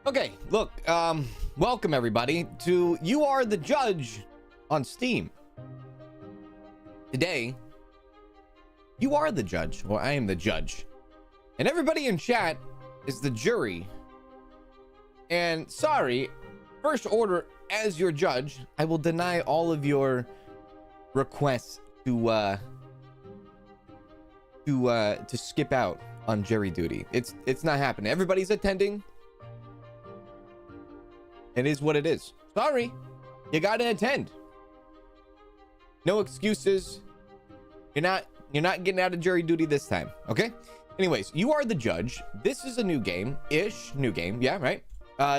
Okay, look, welcome everybody to You Are the Judge on Steam. Today, you are the judge, or I am the judge. And everybody in chat is the jury. And sorry, first order as your judge, I will deny all of your requests to skip out on jury duty. It's not happening. Everybody's attending. It is what it is. Sorry, you gotta attend. No excuses. You're not getting out of jury duty this time, okay? Anyways, You Are the Judge. This is a new game-ish. New game, yeah, right?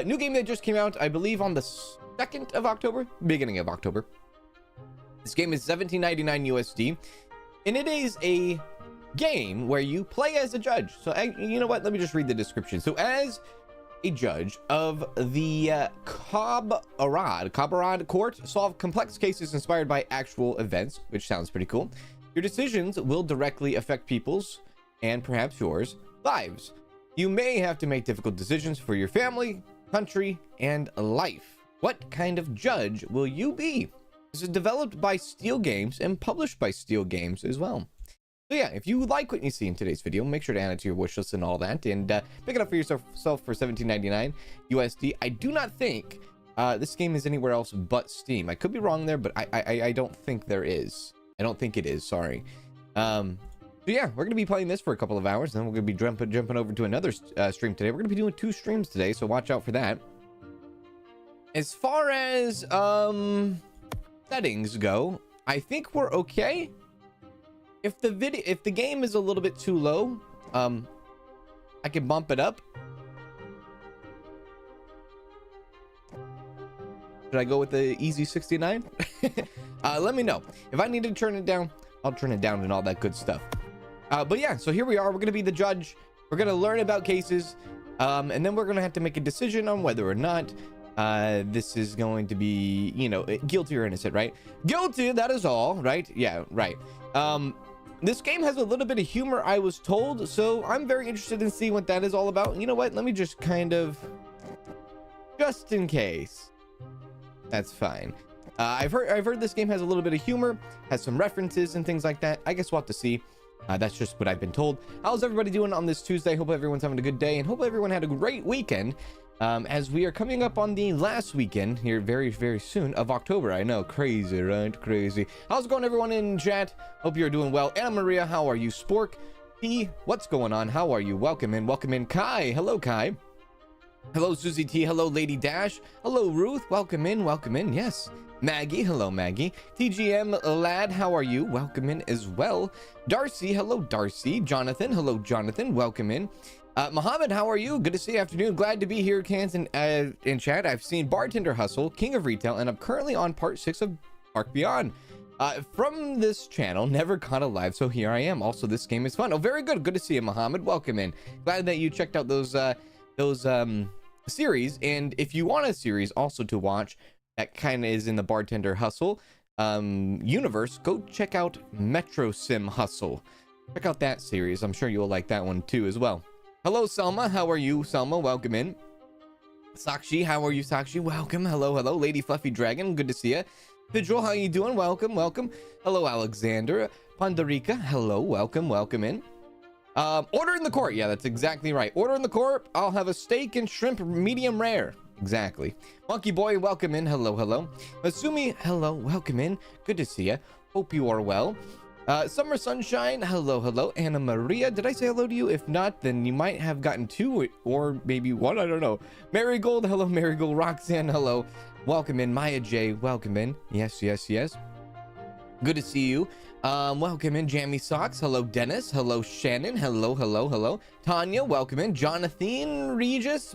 New game that just came out, I believe, on the 2nd of October, beginning of October. This game is $17.99 USD, and it is a game where you play as a judge. So, you know what? Let me just read the description. So, as a judge of the Kobardde court, solve complex cases inspired by actual events, which sounds pretty cool. Your decisions will directly affect people's, and perhaps yours, lives. You may have to make difficult decisions for your family, country, and life. What kind of judge will you be? This is developed by Steel Games and published by Steel Games as well. So yeah, if you like what you see in today's video, make sure to add it to your wish list and all that, and pick it up for yourself for $17.99 USD. I do not think this game is anywhere else but Steam. I could be wrong there, but I don't think there is. I don't think it is. Sorry. So yeah, we're gonna be playing this for a couple of hours, then we're gonna be jumping over to another stream today. We're gonna be doing 2 streams today, so watch out for that. As far as settings go, I think we're okay. If the game is a little bit too low, I can bump it up. Should I go with the easy 69? Let me know. If I need to turn it down, I'll turn it down and all that good stuff. But yeah, so here we are. We're going to be the judge. We're going to learn about cases. And then we're going to have to make a decision on whether or not this is going to be, you know, guilty or innocent, right? Guilty, that is all, right? Yeah, right. This game has a little bit of humor, I was told, so I'm very interested in seeing what that is all about. You know what? Let me just kind of, just in case. That's fine. I've heard this game has a little bit of humor, has some references and things like that. I guess we'll have to see. That's just what I've been told. How's everybody doing on this Tuesday? Hope everyone's having a good day, and hope everyone had a great weekend. As we are coming up on the last weekend here very, very soon of October. I know, crazy, right? Crazy. How's it going, everyone in chat? Hope you're doing well. Anna Maria, how are you? Spork P, what's going on? How are you? Welcome in. Kai, hello, Kai. Hello, Susie T. Hello, Lady Dash. Hello, Ruth. Welcome in. Yes. Maggie, hello, Maggie. TGM Lad, how are you? Welcome in as well. Darcy, hello, Darcy. Jonathan, hello, Jonathan. Welcome in. Mohammed, how are you? Good to see you. Afternoon. Glad to be here, Kanzalone, in chat. I've seen Bartender Hustle, King of Retail, and I'm currently on part 6 of Arc Beyond. From this channel, never caught a live, so here I am. Also, this game is fun. Oh, very good. Good to see you, Mohammed. Welcome in. Glad that you checked out those series. And if you want a series also to watch that kind of is in the Bartender Hustle universe, go check out Metro Sim Hustle. Check out that series. I'm sure you'll like that one too as well. Hello, Selma. How are you, Selma? Welcome in. Sakshi, how are you, Sakshi? Welcome. Hello. Lady Fluffy Dragon, good to see you. Vigil, how you doing? Welcome. Hello, Alexander. Pandarica, hello. Welcome in. Order in the court. Yeah, that's exactly right. Order in the court. I'll have a steak and shrimp medium rare. Exactly. Monkey Boy, welcome in. Hello. Asumi, hello. Welcome in. Good to see you. Hope you are well. Summer Sunshine, hello. Anna Maria, did I say hello to you? If not, then you might have gotten 2 or maybe 1, I don't know. Marigold, hello. Marigold. Roxanne, hello. Welcome in. Maya J, welcome in. Yes. Good to see you. Welcome in. Jammy Socks, hello. Dennis, hello. Shannon, hello. Tanya, welcome in. Jonathan, Regis,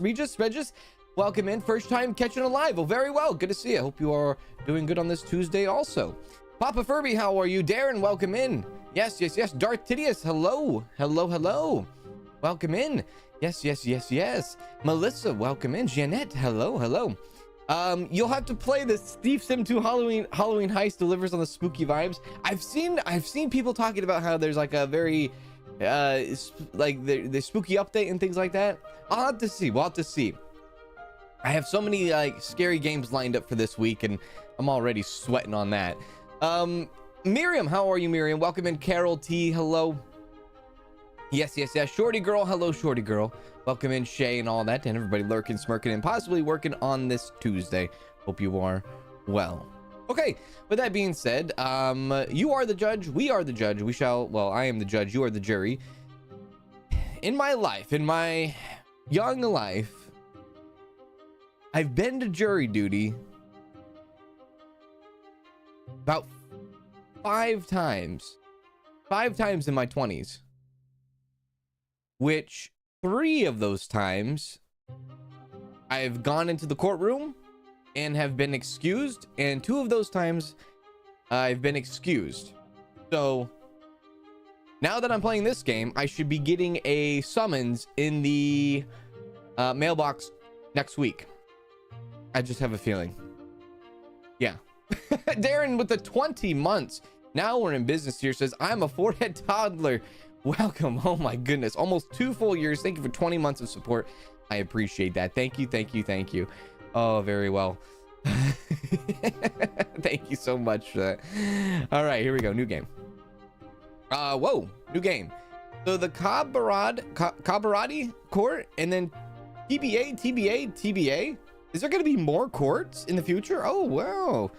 welcome in. First time catching a live. Oh, very well. Good to see you. Hope you are doing good on this Tuesday also. Papa Furby, how are you? Darren, welcome in. Yes. Darth Tidius, hello. Welcome in. Yes. Melissa, welcome in. Jeanette, hello. You'll have to play the Thief Sim 2 Halloween Heist delivers on the spooky vibes. I've seen people talking about how there's like a very like the spooky update and things like that. I'll have to see. We'll have to see. I have so many like scary games lined up for this week, and I'm already sweating on that. Miriam, how are you, Miriam? Welcome in. Carol T, hello. Yes. Shorty girl, hello, Shorty girl. Welcome in, Shay, and all that, and everybody lurking, smirking, and possibly working on this Tuesday. Hope you are well. Okay, with that being said, you are the judge, we are the judge, we shall, well, I am the judge, you are the jury. In my life, in my young life, I've been to jury duty about 5 times in my 20s, which 3 of those times I've gone into the courtroom and have been excused, and 2 of those times I've been excused. So now that I'm playing this game, I should be getting a summons in the mailbox next week. I just have a feeling. Yeah. Darren with the 20 months. Now we're in business here, says, I'm a 4-head toddler. Welcome. Oh my goodness. Almost 2 full years. Thank you for 20 months of support. I appreciate that. Thank you. Oh, very well. Thank you so much for that. All right, here we go. New game. Whoa, new game. So the Kobardde court, and then TBA. Is there going to be more courts in the future? Oh, wow.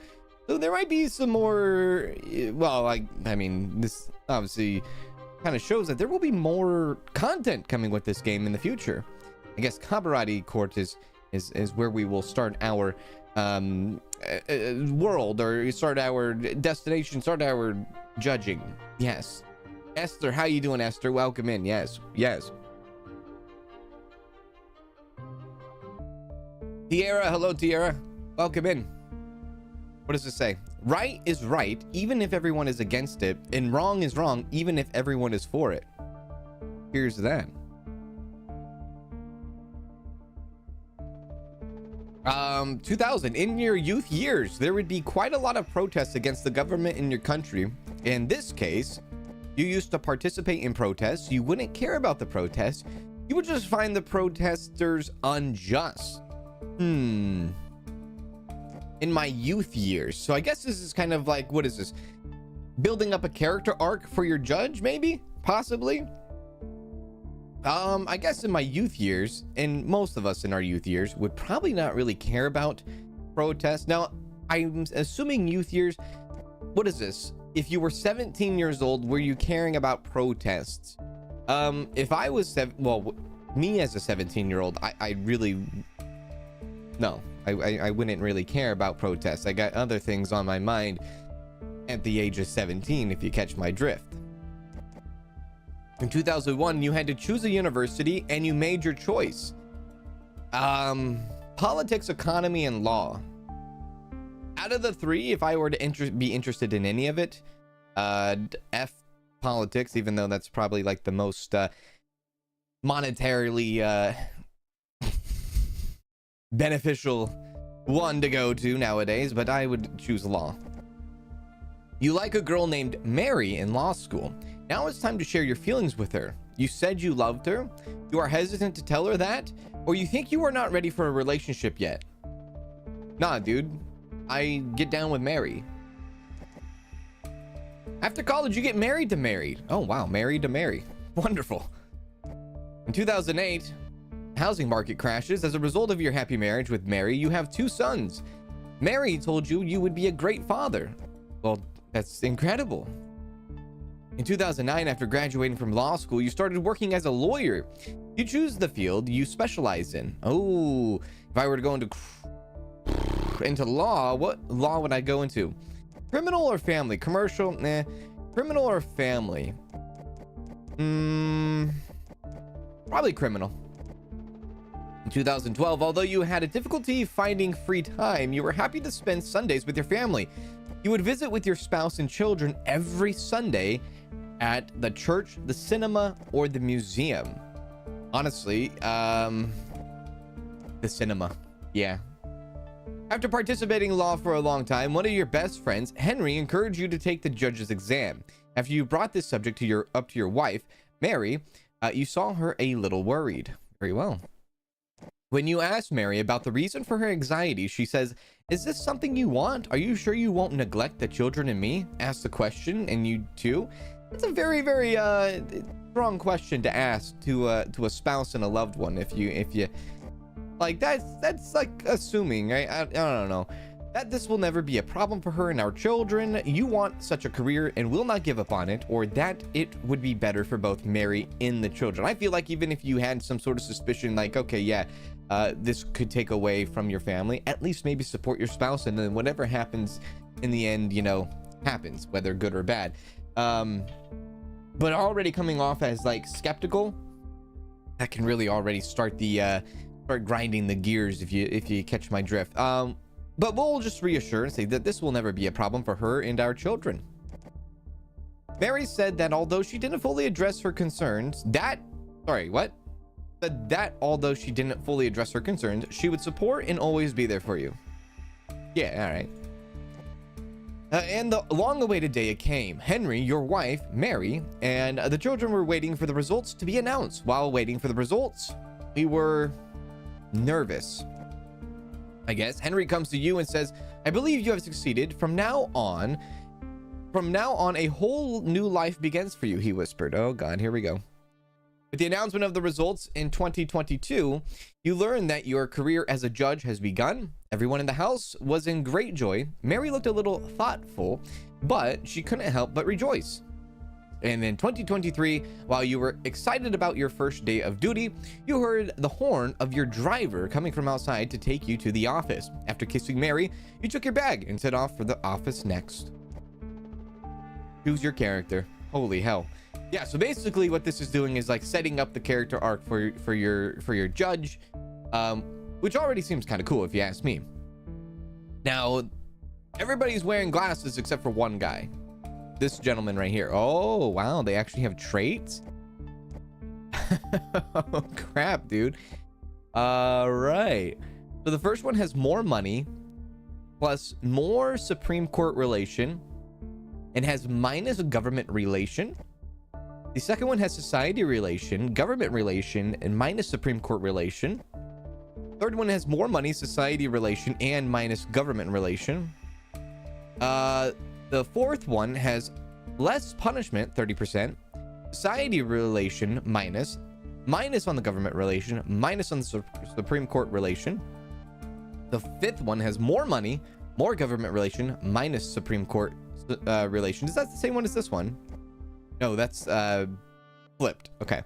So there might be some more. Well, I mean, this obviously kind of shows that there will be more content coming with this game in the future. I guess Kobardde court is where we will start our world, or start our destination, start our judging. Yes. Esther, how you doing, Esther? Welcome in. Yes. Tiara, hello, Tiara. Welcome in. What does it say? Right is right, even if everyone is against it, and wrong is wrong, even if everyone is for it. Here's that. 2000, in your youth years, there would be quite a lot of protests against the government in your country. In this case, you used to participate in protests. You wouldn't care about the protests. You would just find the protesters unjust. In my youth years. So I guess this is kind of like, what is this? Building up a character arc for your judge, maybe? Possibly? I guess in my youth years, and most of us in our youth years would probably not really care about protests. Now, I'm assuming youth years, what is this? If you were 17 years old, were you caring about protests? If I was me as a 17-year-old, I really, no, I wouldn't really care about protests. I got other things on my mind at the age of 17, if you catch my drift. In 2001, you had to choose a university and you made your choice. Politics, economy, and law. Out of the 3, if I were to be interested in any of it, F, politics, even though that's probably like the most monetarily beneficial one to go to nowadays, but I would choose law. You like a girl named Mary in law school. Now it's time to share your feelings with her. You said you loved her. You are hesitant to tell her that, or you think you are not ready for a relationship yet. Nah, dude. I get down with Mary. After college, you get married to Mary. Oh, wow. Married to Mary. Wonderful. In 2008, housing market crashes. As a result of your happy marriage with Mary, you have 2 sons. Mary told you you would be a great father. Well, that's incredible. In 2009, after graduating from law school, you started working as a lawyer. You choose the field you specialize in. Oh, if I were to go into law, what law would I go into? Criminal or family? Commercial? Nah. Criminal or family? Probably criminal. In 2012, although you had a difficulty finding free time, you were happy to spend Sundays with your family. You would visit with your spouse and children every Sunday at the church, the cinema, or the museum. Honestly, the cinema. Yeah. After participating in law for a long time, one of your best friends, Henry, encouraged you to take the judge's exam. After you brought this subject up to your wife, Mary, you saw her a little worried. Very well. When you ask Mary about the reason for her anxiety, she says, "Is this something you want? Are you sure you won't neglect the children and me?" Ask the question, and you too. It's a very, very strong question to ask to a spouse and a loved one. If you like, that's like assuming, right? I don't know. That this will never be a problem for her and our children. You want such a career and will not give up on it, or that it would be better for both Mary and the children. I feel like even if you had some sort of suspicion, like, okay, yeah, this could take away from your family, at least maybe support your spouse, and then whatever happens in the end, you know, happens, whether good or bad. But already coming off as like skeptical, that can really already start grinding the gears, if you catch my drift. But we'll just reassure and say that this will never be a problem for her and our children. Mary said that although she didn't fully address her concerns, although she didn't fully address her concerns, she would support and always be there for you. Yeah, all right. And the long-awaited day it came. Henry, your wife, Mary, and the children were waiting for the results to be announced. While waiting for the results, we were nervous, I guess. Henry comes to you and says, "I believe you have succeeded. From now on, a whole new life begins for you," he whispered. Oh God, here we go. With the announcement of the results in 2022, you learn that your career as a judge has begun. Everyone in the house was in great joy. Mary looked a little thoughtful, but she couldn't help but rejoice. And in 2023, while you were excited about your first day of duty, you heard the horn of your driver coming from outside to take you to the office. After kissing Mary, you took your bag and set off for the office next. Choose your character. Holy hell. Yeah, so basically what this is doing is like setting up the character arc for your judge, which already seems kind of cool if you ask me. Now, everybody's wearing glasses except for one guy. This gentleman right here. Oh, wow, they actually have traits? Oh, crap, dude. All right. So the first one has more money plus more Supreme Court relation and has minus government relation. The second one has society relation, government relation, and minus Supreme Court relation. Third one has more money, society relation, and minus government relation. The fourth one has less punishment, 30%, society relation minus on the government relation, minus on the Supreme Court relation. The fifth one has more money, more government relation, minus Supreme Court relation. Is that the same one as this one? No, that's flipped. Okay.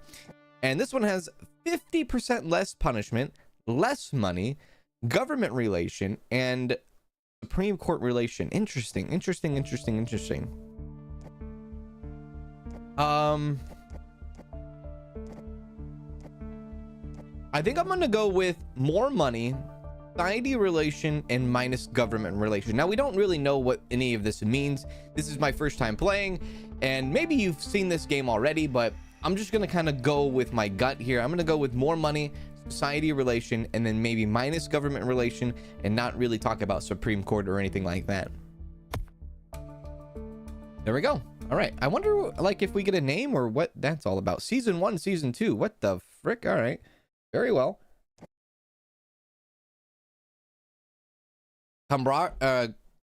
And this one has 50% less punishment, less money, government relation, and Supreme Court relation. Interesting. I think I'm gonna go with more money, society relation, and minus government relation. Now, we don't really know what any of this means. This is my first time playing, and maybe you've seen this game already, but I'm just gonna kind of go with my gut here. I'm gonna go with more money, society relation, and then maybe minus government relation, and not really talk about Supreme Court or anything like that. There we go. All right, I wonder like if we get a name or what that's all about. Season 1, season 2, what the frick? All right, very well.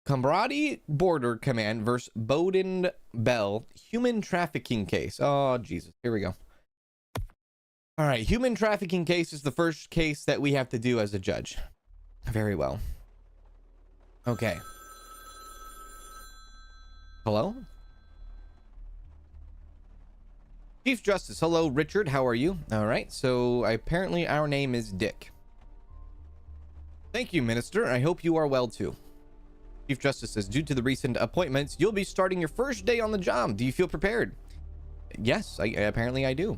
Kobardde Border Command versus Bowden Bell human trafficking case. Oh Jesus, here we go. All right, human trafficking case is the first case that we have to do as a judge. Very well. Okay. Hello? Chief Justice. Hello, Richard. How are you? All right, so apparently our name is Dick. Thank you, Minister. I hope you are well too. Chief Justice says, due to the recent appointments, you'll be starting your first day on the job. Do you feel prepared? Yes, apparently I do.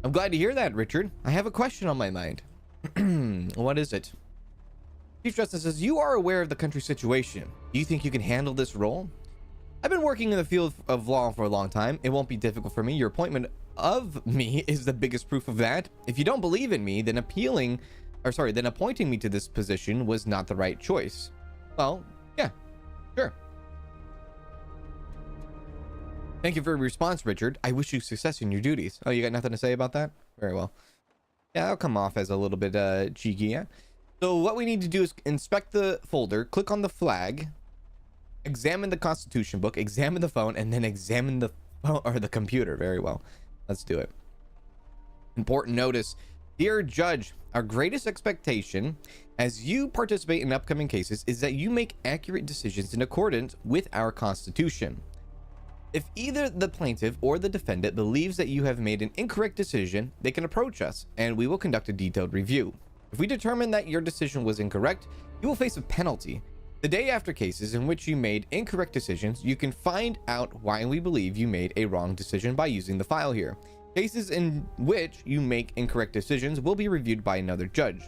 I'm glad to hear that, Richard. I have a question on my mind. What is it? Chief Justice says, you are aware of the country's situation. Do you think you can handle this role? I've been working in the field of law for a long time. It won't be difficult for me. Your appointment of me is the biggest proof of that. If you don't believe in me, then appointing me to this position was not the right choice. Well, yeah, sure. Thank you for your response, Richard. I wish you success in your duties. Oh, you got nothing to say about that? Very well. Yeah, I'll come off as a little bit cheeky. Yeah. So what we need to do is inspect the folder, click on the flag, examine the constitution book, examine the phone, and then examine the phone or the computer. Very well. Let's do it. Important notice. Dear Judge, our greatest expectation as you participate in upcoming cases is that you make accurate decisions in accordance with our Constitution. If either the plaintiff or the defendant believes that you have made an incorrect decision, they can approach us and we will conduct a detailed review. If we determine that your decision was incorrect, you will face a penalty. The day after cases in which you made incorrect decisions, you can find out why we believe you made a wrong decision by using the file here. Cases in which you make incorrect decisions will be reviewed by another judge.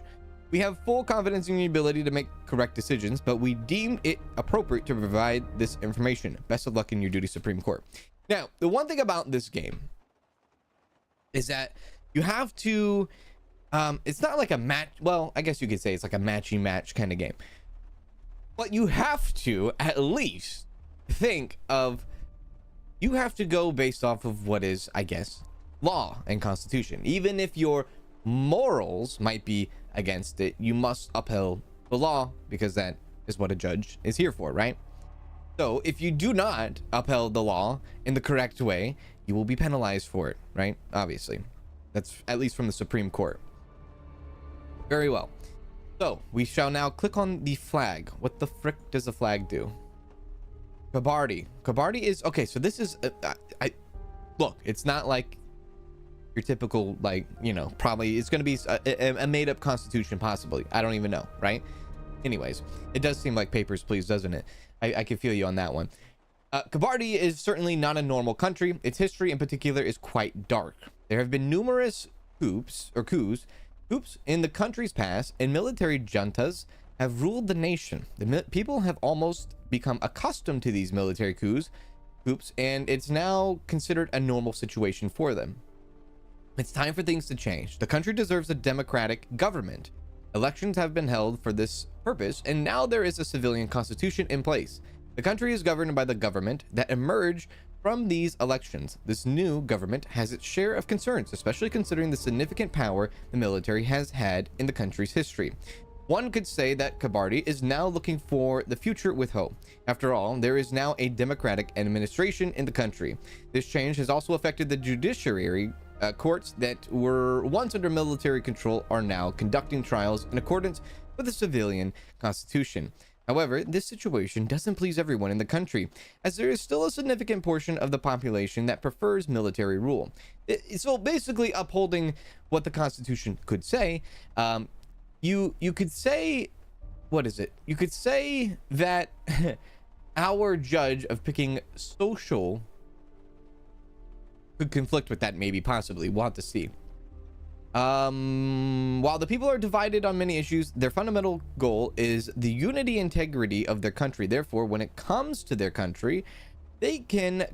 We have full confidence in your ability to make correct decisions, but we deemed it appropriate to provide this information. Best of luck in your duty, Supreme Court. Now, the one thing about this game is that you have to, it's not like a match. Well, I guess you could say it's like a matchy match kind of game, but you have to at least think of, you have to go based off of what is, I guess, law and constitution. Even if your morals might be against it, you must uphold the law because that is what a judge is here for, right? So if you do not uphold the law in the correct way, you will be penalized for it, right? Obviously, that's at least from the Supreme Court. Very well. So we shall now click on the flag. What the frick does the flag do? Kobardde. Kobardde is okay. So this is look, it's not like your typical, like, you know, probably it's going to be a made-up constitution, possibly. I don't even know, right? Anyways, it does seem like Papers, Please, doesn't it? I can feel you on that one. Kobardde is certainly not a normal country. Its history in particular is quite dark. There have been numerous coups in the country's past, and military juntas have ruled the nation. The people have almost become accustomed to these military coups, and it's now considered a normal situation for them. It's time for things to change. The country deserves a democratic government. Elections have been held for this purpose, and now there is a civilian constitution in place. The country is governed by the government that emerged from these elections. This new government has its share of concerns, especially considering the significant power the military has had in the country's history. One could say that Kobardde is now looking for the future with hope. After all, there is now a democratic administration in the country. This change has also affected the judiciary. Courts that were once under military control are now conducting trials in accordance with the civilian constitution. However, this situation doesn't please everyone in the country, as there is still a significant portion of the population that prefers military rule. So basically, upholding what the Constitution could say, you could say, what is it? You could say that our judge of picking social could conflict with that, maybe, possibly. We'll have to see. While the people are divided on many issues, their fundamental goal is the unity and integrity of their country. Therefore, when it comes to their country, they can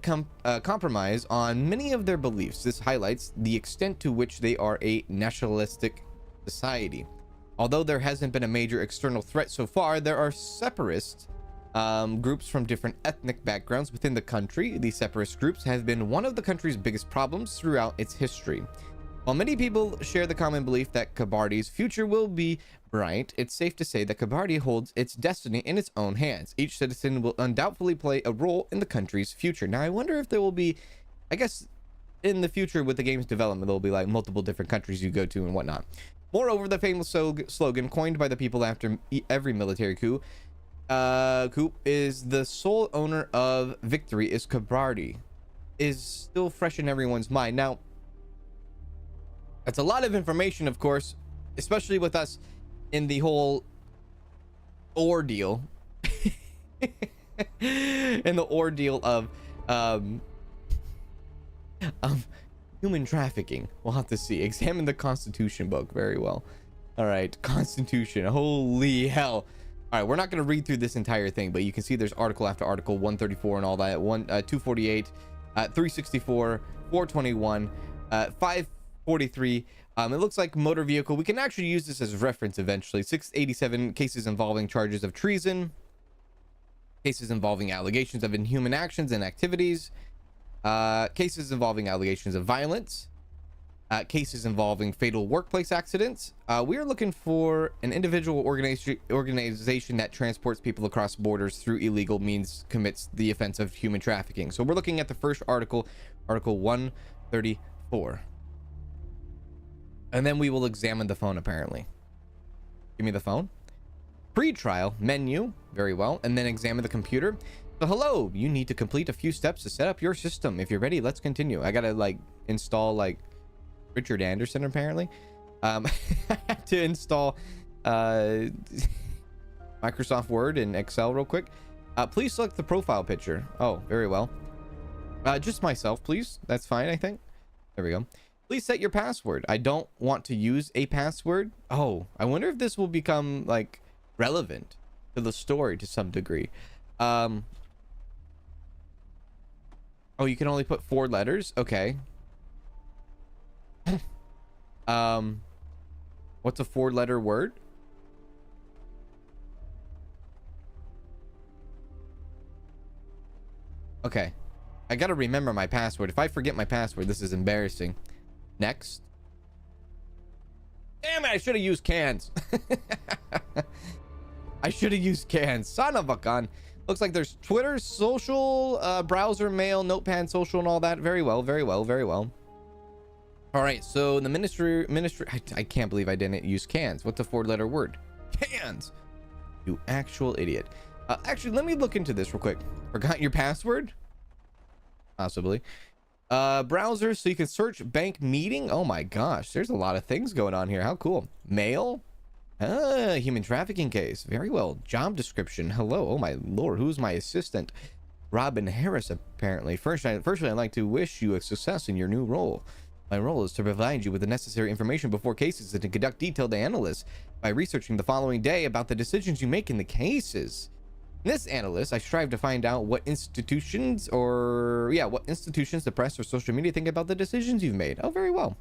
compromise on many of their beliefs. This highlights the extent to which they are a nationalistic society. Although there hasn't been a major external threat so far, there are separatist groups from different ethnic backgrounds within the country. These separatist groups have been one of the country's biggest problems throughout its history. While many people share the common belief that Kobardde's future will be bright, it's safe to say that Kobardde holds its destiny in its own hands. Each citizen will undoubtedly play a role in the country's future. Now, I wonder if there will be, I guess, in the future with the game's development, there'll be like multiple different countries you go to and whatnot. Moreover, the famous slogan coined by the people after every military coup is the sole owner of victory is Kobardde, is still fresh in everyone's mind. Now, that's a lot of information, of course, especially with us in the whole ordeal in the ordeal of human trafficking. We'll have to see. Examine the Constitution book. Very well. All right, Constitution. Holy hell. All right, we're not going to read through this entire thing, but you can see there's article after article, 134 and all that, 248, 364, 421, 543. It looks like motor vehicle. We can actually use this as reference eventually. 687 cases involving charges of treason, cases involving allegations of inhuman actions and activities, cases involving allegations of violence, cases involving fatal workplace accidents. We are looking for an individual organization that transports people across borders through illegal means, commits the offense of human trafficking. So we're looking at the first article, Article 134. And then we will examine the phone, apparently. Give me the phone. Pre-trial menu. Very well. And then examine the computer. So hello, you need to complete a few steps to set up your system. If you're ready, let's continue. I gotta like install like Richard Anderson, apparently. I have to install Microsoft Word and Excel real quick. Please select the profile picture. Oh, very well. Just myself, please. That's fine, I think. There we go. Please set your password. I don't want to use a password. Oh, I wonder if this will become like relevant to the story to some degree. Oh, you can only put 4 letters. Okay. What's a 4-letter word? Okay. I gotta remember my password. If I forget my password, this is embarrassing. Next. Damn it, I should have used cans. I should have used cans. Son of a gun. Looks like there's Twitter, social, browser, mail, notepad, social, and all that. Very well, very well, very well. All right, so the ministry, I can't believe I didn't use cans. What's a 4-letter word? Cans. You actual idiot. Actually, let me look into this real quick. Forgot your password? Possibly. Browser, so you can search bank meeting. Oh my gosh, there's a lot of things going on here. How cool. Mail. Human trafficking case. Very well. Job description. Hello. Oh my lord, who's my assistant? Robin Harris, apparently. Firstly, I'd like to wish you a success in your new role. My role is to provide you with the necessary information before cases and to conduct detailed analysis by researching the following day about the decisions you make in the cases. In this analysis, I strive to find out what institutions the press or social media think about the decisions you've made. Oh, very well.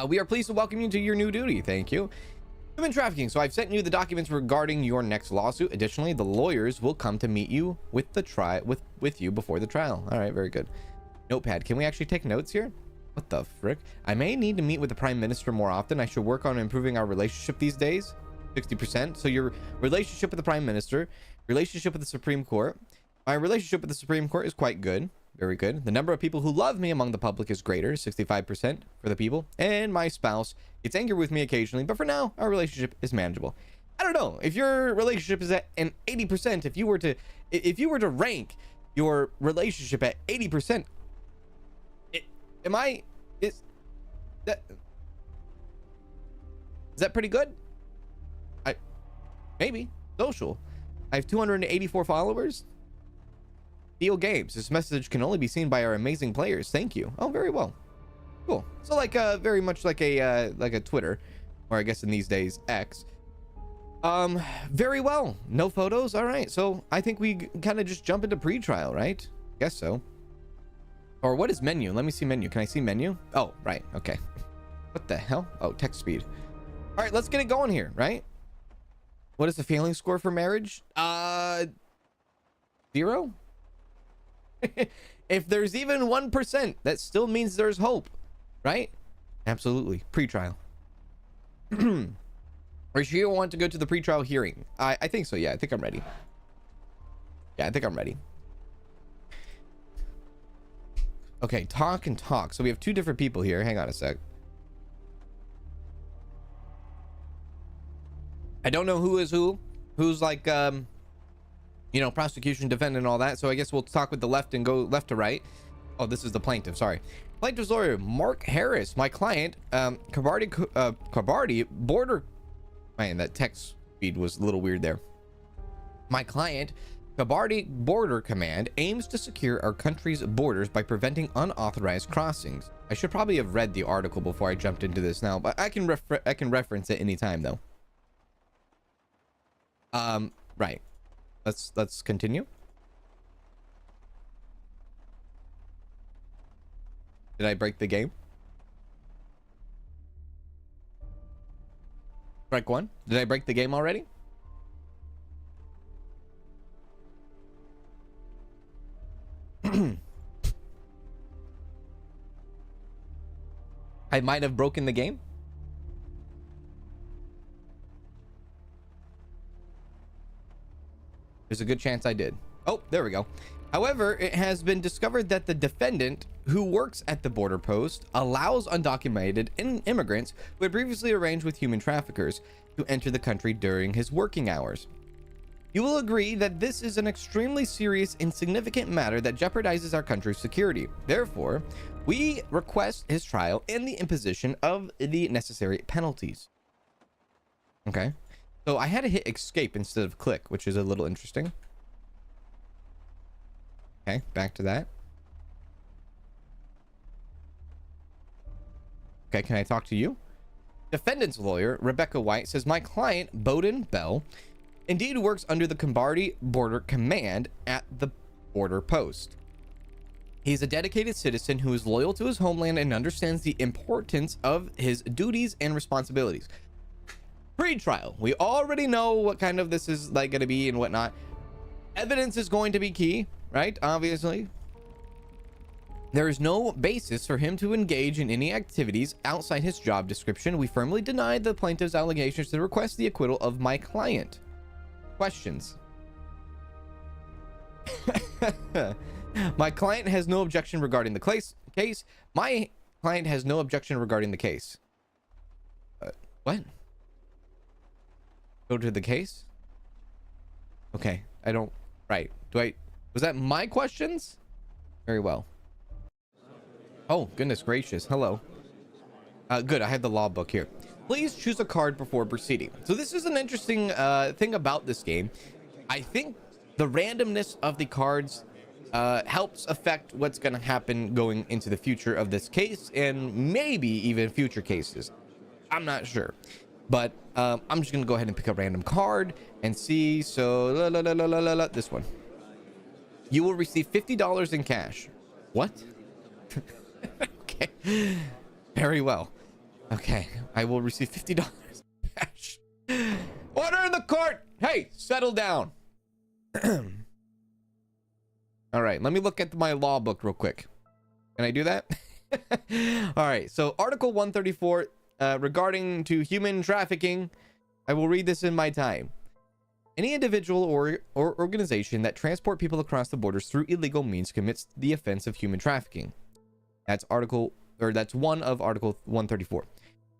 We are pleased to welcome you to your new duty. Thank you. Human trafficking. So I've sent you the documents regarding your next lawsuit. Additionally, the lawyers will come to meet you with the with you before the trial. All right, very good. Notepad. Can we actually take notes here? What the frick? I may need to meet with the Prime Minister more often. I should work on improving our relationship these days. 60%. So your relationship with the Prime Minister, relationship with the Supreme Court. My relationship with the Supreme Court is quite good. Very good. The number of people who love me among the public is greater, 65% for the people. And my spouse gets angry with me occasionally, but for now, our relationship is manageable. I don't know. If your relationship is at an 80%, if you were to rank your relationship at 80%, is that pretty good? Maybe. Social. I have 284 followers. Deal games. This message can only be seen by our amazing players. Thank you. Oh, very well. Cool. So like very much like a Twitter, or I guess in these days X. Very well. No photos. All right. So I think we kind of just jump into pre-trial, right? Guess so. Or what is menu? Let me see menu. Can I see menu? Oh, right. Okay. What the hell? Oh, text speed. All right, let's get it going here, right? What is the failing score for marriage? 0. If there's even 1%, that still means there's hope, right? Absolutely. Pre-trial. Or she want to go to the pre-trial hearing? I think so. Yeah, I think I'm ready. Yeah, I think I'm ready. Okay, talk and talk. So we have 2 different people here. Hang on a sec. I don't know who is who's like prosecution, defendant, and all that. So I guess we'll talk with the left and go left to right. Oh, this is the plaintiff. Sorry. Plaintiff's lawyer Mark Harris. My client, Kobardde border. Man, that text speed was a little weird there. My client, Kobardde Border Command, aims to secure our country's borders by preventing unauthorized crossings. I should probably have read the article before I jumped into this now, but I can reference it anytime though. Right. Let's continue. Did I break the game? Strike 1. Did I break the game already? I might have broken the game. There's a good chance I did. Oh, there we go. However, it has been discovered that the defendant who works at the border post allows undocumented immigrants who had previously arranged with human traffickers to enter the country during his working hours. You will agree that this is an extremely serious and significant matter that jeopardizes our country's security. Therefore, we request his trial and the imposition of the necessary penalties. Okay. So I had to hit escape instead of click, which is a little interesting. Okay, back to that. Okay, can I talk to you? Defendant's lawyer, Rebecca White, says, my client, Bowden Bell, indeed works under the Kobardde Border Command at the border post. He's a dedicated citizen who is loyal to his homeland and understands the importance of his duties and responsibilities. Pre-trial. We already know what kind of this is like going to be and whatnot. Evidence is going to be key, right? Obviously. There is no basis for him to engage in any activities outside his job description. We firmly deny the plaintiff's allegations to request the acquittal of my client. Questions. My client has no objection regarding the case. My client has no objection regarding the case. What? Go to the case? Okay, I don't... Right. Was that my questions? Very well. Oh, goodness gracious. Hello. Good, I have the law book here. Please choose a card before proceeding. So this is an interesting thing about this game. I think the randomness of the cards helps affect what's going to happen going into the future of this case and maybe even future cases. I'm not sure. But I'm just going to go ahead and pick a random card and see. So this one. You will receive $50 in cash. What? Okay. Very well. Okay. I will receive $50 in cash. Order in the court. Hey, settle down. All right. Let me look at my law book real quick. Can I do that? All right. So Article 134 regarding to human trafficking. I will read this in my time. Any individual or organization that transport people across the borders through illegal means commits the offense of human trafficking. That's one of Article 134.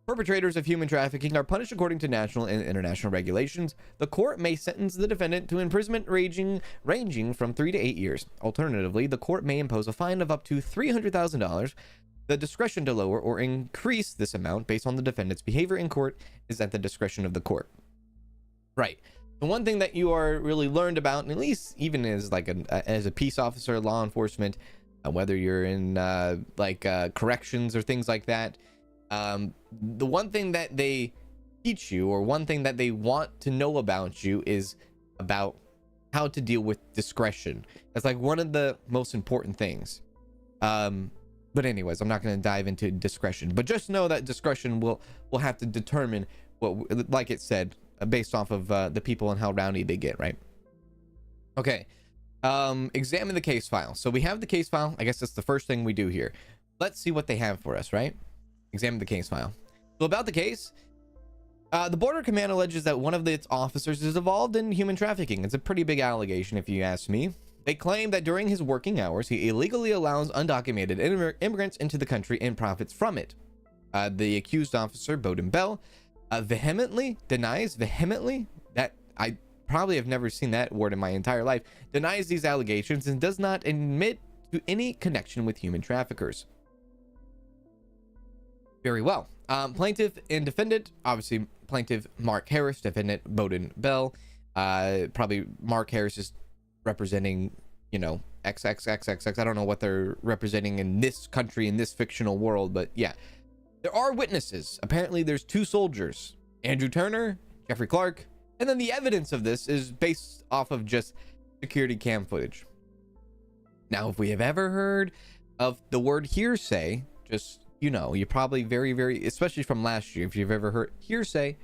Perpetrators of human trafficking are punished according to national and international regulations. The court may sentence the defendant to imprisonment ranging from 3 to 8 years. Alternatively, the court may impose a fine of up to $300,000. The discretion to lower or increase this amount based on the defendant's behavior in court is at the discretion of the court. Right. The one thing that you are really learned about, and at least even as like as a peace officer, law enforcement, whether you're in corrections or things like that, the one thing that they teach you, or one thing that they want to know about you, is about how to deal with discretion. That's like one of the most important things. But anyways, I'm not going to dive into discretion, but just know that discretion will have to determine what, like it said, based off of the people and how rowdy they get, right? Okay. Examine the case file. So we have the case file. I guess that's the first thing we do here. Let's see what they have for us, right? Examine the case file. So about the case, the Border Command alleges that one of its officers is involved in human trafficking. It's a pretty big allegation, if you ask me. They claim that during his working hours, he illegally allows undocumented immigrants into the country and profits from it. The accused officer, Bowden Bell, vehemently denies that I probably have never seen that word in my entire life, denies these allegations and does not admit to any connection with human traffickers. Very well. Plaintiff and defendant, obviously plaintiff Mark Harris, defendant Bowden Bell. Probably Mark Harris is representing, XXXXX. I don't know what they're representing in this country, in this fictional world, but yeah. There are witnesses. Apparently there's 2 soldiers, Andrew Turner, Jeffrey Clark, and then the evidence of this is based off of just security cam footage. Now, if we have ever heard of the word hearsay, just, you're probably very, very, especially from last year, if you've ever heard hearsay,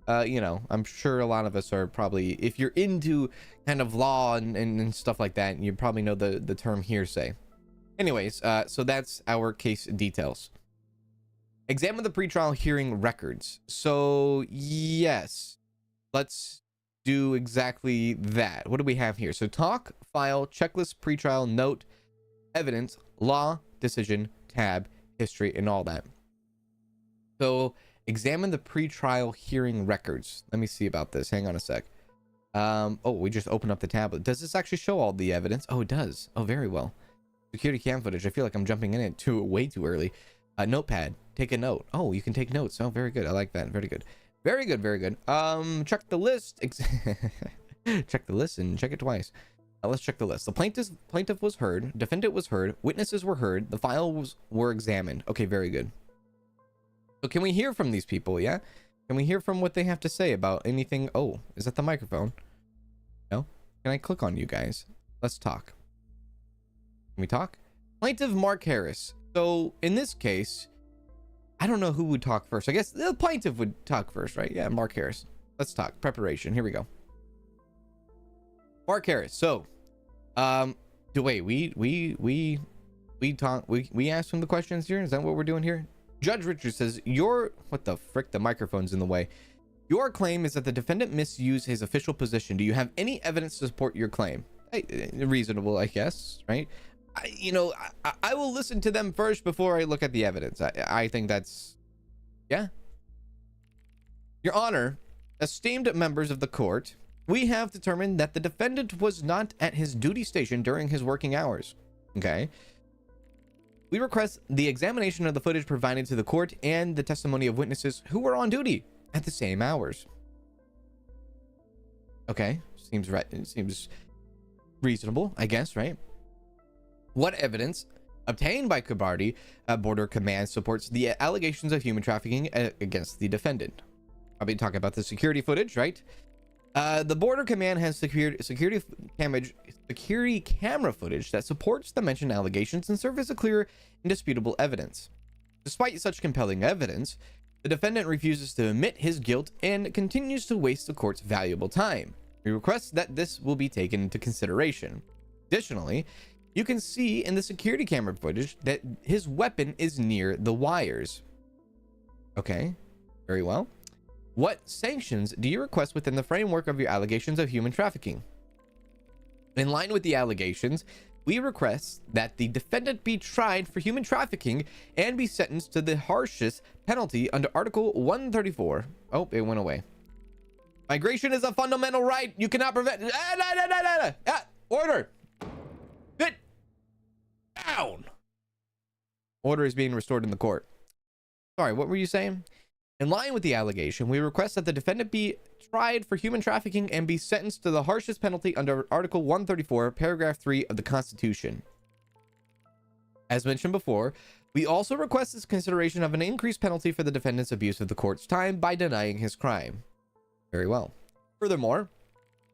I'm sure a lot of us are probably, if you're into kind of law and stuff like that, you probably know the term hearsay. Anyways, so that's our case details. Examine the pretrial hearing records. So yes, let's do exactly that. What do we have here? So talk, file, checklist, pretrial, note, evidence, law, decision, tab, history, and all that. So examine the pretrial hearing records. Let me see about this. Hang on a sec. Oh, we just opened up the tablet. Does this actually show all the evidence? Oh, it does. Oh, very well. Security cam footage. I feel like I'm jumping in it way too early. Notepad. Take a note. Oh, you can take notes. Oh, very good. I like that. Very good. Very good. Very good. Check the list. Check the list and check it twice. Let's check the list. The plaintiff was heard. Defendant was heard. Witnesses were heard. The files were examined. Okay, very good. So can we hear from these people? Yeah. Can we hear from what they have to say about anything? Oh, is that the microphone? No. Can I click on you guys? Let's talk. Can we talk? Plaintiff Mark Harris. So in this case, I don't know who would talk first. I guess the plaintiff would talk first, right? Yeah, Mark Harris. Let's talk. Preparation. Here we go. Mark Harris. So, wait, we asked him the questions here. Is that what we're doing here? Judge Richards says, what the frick? The microphone's in the way. Your claim is that the defendant misused his official position. Do you have any evidence to support your claim? Reasonable, I guess, right? I will listen to them first before I look at the evidence. I think that's, yeah. Your Honor, esteemed members of the court, we have determined that the defendant was not at his duty station during his working hours. Okay. We request the examination of the footage provided to the court and the testimony of witnesses who were on duty at the same hours. Okay. Seems right. It seems reasonable, I guess, right? What evidence obtained by Kobardde Border Command supports the allegations of human trafficking against the defendant? I'll be talking about the security footage, right? The Border Command has security camera footage that supports the mentioned allegations and serves as a clear, indisputable evidence. Despite such compelling evidence, the defendant refuses to admit his guilt and continues to waste the court's valuable time. We request that this will be taken into consideration. Additionally, you can see in the security camera footage that his weapon is near the wires. Okay, very well. What sanctions do you request within the framework of your allegations of human trafficking? In line with the allegations, we request that the defendant be tried for human trafficking and be sentenced to the harshest penalty under Article 134. Oh, it went away. Migration is a fundamental right. You cannot prevent. Order. Sit down. Order is being restored in the court. Sorry, what were you saying? In line with the allegation, we request that the defendant be tried for human trafficking and be sentenced to the harshest penalty under Article 134, Paragraph 3 of the Constitution. As mentioned before, we also request this consideration of an increased penalty for the defendant's abuse of the court's time by denying his crime. Very well. Furthermore,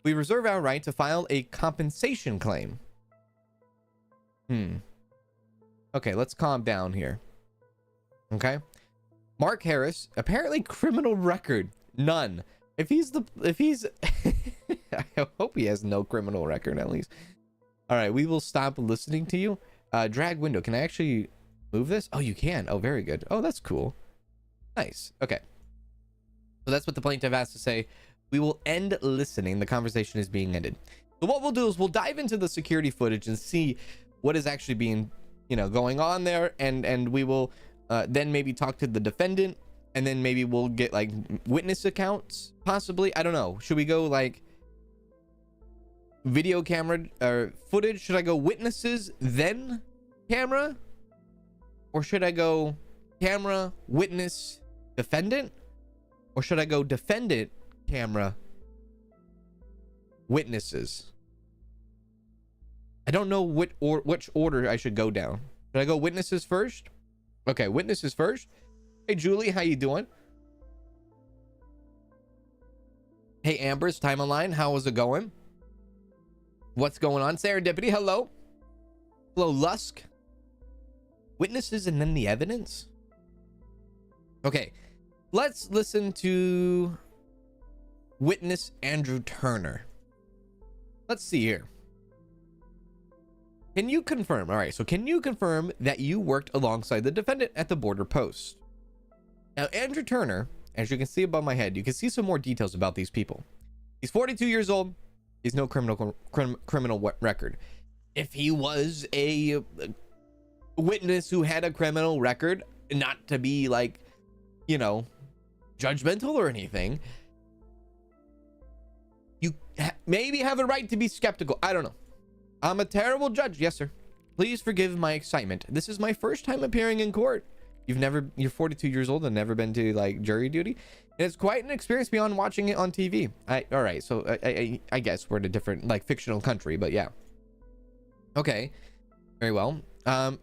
we reserve our right to file a compensation claim. Okay, let's calm down here. Okay. Mark Harris, apparently criminal record, none. If he's I hope he has no criminal record at least. All right, we will stop listening to you. Drag window. Can I actually move this? Oh, you can. Oh, very good. Oh, that's cool. Nice. Okay. So that's what the plaintiff has to say. We will end listening. The conversation is being ended. So what we'll do is we'll dive into the security footage and see what is actually being, going on there. And we will then maybe talk to the defendant, and then maybe we'll get like witness accounts, possibly. I don't know. Should we go like video camera or footage? Should I go witnesses, then camera? Or should I go camera, witness, defendant? Or should I go defendant, camera, witnesses? I don't know which order I should go down. Should I go witnesses first? Okay, witnesses first. Hey, Julie, how you doing? Hey, Amber's time online. How is it going? What's going on? Serendipity, hello. Hello, Lusk. Witnesses and then the evidence? Okay, let's listen to witness Andrew Turner. Let's see here. Can you confirm? All right, so can you confirm that you worked alongside the defendant at the border post? Now, Andrew Turner, as you can see above my head, you can see some more details about these people. He's 42 years old. He's no criminal record. If he was a witness who had a criminal record, not to be like, you know, judgmental or anything, you maybe have a right to be skeptical. I don't know. I'm a terrible judge. Yes, sir. Please forgive my excitement. This is my first time appearing in court. You're 42 years old and never been to like jury duty. And it's quite an experience beyond watching it on TV. All right. So I guess we're in a different like fictional country, but yeah. Okay. Very well.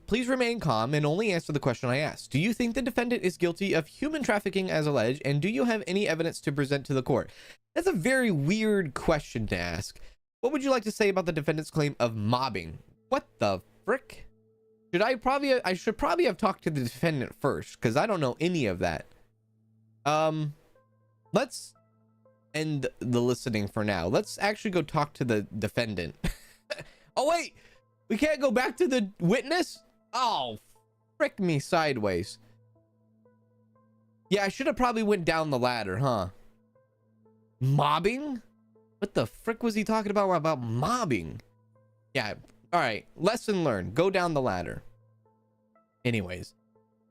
Please remain calm and only answer the question I asked. Do you think the defendant is guilty of human trafficking as alleged? And do you have any evidence to present to the court? That's a very weird question to ask. What would you like to say about the defendant's claim of mobbing? What the frick? I should probably have talked to the defendant first, because I don't know any of that. Let's end the listening for now. Let's actually go talk to the defendant. Oh wait, we can't go back to the witness? Oh, frick me sideways. Yeah, I should have probably went down the ladder, huh? Mobbing? What the frick was he talking about mobbing? Yeah. All right, lesson learned. Go down the ladder. Anyways,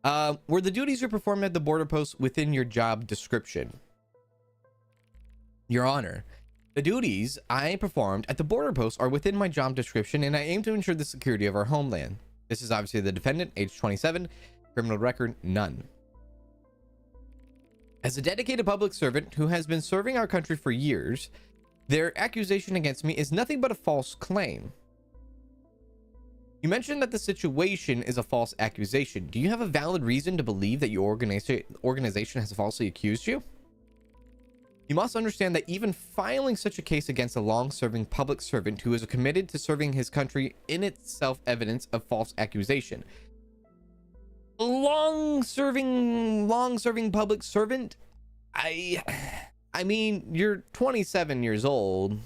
were the duties you performed at the border post within your job description? Your Honor, the duties I performed at the border post are within my job description, and I aim to ensure the security of our homeland. This is obviously the defendant, age 27, criminal record, none. As a dedicated public servant who has been serving our country for years, their accusation against me is nothing but a false claim. You mentioned that the situation is a false accusation. Do you have a valid reason to believe that your organization has falsely accused you? You must understand that even filing such a case against a long-serving public servant who is committed to serving his country in itself evidence of false accusation. Long-serving public servant? I mean, you're 27 years old.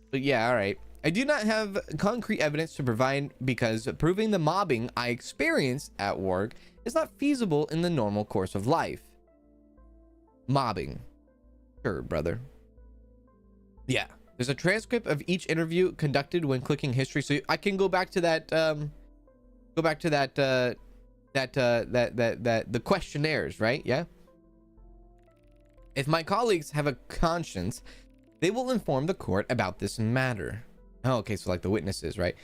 But yeah, all right. I do not have concrete evidence to provide because proving the mobbing I experienced at work is not feasible in the normal course of life. Mobbing. Sure, brother. Yeah. There's a transcript of each interview conducted when clicking history. So I can go back to that, the questionnaires, right? Yeah. If my colleagues have a conscience, they will inform the court about this matter. Oh, okay, so like the witnesses, right?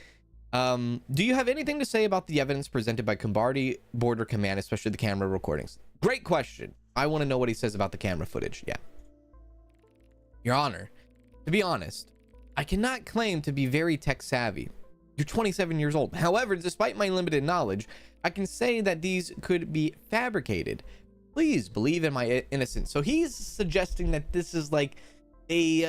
Do you have anything to say about the evidence presented by Kobardde Border Command, especially the camera recordings? Great question. I want to know what he says about the camera footage. Yeah. Your Honor, to be honest, I cannot claim to be very tech savvy. You're 27 years old. However, despite my limited knowledge, I can say that these could be fabricated. Please believe in my innocence. So he's suggesting that this is like they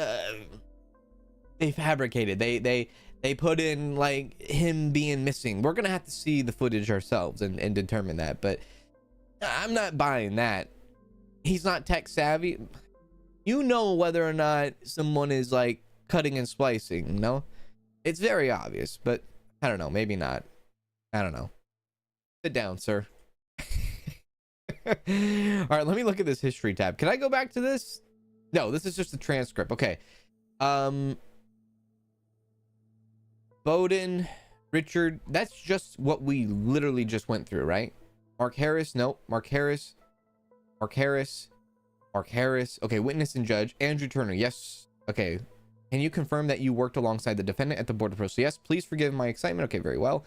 fabricated, they put in like him being missing. We're gonna have to see the footage ourselves and determine that, but I'm not buying that. He's not tech savvy. You know whether or not someone is like cutting and splicing, no? It's very obvious, but I don't know, maybe not. I don't know. Sit down, sir. All right, let me look at this history tab. Can I go back to this? No, this is just the transcript. Okay. Bowden, Richard, that's just what we literally just went through, right? Mark Harris, nope. Mark Harris. Okay, witness and judge. Andrew Turner, yes. Okay. Can you confirm that you worked alongside the defendant at the border post? Yes, please forgive my excitement. Okay, very well.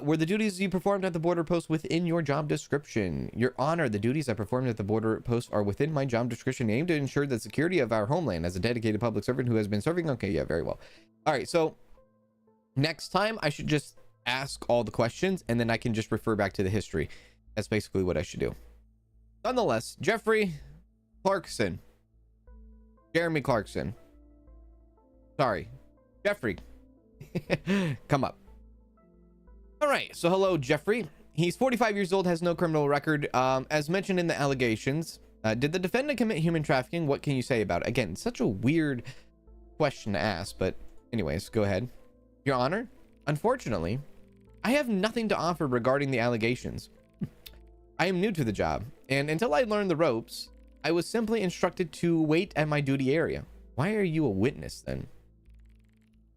Were the duties you performed at the border post within your job description? Your Honor, the duties I performed at the border post are within my job description, aimed to ensure the security of our homeland as a dedicated public servant who has been serving. Okay, yeah, very well. All right, so next time I should just ask all the questions and then I can just refer back to the history. That's basically what I should do. Nonetheless, Jeremy Clarkson. Sorry, Jeffrey. Come up. All right, so hello, Jeffrey. He's 45 years old, has no criminal record. As mentioned in the allegations, did the defendant commit human trafficking? What can you say about it? Again, such a weird question to ask, but anyways, go ahead. Your Honor, unfortunately, I have nothing to offer regarding the allegations. I am new to the job, and until I learned the ropes, I was simply instructed to wait at my duty area. Why are you a witness then?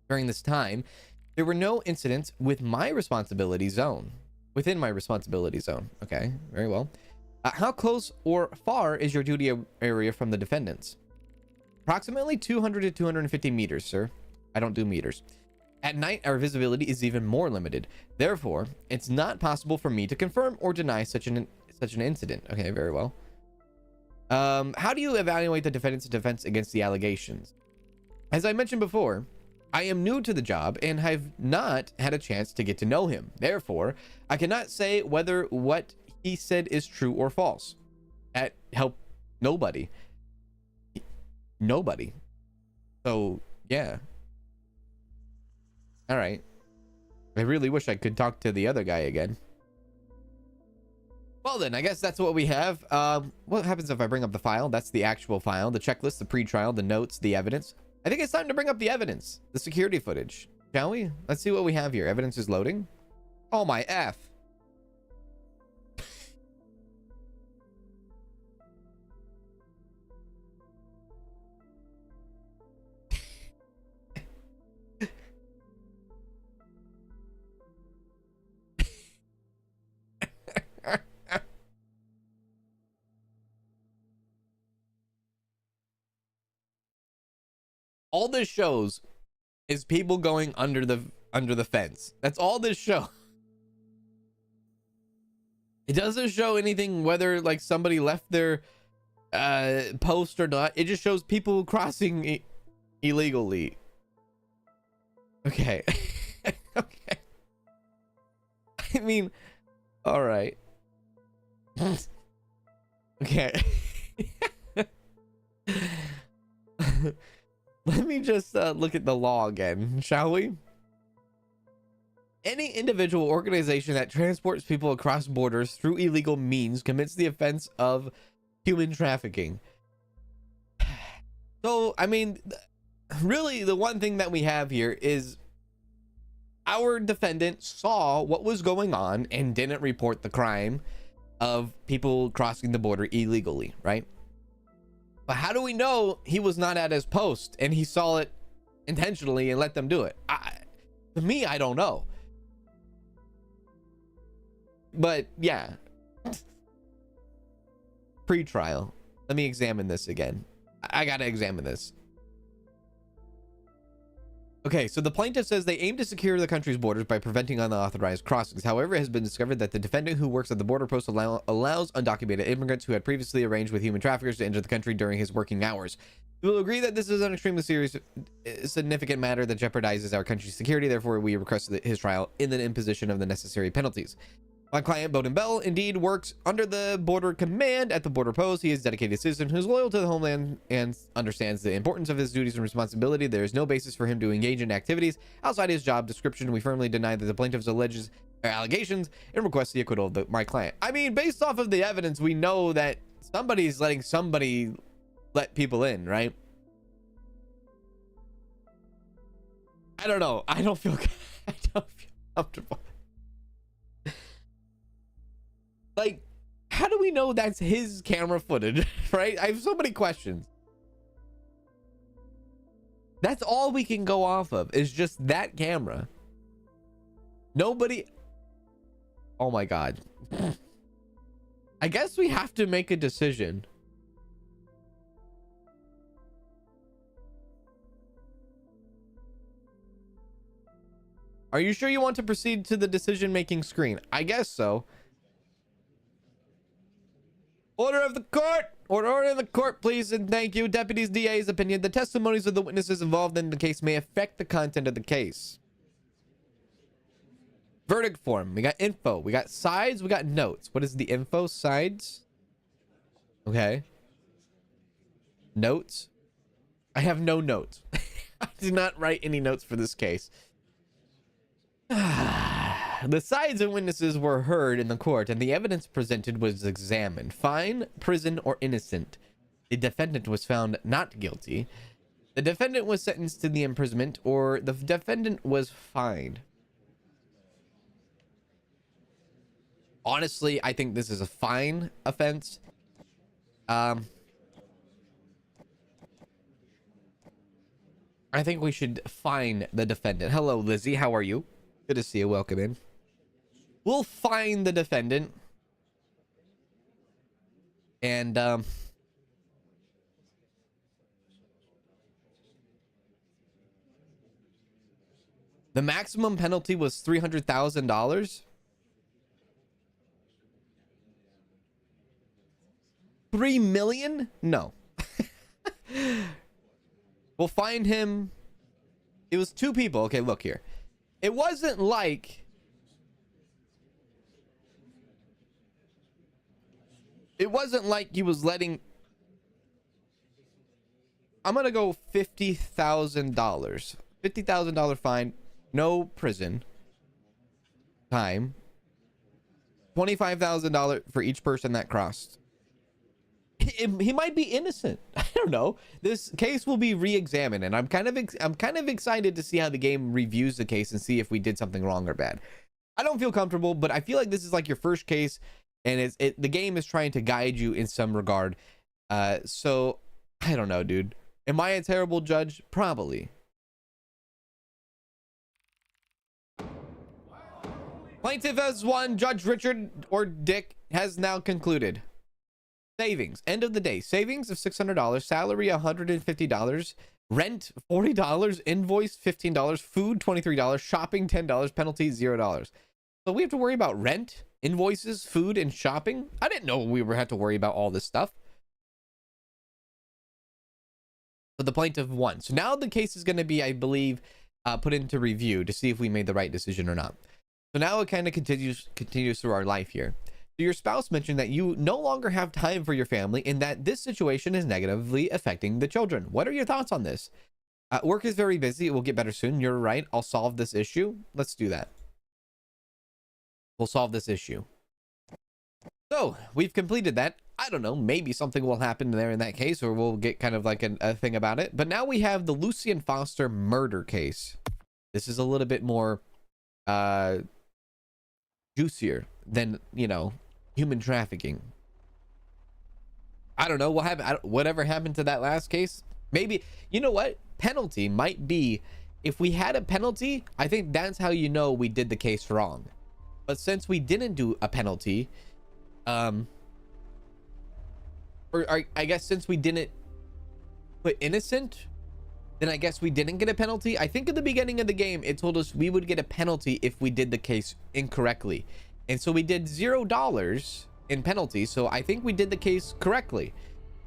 During this time, there were no incidents with my responsibility zone. Within my responsibility zone. Okay, very well. How close or far is your duty area from the defendants? Approximately 200 to 250 meters, sir. I don't do meters. At night, our visibility is even more limited. Therefore, it's not possible for me to confirm or deny such an incident. Okay, very well. How do you evaluate the defendant's defense against the allegations? As I mentioned before, I am new to the job and have not had a chance to get to know him. Therefore, I cannot say whether what he said is true or false. Nobody. So, yeah. All right. I really wish I could talk to the other guy again. Well then, I guess that's what we have. What happens if I bring up the file? That's the actual file, the checklist, the pre-trial, the notes, the evidence. I think it's time to bring up the evidence, the security footage, shall we? Let's see what we have here. Evidence is loading. Oh my F. All this shows is people going under the fence. That's all this show. It doesn't show anything whether like somebody left their post or not. It just shows people crossing illegally. Okay. Okay. I mean, all right. Okay. Let me just look at the law again, shall we? Any individual or organization that transports people across borders through illegal means commits the offense of human trafficking. So, I mean, really the one thing that we have here is our defendant saw what was going on and didn't report the crime of people crossing the border illegally, right? But how do we know he was not at his post and he saw it intentionally and let them do it? To me, I don't know. But yeah. Pre-trial. Let me examine this again. I gotta examine this. Okay, so the plaintiff says they aim to secure the country's borders by preventing unauthorized crossings. However, it has been discovered that the defendant who works at the border post allows undocumented immigrants who had previously arranged with human traffickers to enter the country during his working hours. We will agree that this is an extremely serious, significant matter that jeopardizes our country's security. Therefore, we request his trial in the imposition of the necessary penalties. My client, Bowden Bell, indeed works under the border command at the border post. He is a dedicated citizen who is loyal to the homeland and understands the importance of his duties and responsibility. There is no basis for him to engage in activities outside his job description. We firmly deny that the plaintiff's allegations and request the acquittal of my client. I mean, based off of the evidence, we know that somebody's letting somebody let people in, right? I don't know. I don't feel comfortable. Like, how do we know that's his camera footage, right? I have so many questions. That's all we can go off of is just that camera. Nobody. Oh my God. I guess we have to make a decision. Are you sure you want to proceed to the decision-making screen? I guess so. Order of the court! Order in the court, please, and thank you. Deputy's DA's opinion. The testimonies of the witnesses involved in the case may affect the content of the case. Verdict form. We got info. We got sides. We got notes. What is the info? Sides? Okay. Notes? I have no notes. I did not write any notes for this case. The sides and witnesses were heard in the court and the evidence presented was examined. Fine, prison, or innocent. The defendant was found not guilty. The defendant was sentenced to the imprisonment or the defendant was fined. Honestly, I think this is a fine offense. I think we should fine the defendant. Hello, Lizzie. How are you? Good to see you. Welcome in. We'll fine the defendant. And, the maximum penalty was $300,000. 3 million? No. We'll find him. It was 2 people. Okay, look here. It wasn't like he was letting. I'm gonna go $50,000. $50,000 fine, no prison time. $25,000 for each person that crossed. He might be innocent. I don't know. This case will be re-examined, and I'm kind of excited to see how the game reviews the case and see if we did something wrong or bad. I don't feel comfortable, but I feel like this is like your first case, and the game is trying to guide you in some regard. So I don't know, dude. Am I a terrible judge? Probably. Plaintiff has won. Judge Richard or Dick has now concluded. Savings. End of the day. Savings of $600. Salary $150. Rent $40. Invoice $15. Food $23. Shopping $10. Penalty $0. So we have to worry about rent, invoices, food, and shopping. I didn't know we had to worry about all this stuff. But the plaintiff won. So now the case is going to be, I believe, put into review to see if we made the right decision or not. So now it kind of continues through our life here. So your spouse mentioned that you no longer have time for your family and that this situation is negatively affecting the children. What are your thoughts on this? Work is very busy. It will get better soon. You're right. I'll solve this issue. Let's do that. We'll solve this issue. So we've completed that. I don't know. Maybe something will happen there in that case, or we'll get kind of like a thing about it. But now we have the Lucian Foster murder case. This is a little bit more juicier than, you know, human trafficking. I don't know what happened. Whatever happened to that last case. Maybe, you know what? Penalty might be, if we had a penalty, I think that's how you know we did the case wrong. But since we didn't do a penalty, or I guess since we didn't put innocent, then I guess we didn't get a penalty. I think at the beginning of the game, it told us we would get a penalty if we did the case incorrectly. And so we did $0 in penalty. So I think we did the case correctly,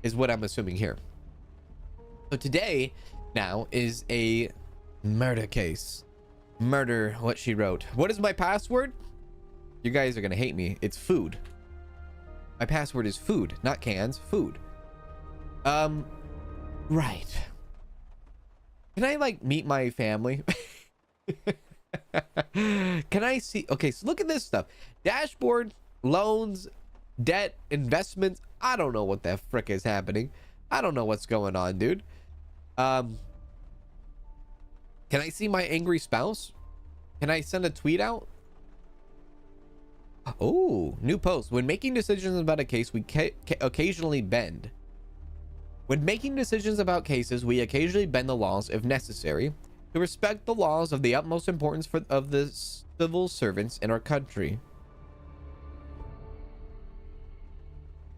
is what I'm assuming here. So today now is a murder case. Murder what she wrote. What is my password? You guys are going to hate me. It's food. My password is food, not cans, food. Right. Can I like meet my family? Can I see? Okay, so look at this stuff. Dashboard, loans, debt, investments. I don't know what the frick is happening. I don't know what's going on, dude. Can I see my angry spouse? Can I send a tweet out? Oh, new post. When making decisions about a case, we occasionally bend. When making decisions about cases, we occasionally bend the laws if necessary to respect the laws of the utmost importance of the civil servants in our country.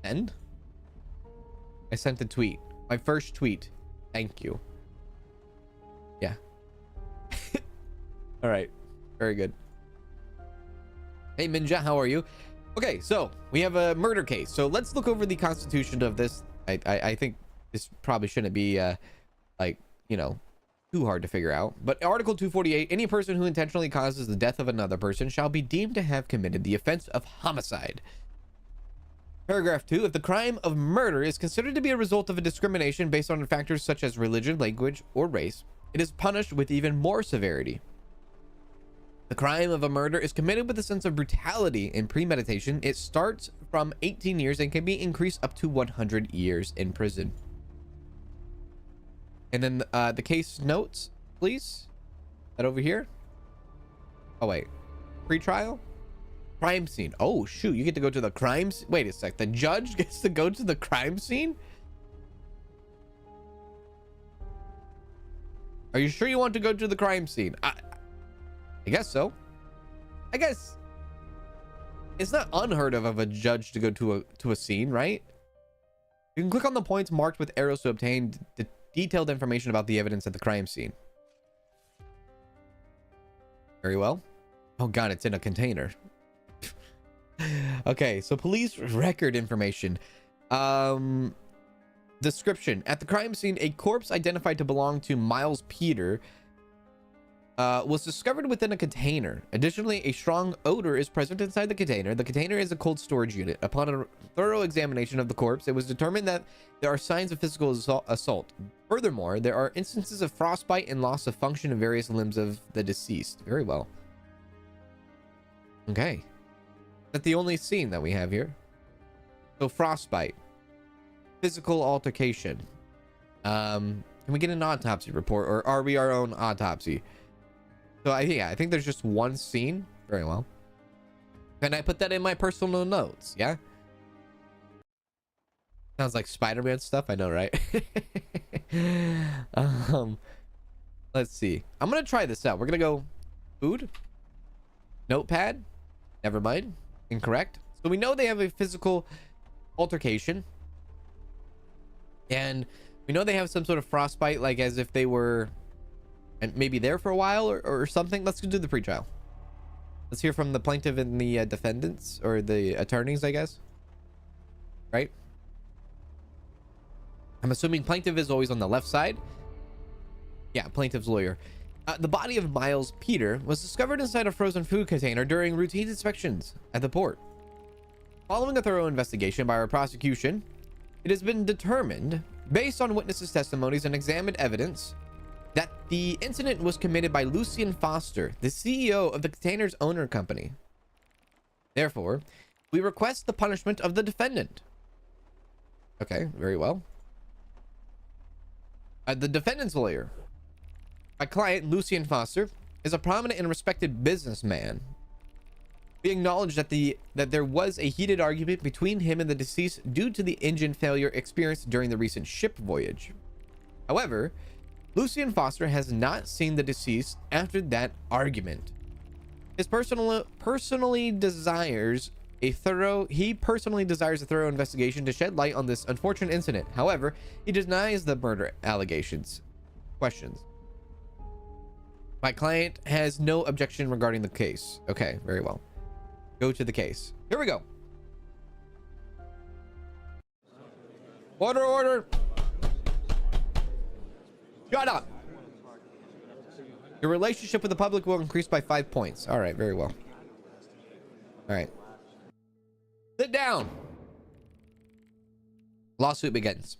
And I sent a tweet. My first tweet. Thank you. Yeah. All right. Very good. Hey Minja, how are you? Okay, so we have a murder case. So let's look over the constitution of this. I think this probably shouldn't be like, you know, too hard to figure out. But Article 248, any person who intentionally causes the death of another person shall be deemed to have committed the offense of homicide. Paragraph 2, if the crime of murder is considered to be a result of a discrimination based on factors such as religion, language, or race, it is punished with even more severity. The crime of a murder is committed with a sense of brutality and premeditation. It starts from 18 years and can be increased up to 100 years in prison. And then the case notes, please. That over here. Oh wait, pre-trial. Crime scene. Oh shoot, you get to go to the crime scene. Wait a sec, the judge gets to go to the crime scene? Are you sure you want to go to the crime scene? I guess so. I guess it's not unheard of a judge to go to a scene, right? You can click on the points marked with arrows to obtain detailed information about the evidence at the crime scene. Very well. Oh god, it's in a container. Okay, so police record information. Description. At the crime scene, a corpse identified to belong to Miles Peter was discovered within a container. Additionally, a strong odor is present inside the container. The container is a cold storage unit. Upon a thorough examination of the corpse, it was determined that there are signs of physical assault. Furthermore, there are instances of frostbite and loss of function in various limbs of the deceased. Very well. Okay. That's the only scene that we have here. So frostbite. Physical altercation. Can we get an autopsy report, or are we our own autopsy? So I think there's just one scene. Very well. Can I put that in my personal notes? Yeah. Sounds like Spider-Man stuff. I know, right? Let's see. I'm gonna try this out. We're gonna go food. Notepad. Never mind. Incorrect. So we know they have a physical altercation. And we know they have some sort of frostbite, like as if they were maybe there for a while or something. Let's do the pretrial. Let's hear from the plaintiff and the defendants, or the attorneys, I guess. Right? I'm assuming plaintiff is always on the left side. Yeah, plaintiff's lawyer. The body of Miles Peter was discovered inside a frozen food container during routine inspections at the port. Following a thorough investigation by our prosecution, it has been determined, based on witnesses' testimonies and examined evidence, that the incident was committed by Lucian Foster, the CEO of the container's owner company. Therefore, we request the punishment of the defendant. Okay, very well. The defendant's lawyer. My client, Lucian Foster, is a prominent and respected businessman. We acknowledge that there was a heated argument between him and the deceased due to the engine failure experienced during the recent ship voyage. However, Lucian Foster has not seen the deceased after that argument. He personally desires a thorough investigation to shed light on this unfortunate incident. However, he denies the murder questions. My client has no objection regarding the case. Okay, very well. Go to the case. Here we go. Order. Shut up. Your relationship with the public will increase by 5 points. All right, very well. All right. Sit down. Lawsuit begins.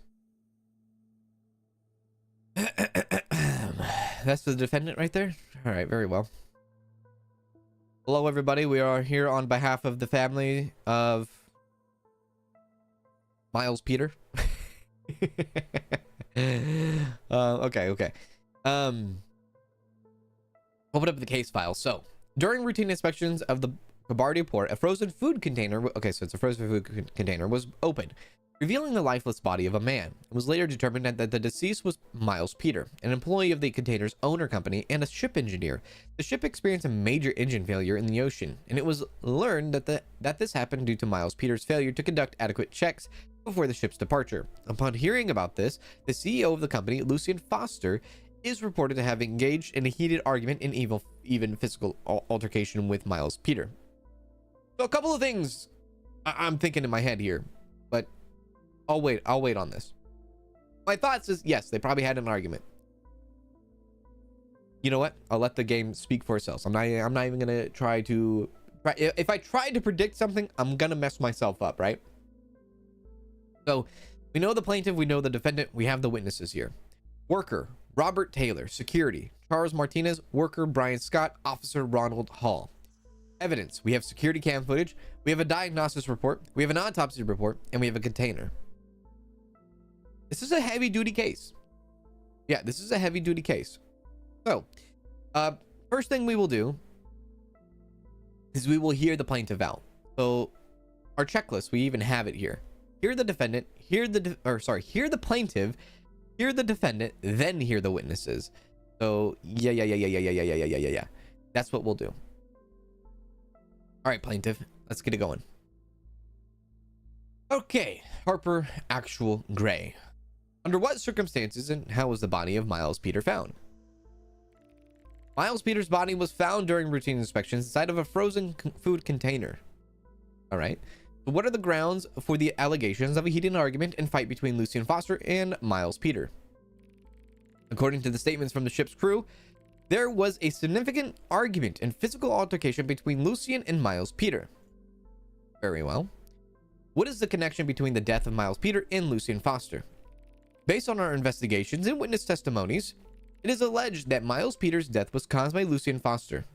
That's the defendant right there. All right, very well. Hello, everybody. We are here on behalf of the family of Miles Peter. Okay. Open up the case file. So, during routine inspections of the Kobardde port, a frozen food container. Okay, so it's a frozen food container was opened, revealing the lifeless body of a man. It was later determined that the deceased was Miles Peter, an employee of the container's owner company and a ship engineer. The ship experienced a major engine failure in the ocean, and it was learned that this happened due to Miles Peter's failure to conduct adequate checks before the ship's departure. Upon hearing about this, the CEO of the company, Lucian Foster, is reported to have engaged in a heated argument and even physical altercation with Miles Peter. So a couple of things I'm thinking in my head here, but I'll wait on this. My thoughts is, yes, they probably had an argument. You know what? I'll let the game speak for itself. I'm not even gonna try to. If I try to predict something, I'm gonna mess myself up, right? So we know the plaintiff, we know the defendant, we have the witnesses here. Worker Robert Taylor, security Charles Martinez, worker Brian Scott, officer Ronald Hall. Evidence: we have security cam footage, we have a diagnosis report, we have an autopsy report, and we have a container. This is a heavy duty case. Yeah, this is a heavy duty case. So first thing we will do is we will hear the plaintiff out. So our checklist, we even have it here. Hear the defendant, hear the plaintiff, hear the defendant, then hear the witnesses. So yeah. That's what we'll do. All right, plaintiff, let's get it going. Okay, Harper Actual Gray. Under what circumstances and how was the body of Miles Peter found? Miles Peter's body was found during routine inspections inside of a frozen food container. All right. So what are the grounds for the allegations of a heated argument and fight between Lucien Foster and Miles Peter? According to the statements from the ship's crew, there was a significant argument and physical altercation between Lucien and Miles Peter. Very well. What is the connection between the death of Miles Peter and Lucien Foster? Based on our investigations and witness testimonies, it is alleged that Miles Peter's death was caused by Lucien Foster.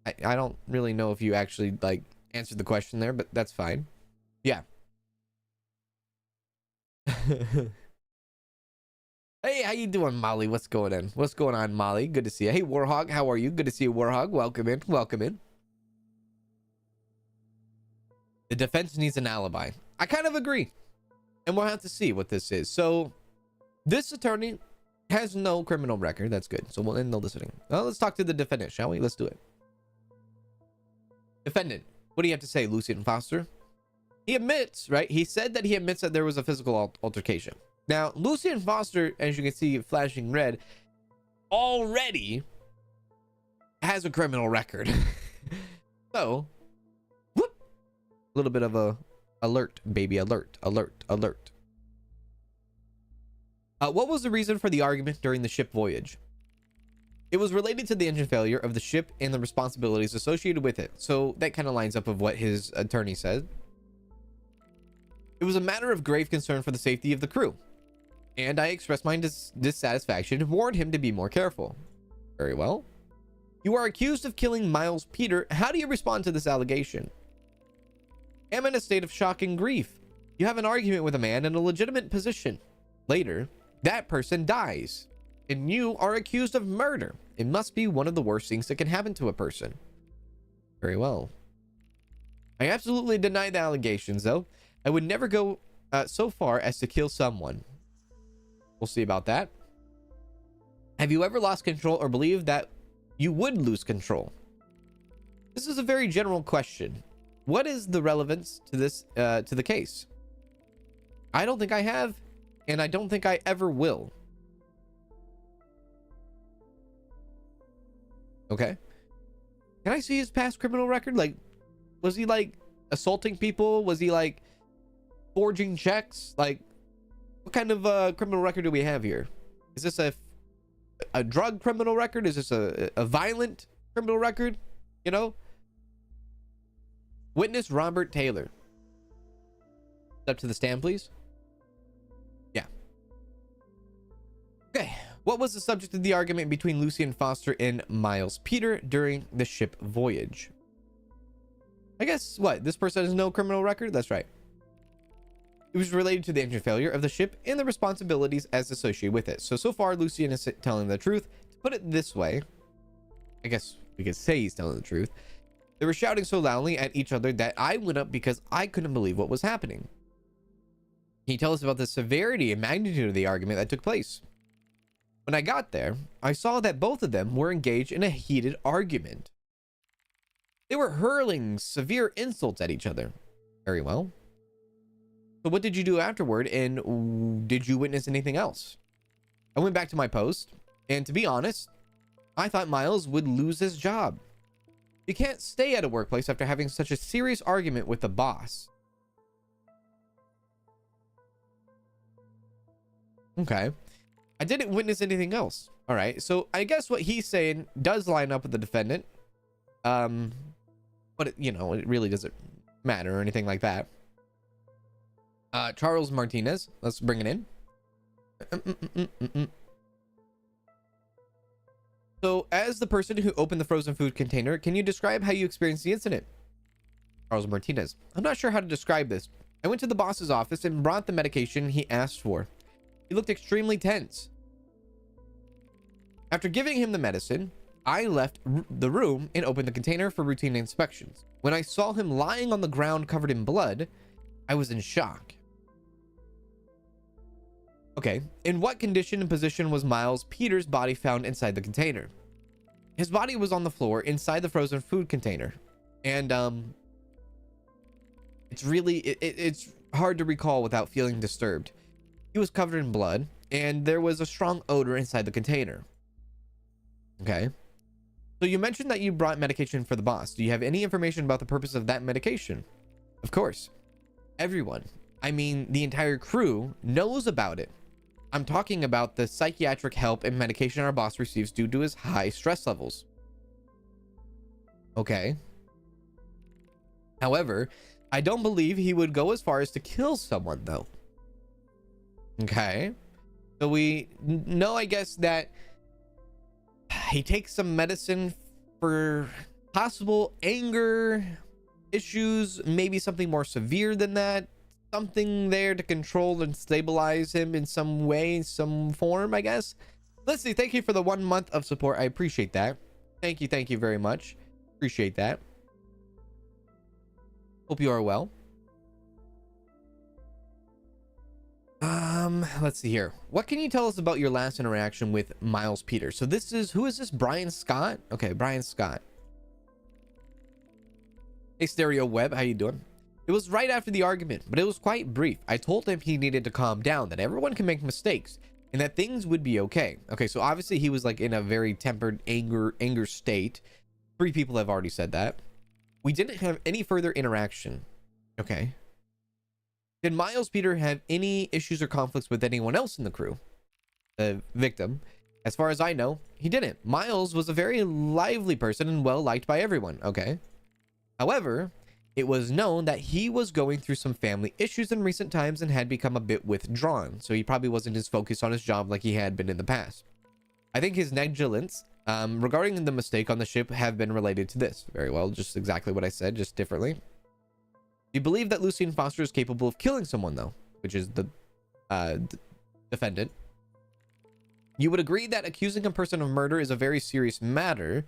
I don't really know if you actually like answered the question there, but that's fine. Yeah. Hey, how you doing, Molly? What's going on? What's going on, Molly? Good to see you. Hey, Warhog, how are you? Good to see you, Warhog. Welcome in. Welcome in. The defense needs an alibi. I kind of agree. And we'll have to see what this is. So, this attorney has no criminal record. That's good. So, we'll end the listening. Well, let's talk to the defendant, shall we? Let's do it. Defendant, what do you have to say, Lucien Foster? He admits, right? He said that he admits that there was a physical altercation. Now, Lucien Foster, as you can see flashing red, already has a criminal record. So, whoop, a little bit of a alert, baby, alert. What was the reason for the argument during the ship voyage? It was related to the engine failure of the ship and the responsibilities associated with it. So that kind of lines up with what his attorney said. It was a matter of grave concern for the safety of the crew, and I expressed my dissatisfaction and warned him to be more careful. Very well. You are accused of killing Miles Peter. How do you respond to this allegation? I'm in a state of shock and grief. You have an argument with a man in a legitimate position. Later, that person dies, and you are accused of murder. It must be one of the worst things that can happen to a person. Very well. I absolutely deny the allegations, though. I would never go so far as to kill someone. We'll see about that. Have you ever lost control or believed that you would lose control? This is a very general question. What is the relevance to this, to the case? I don't think I have, and I don't think I ever will. Okay. Can I see his past criminal record? Like, was he like assaulting people? Was he like forging checks? Like, what kind of criminal record do we have here? Is this a drug criminal record? Is this a violent criminal record? You know? Witness Robert Taylor. Step to the stand, please. Yeah. Okay. What was the subject of the argument between Lucien Foster and Miles Peter during the ship voyage? I guess, what? This person has no criminal record? That's right. It was related to the engine failure of the ship and the responsibilities as associated with it. So far, Lucien is telling the truth. To put it this way, I guess we could say he's telling the truth. They were shouting so loudly at each other that I went up because I couldn't believe what was happening. Can you tell us about the severity and magnitude of the argument that took place? When I got there, I saw that both of them were engaged in a heated argument. They were hurling severe insults at each other. Very well. So what did you do afterward, and did you witness anything else? I went back to my post, and to be honest, I thought Miles would lose his job. You can't stay at a workplace after having such a serious argument with the boss. Okay. I didn't witness anything else. All right. So I guess what he's saying does line up with the defendant. But it, you know, it really doesn't matter or anything like that. Charles Martinez. Let's bring it in. So as the person who opened the frozen food container, can you describe how you experienced the incident? Charles Martinez. I'm not sure how to describe this. I went to the boss's office and brought the medication he asked for. He looked extremely tense. After giving him the medicine, I left the room and opened the container for routine inspections. When I saw him lying on the ground covered in blood, I was in shock. Okay, in what condition and position was Miles Peters' body found inside the container? His body was on the floor inside the frozen food container. And it's hard to recall without feeling disturbed. He was covered in blood and there was a strong odor inside the container. Okay. So you mentioned that you brought medication for the boss. Do you have any information about the purpose of that medication? Of course. Everyone, I mean the entire crew, knows about it. I'm talking about the psychiatric help and medication our boss receives due to his high stress levels. Okay. However, I don't believe he would go as far as to kill someone though. Okay. So we know, I guess, that he takes some medicine for possible anger issues, maybe something more severe than that. Something there to control and stabilize him in some way, some form, I guess. Let's see. Thank you for the 1 month of support. I appreciate that. Thank you very much. Appreciate that. Hope you are well. Let's see here. What can you tell us about your last interaction with Miles Peters? So this is, who is this? Brian Scott? Okay, Brian Scott. Hey, Stereo Web, how you doing? It was right after the argument, but it was quite brief. I told him he needed to calm down, that everyone can make mistakes, and that things would be okay. Okay, so obviously he was like in a very tempered anger state. 3 people have already said that. We didn't have any further interaction. Okay. Did Miles Peter have any issues or conflicts with anyone else in the crew? The victim. As far as I know, he didn't. Miles was a very lively person and well liked by everyone. Okay. However, it was known that he was going through some family issues in recent times and had become a bit withdrawn. So he probably wasn't as focused on his job like he had been in the past. I think his negligence regarding the mistake on the ship have been related to this. Very well, just exactly what I said, just differently. You believe that Lucien Foster is capable of killing someone, though, which is the defendant. You would agree that accusing a person of murder is a very serious matter.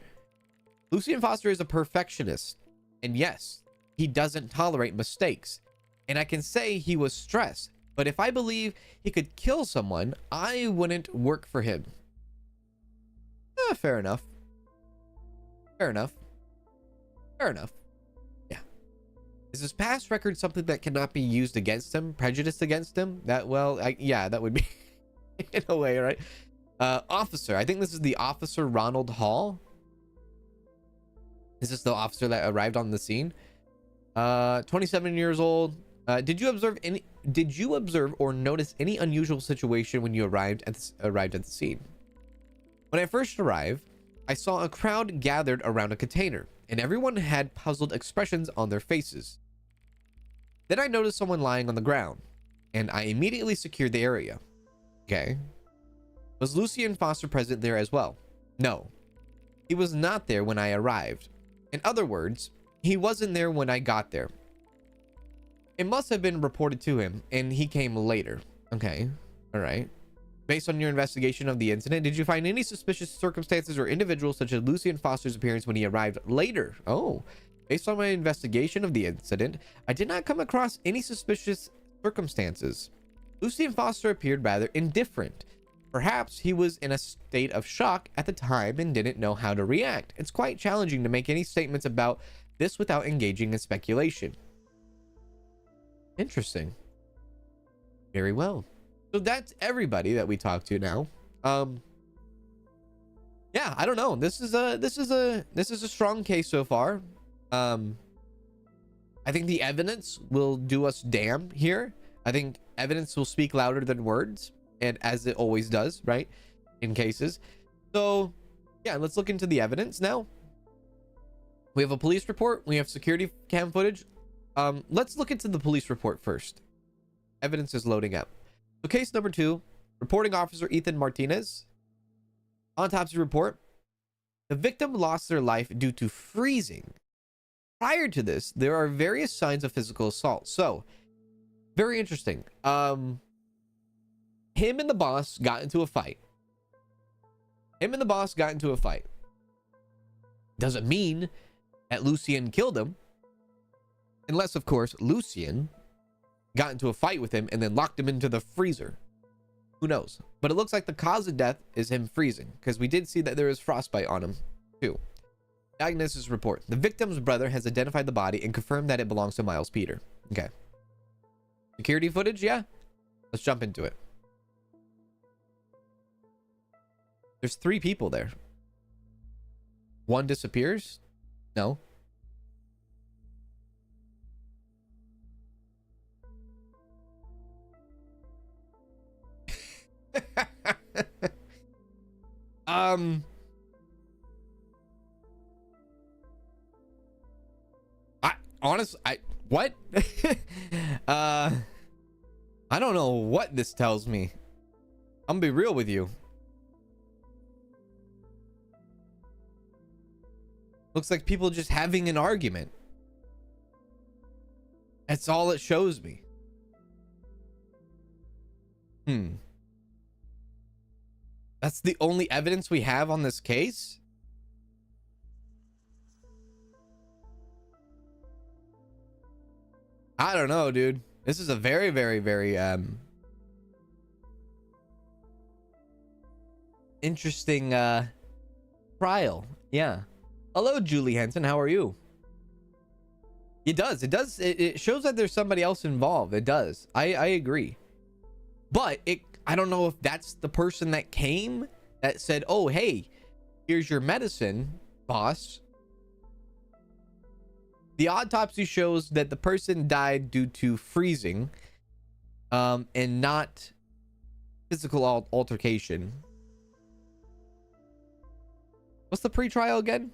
Lucien Foster is a perfectionist, and yes, he doesn't tolerate mistakes. And I can say he was stressed, but if I believe he could kill someone, I wouldn't work for him. Fair enough. Fair enough. Fair enough. Yeah. Is his past record something that cannot be used against him? Prejudiced against him? That, well, yeah, that would be in a way, right? Officer. I think this is the officer Ronald Hall. Is this the officer that arrived on the scene? 27 years old. Did you observe or notice any unusual situation when you arrived at the scene? When I first arrived, I saw a crowd gathered around a container, and everyone had puzzled expressions on their faces. Then I noticed someone lying on the ground, and I immediately secured the area. Okay. Was Lucien Foster present there as well? No. He was not there when I arrived. In other words, he wasn't there when I got there. It must have been reported to him, and he came later. Okay. All right. Based on your investigation of the incident, did you find any suspicious circumstances or individuals such as Lucien Foster's appearance when he arrived later? Oh, based on my investigation of the incident, I did not come across any suspicious circumstances. Lucien Foster appeared rather indifferent. Perhaps he was in a state of shock at the time and didn't know how to react. It's quite challenging to make any statements about this without engaging in speculation. Interesting. Very well. So that's everybody that we talked to now. Yeah, I don't know. This is a strong case so far. I think the evidence will do us damn here. I think evidence will speak louder than words, and as it always does, right? In cases. So yeah, let's look into the evidence now. We have a police report. We have security cam footage. Let's look into the police report first. Evidence is loading up. So case number 2, reporting officer Ethan Martinez. Autopsy report. The victim lost their life due to freezing. Prior to this, there are various signs of physical assault. So, very interesting. Him and the boss got into a fight. Doesn't mean that Lucien killed him, unless of course Lucien got into a fight with him and then locked him into the freezer. Who knows? But it looks like the cause of death is him freezing, because we did see that there is frostbite on him too. Diagnosis report: the victim's brother has identified the body and confirmed that it belongs to Miles Peter. Okay. Security footage, yeah, let's jump into it. There's 3 people there. One disappears. No. What? I don't know what this tells me. I'm gonna be real with you. Looks like people just having an argument. That's all it shows me. That's the only evidence we have on this case? I don't know, dude. This is a very, very, very interesting trial. Yeah. Hello, Julie Henson. How are you? It shows that there's somebody else involved. It does. I agree. But I don't know if that's the person that came that said, oh, hey, here's your medicine, boss. The autopsy shows that the person died due to freezing, and not physical altercation. What's the pre-trial again?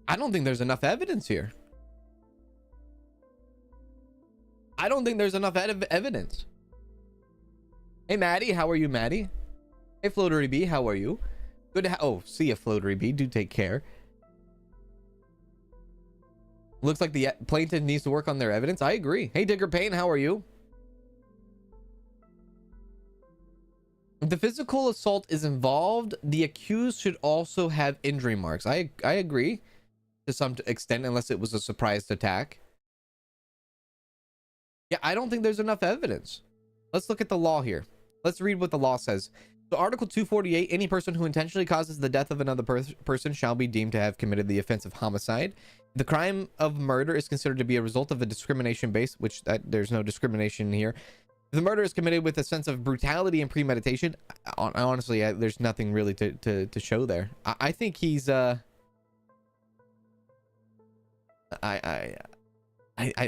I don't think there's enough evidence here. I don't think there's enough evidence. Hey, Maddie. How are you, Maddie? Hey, Floatery B. How are you? Good to oh, see ya, Floatery B. Do take care. Looks like the plaintiff needs to work on their evidence. I agree. Hey, Digger Payne. How are you? If the physical assault is involved, the accused should also have injury marks. I agree to some extent, unless it was a surprise attack. Yeah, I don't think there's enough evidence. Let's look at the law here. Let's read what the law says. So Article 248, any person who intentionally causes the death of another person shall be deemed to have committed the offense of homicide. The crime of murder is considered to be a result of a discrimination base, which there's no discrimination here. If the murder is committed with a sense of brutality and premeditation, honestly, there's nothing really to show there. I think he's I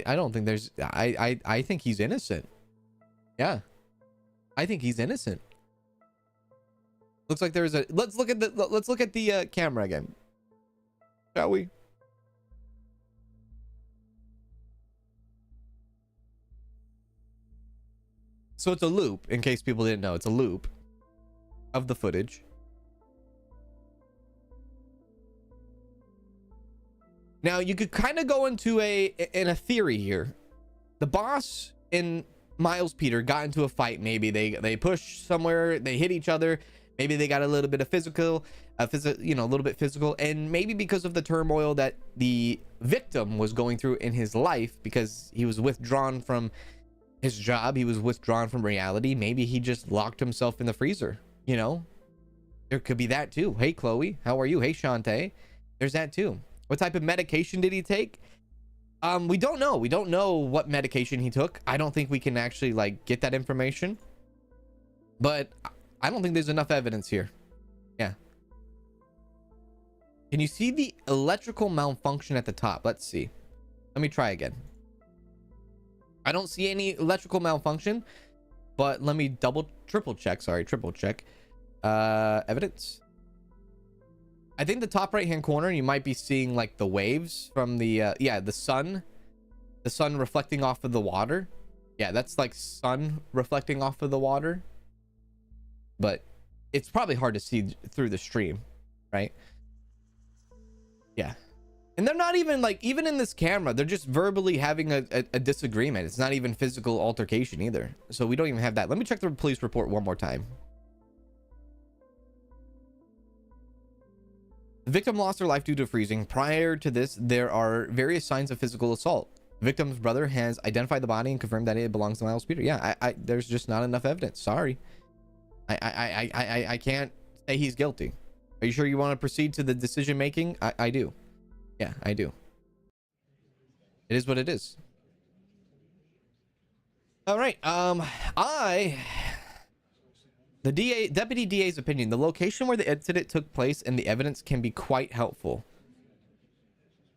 don't think there's I think he's innocent. Yeah, I think he's innocent. Looks like there's a let's look at the camera again, shall we? So it's a loop, in case people didn't know. It's a loop of the footage. Now you could kind of go into a theory here. The boss and Miles Peter got into a fight. Maybe they pushed somewhere, they hit each other. Maybe they got a little bit of physical, a little bit physical, and maybe because of the turmoil that the victim was going through in his life, because he was withdrawn from his job, he was withdrawn from reality. Maybe he just locked himself in the freezer. You know, there could be that too. Hey, Chloe, how are you? Hey, Shantae, there's that too. What type of medication did he take? We don't know. We don't know what medication he took. I don't think we can actually get that information, but I don't think there's enough evidence here. Yeah. Can you see the electrical malfunction at the top? Let's see. Let me try again. I don't see any electrical malfunction, but let me triple check. Evidence. I think the top right hand corner, you might be seeing the waves from the the sun reflecting off of the water. Yeah, that's sun reflecting off of the water, but it's probably hard to see through the stream, right? Yeah, and they're not even even in this camera, they're just verbally having a disagreement. It's not even physical altercation either, so we don't even have that. Let me check the police report one more time. The victim lost her life due to freezing. Prior to this, there are various signs of physical assault. Victim's brother has identified the body and confirmed that it belongs to Miles Peter. Yeah, there's just not enough evidence. Sorry. I can't say he's guilty. Are you sure you want to proceed to the decision making? I do. Yeah, I do. It is what it is. All right. The deputy DA's opinion, the location where the incident took place and the evidence can be quite helpful.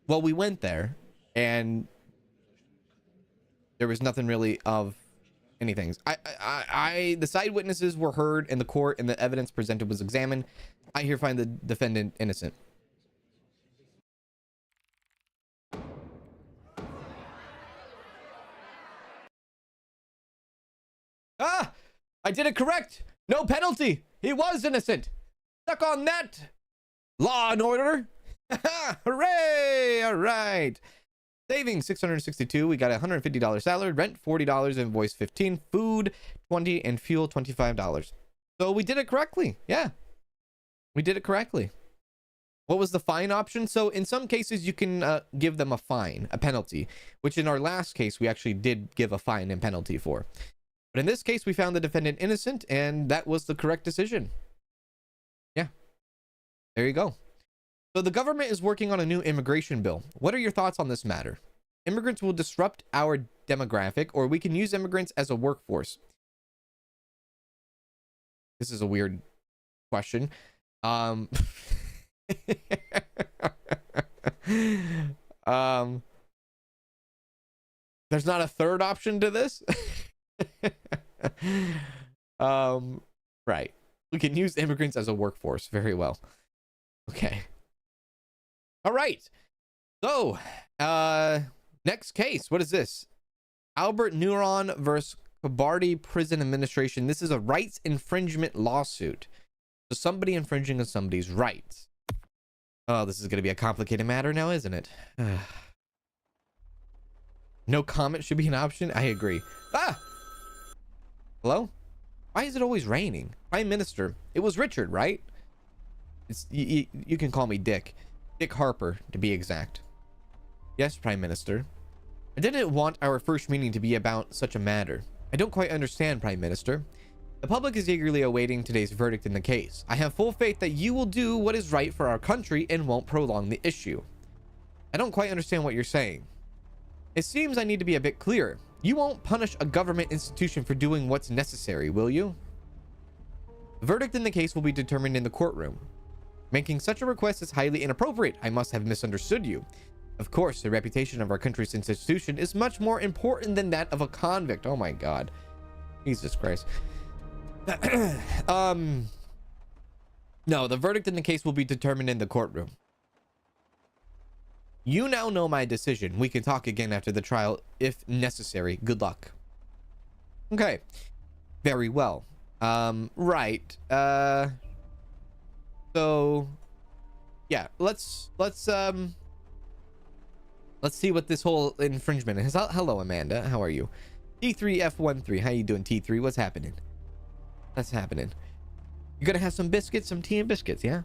Well, we went there and there was nothing really of anything. The side witnesses were heard in the court and the evidence presented was examined. I here find the defendant innocent. Ah, I did it correct. No penalty. He was innocent. Stuck on that. Law and order. Hooray. All right. Savings $662. We got a $150 salary, rent $40, invoice $15, food $20, and fuel $25. So we did it correctly. Yeah, we did it correctly. What was the fine option? So in some cases you can give them a fine, a penalty, which in our last case we actually did give a fine and penalty for. But in this case we found the defendant innocent, and that was the correct decision. Yeah, there you go. So the government is working on a new immigration bill. What are your thoughts on this matter? Immigrants will disrupt our demographic, or we can use immigrants as a workforce. This is a weird question. There's not a third option to this. Right. We can use immigrants as a workforce. Very well. Okay. All right. So, next case. What is this? Albert Neuron versus Kobardde Prison Administration. This is a rights infringement lawsuit. So somebody infringing on somebody's rights. Oh, this is going to be a complicated matter now, isn't it? No comment should be an option. I agree. Ah! Hello? Why is it always raining? Prime Minister. It was Richard, right? It's you can call me Dick. Dick Harper, to be exact. Yes, Prime Minister. I didn't want our first meeting to be about such a matter. I don't quite understand, Prime Minister. The public is eagerly awaiting today's verdict in the case. I have full faith that you will do what is right for our country and won't prolong the issue. I don't quite understand what you're saying. It seems I need to be a bit clearer. You won't punish a government institution for doing what's necessary, will you? The verdict in the case will be determined in the courtroom. Making such a request is highly inappropriate. I must have misunderstood you. Of course, the reputation of our country's institution is much more important than that of a convict. Oh my God. Jesus Christ. No, the verdict in the case will be determined in the courtroom. You now know my decision. We can talk again after the trial if necessary. Good luck. Okay. Very well. Right. So yeah, let's see what this whole infringement is. Hello, Amanda. How are you? T3F13. How you doing, T3? What's happening? What's happening? You're gonna have some biscuits, some tea and biscuits, yeah?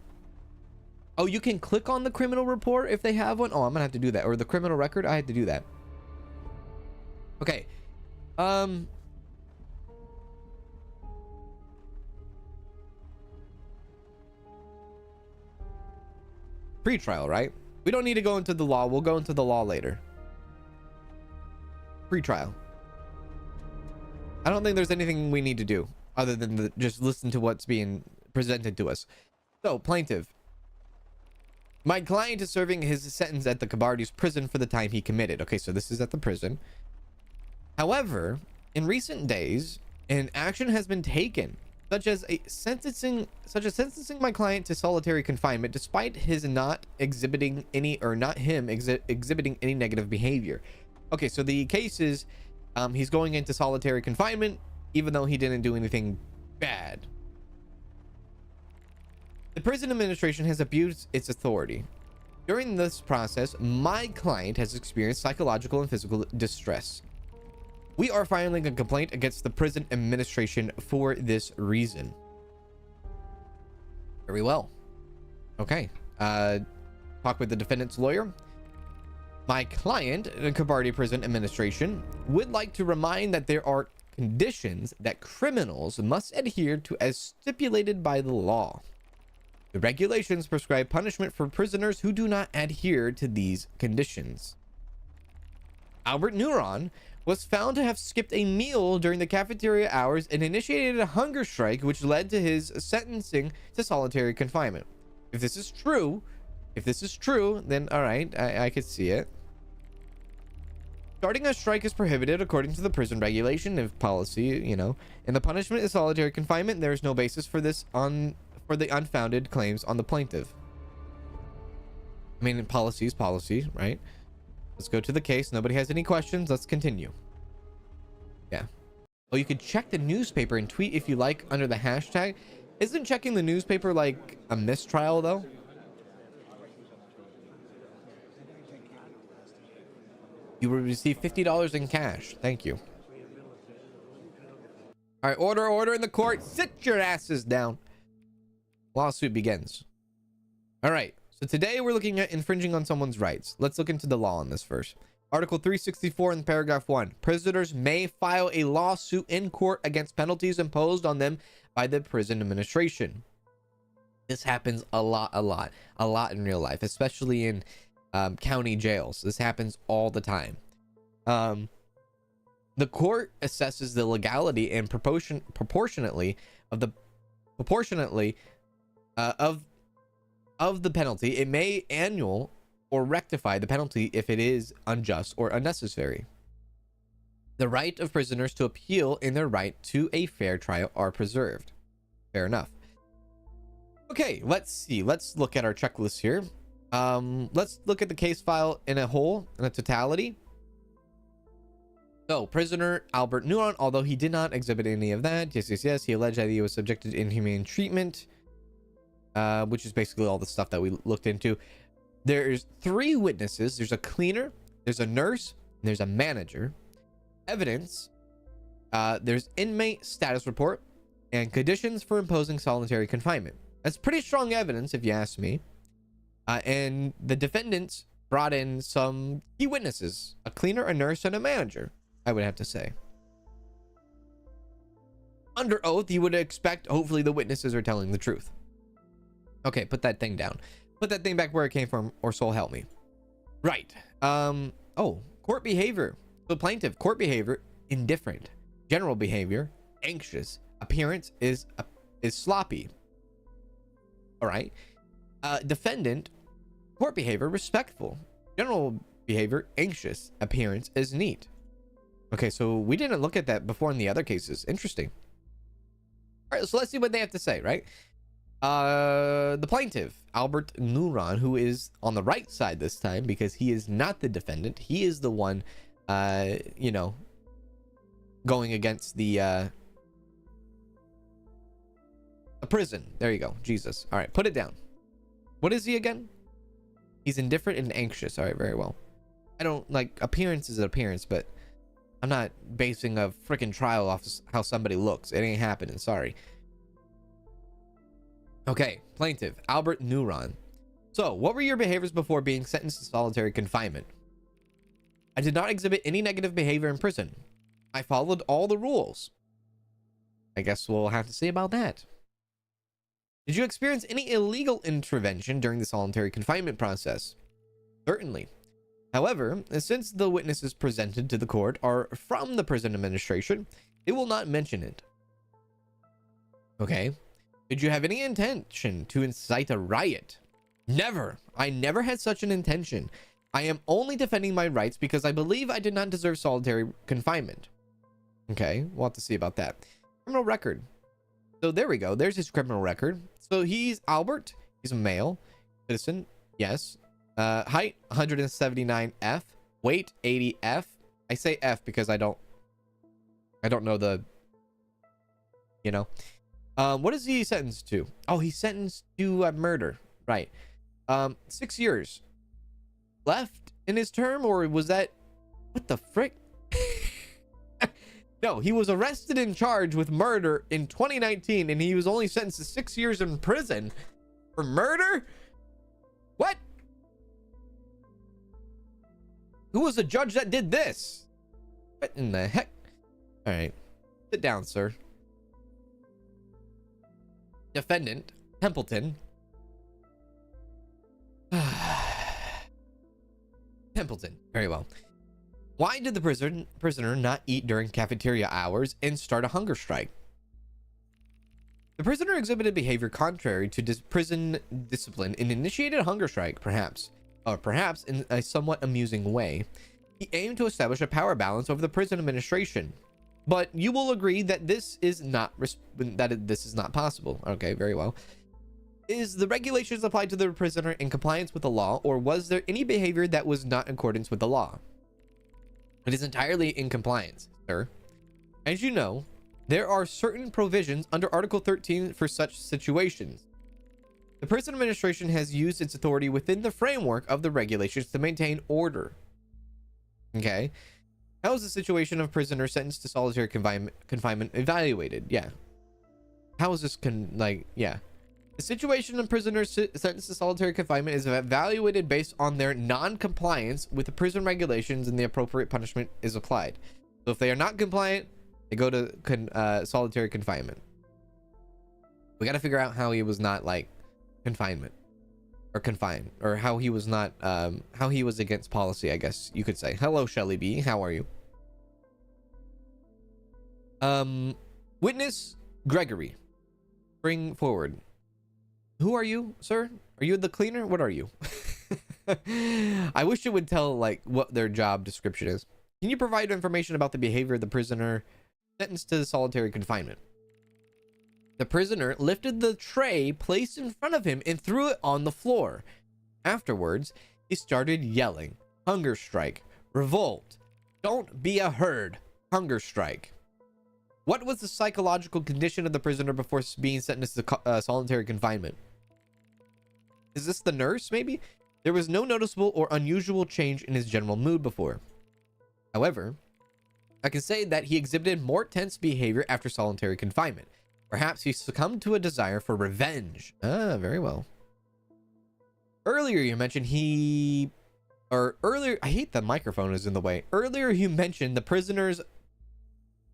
Oh, you can click on the criminal report if they have one. Oh, I'm gonna have to do that. Or the criminal record. I had to do that. Okay. Pre-trial, right? We don't need to go into the law. We'll go into the law later. Pre-trial. I don't think there's anything we need to do other than just listen to what's being presented to us. So, plaintiff. My client is serving his sentence at the Kobardde's prison for the time he committed. Okay, so this is at the prison. However, in recent days, an action has been taken, such as sentencing my client to solitary confinement, despite his not exhibiting any, or not him exhibiting any negative behavior. Okay, so the case is, he's going into solitary confinement, even though he didn't do anything bad. The prison administration has abused its authority. During this process, my client has experienced psychological and physical distress. We are filing a complaint against the prison administration for this reason. Very well. Okay. talk with the defendant's lawyer. My client, the Kobardde Prison Administration, would like to remind that there are conditions that criminals must adhere to as stipulated by the law. The regulations prescribe punishment for prisoners who do not adhere to these conditions. Albert Neuron was found to have skipped a meal during the cafeteria hours and initiated a hunger strike, which led to his sentencing to solitary confinement. If this is true, then all right, I could see it. Starting a strike is prohibited according to the prison regulation of policy, you know, and the punishment is solitary confinement. There is no basis for this for the unfounded claims on the plaintiff. I mean, policy is policy, right? Let's go to the case. Nobody has any questions. Let's continue. Yeah. Oh, you could check the newspaper and tweet if you like under the hashtag. Isn't checking the newspaper like a mistrial though? You will receive $50 in cash. Thank you. All right, order in the court. Sit your asses down. Lawsuit begins. All right. So today we're looking at infringing on someone's rights. Let's look into the law on this first. Article 364 in paragraph 1. Prisoners may file a lawsuit in court against penalties imposed on them by the prison administration. This happens a lot in real life, especially in county jails. This happens all the time. The court assesses the legality and proportionately of the penalty. It may annul or rectify the penalty if it is unjust or unnecessary. The right of prisoners to appeal and their right to a fair trial are preserved. Fair enough. Okay, let's see. Let's look at our checklist here. Let's look at the case file in a whole, in a totality. So, prisoner Albert Neuron, although he did not exhibit any of that, yes, he alleged that he was subjected to inhumane treatment, which is basically all the stuff that we looked into. There's 3 witnesses. There's a cleaner, there's a nurse, and there's a manager. Evidence, there's inmate status report, and conditions for imposing solitary confinement. That's pretty strong evidence, if you ask me. And the defendants brought in some key witnesses, a cleaner, a nurse, and a manager, I would have to say. Under oath, you would expect, hopefully, the witnesses are telling the truth. Okay, put that thing down. Put that thing back where it came from, or soul help me. Right. Oh, court behavior. The plaintiff, court behavior, indifferent. General behavior, anxious. Appearance is sloppy. All right. Defendant, court behavior, respectful. General behavior, anxious. Appearance is neat. Okay, so we didn't look at that before in the other cases. Interesting. All right, so let's see what they have to say, right? The plaintiff, Albert Neuron, who is on the right side this time because he is not the defendant. He is the one, you know, going against the prison. There you go. Jesus. All right, put it down. What is he again? He's indifferent and anxious. All right, very well. I don't like appearance is an appearance, but I'm not basing a freaking trial off how somebody looks. It ain't happening. Sorry. Okay, plaintiff, Albert Neuron. So, what were your behaviors before being sentenced to solitary confinement? I did not exhibit any negative behavior in prison. I followed all the rules. I guess we'll have to see about that. Did you experience any illegal intervention during the solitary confinement process? Certainly. However, since the witnesses presented to the court are from the prison administration, they will not mention it. Okay. Did you have any intention to incite a riot? Never. I never had such an intention. I am only defending my rights because I believe I did not deserve solitary confinement. Okay, we'll have to see about that. Criminal record. So there we go. There's his criminal record. So he's Albert. He's a male citizen. Yes. Height 179F. Weight 80F. I say F because I don't know the, you know. What is he sentenced to? Oh, he's sentenced to murder. Right. 6 years left in his term, or was that, what the frick? No, he was arrested and charged with murder in 2019, and he was only sentenced to 6 years in prison for murder. What? Who was the judge that did this? What in the heck? All right. Sit down, sir. Defendant Templeton. Templeton. Very well. Why did the prisoner not eat during cafeteria hours and start a hunger strike? The prisoner exhibited behavior contrary to prison discipline and initiated a hunger strike, perhaps in a somewhat amusing way. He aimed to establish a power balance over the prison administration. But you will agree that this is not possible. Okay, very well. Is the regulations applied to the prisoner in compliance with the law, or was there any behavior that was not in accordance with the law? It is entirely in compliance, sir. As you know, there are certain provisions under Article 13 for such situations. The prison administration has used its authority within the framework of the regulations to maintain order. Okay. How is the situation of prisoner sentenced to solitary confinement evaluated? Yeah. How is this yeah. The situation of prisoners sentenced to solitary confinement is evaluated based on their non-compliance with the prison regulations, and the appropriate punishment is applied. So if they are not compliant, they go to solitary confinement. We got to figure out how he was not like confinement or confined, or how he was not how he was against policy, I guess you could say. Hello, Shelly B. How are you? Witness Gregory, bring forward. Who are you, sir? Are you the cleaner? What are you? I wish it would tell like what their job description is. Can you provide information about the behavior of the prisoner sentenced to solitary confinement? The prisoner lifted the tray placed in front of him and threw it on the floor. Afterwards, he started yelling, "Hunger strike, revolt, don't be a herd, hunger strike." What was the psychological condition of the prisoner before being sentenced to solitary confinement? Is this the nurse, maybe? There was no noticeable or unusual change in his general mood before. However, I can say that he exhibited more tense behavior after solitary confinement. Perhaps he succumbed to a desire for revenge. Ah, very well. Earlier you mentioned I hate the microphone is in the way. Earlier you mentioned the prisoner's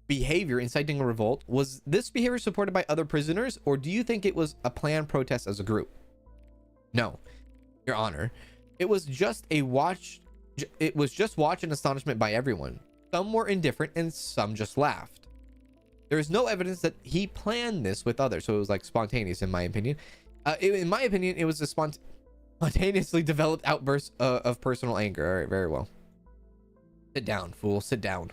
behavior inciting a revolt. Was this behavior supported by other prisoners, or do you think it was a planned protest as a group? No, Your Honor. It was just watch and astonishment by everyone. Some were indifferent and some just laughed. There is no evidence that he planned this with others, so it was like spontaneous in my opinion. In my opinion, it was a spontaneously developed outburst of personal anger. All right, very well. Sit down, fool. Sit down.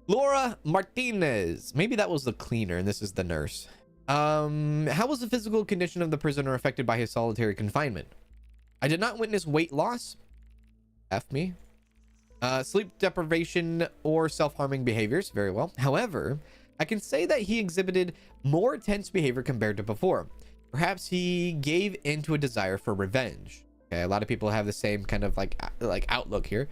Laura Martinez. Maybe that was the cleaner and this is the nurse. How was the physical condition of the prisoner affected by his solitary confinement? I did not witness weight loss. F me. Sleep deprivation or self-harming behaviors. Very well. However, I can say that he exhibited more tense behavior compared to before. Perhaps he gave into a desire for revenge. Okay, a lot of people have the same kind of like outlook here.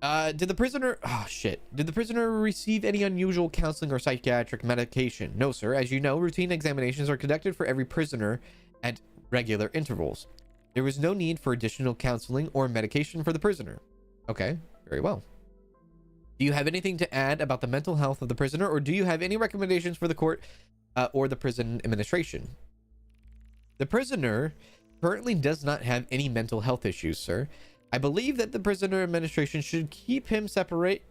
Did the prisoner receive any unusual counseling or psychiatric medication? No, sir. As you know, routine examinations are conducted for every prisoner at regular intervals. There was no need for additional counseling or medication for the prisoner. Okay, very well. Do you have anything to add about the mental health of the prisoner, or do you have any recommendations for the court or the prison administration? The prisoner currently does not have any mental health issues, sir. I believe that the prisoner administration should keep him separate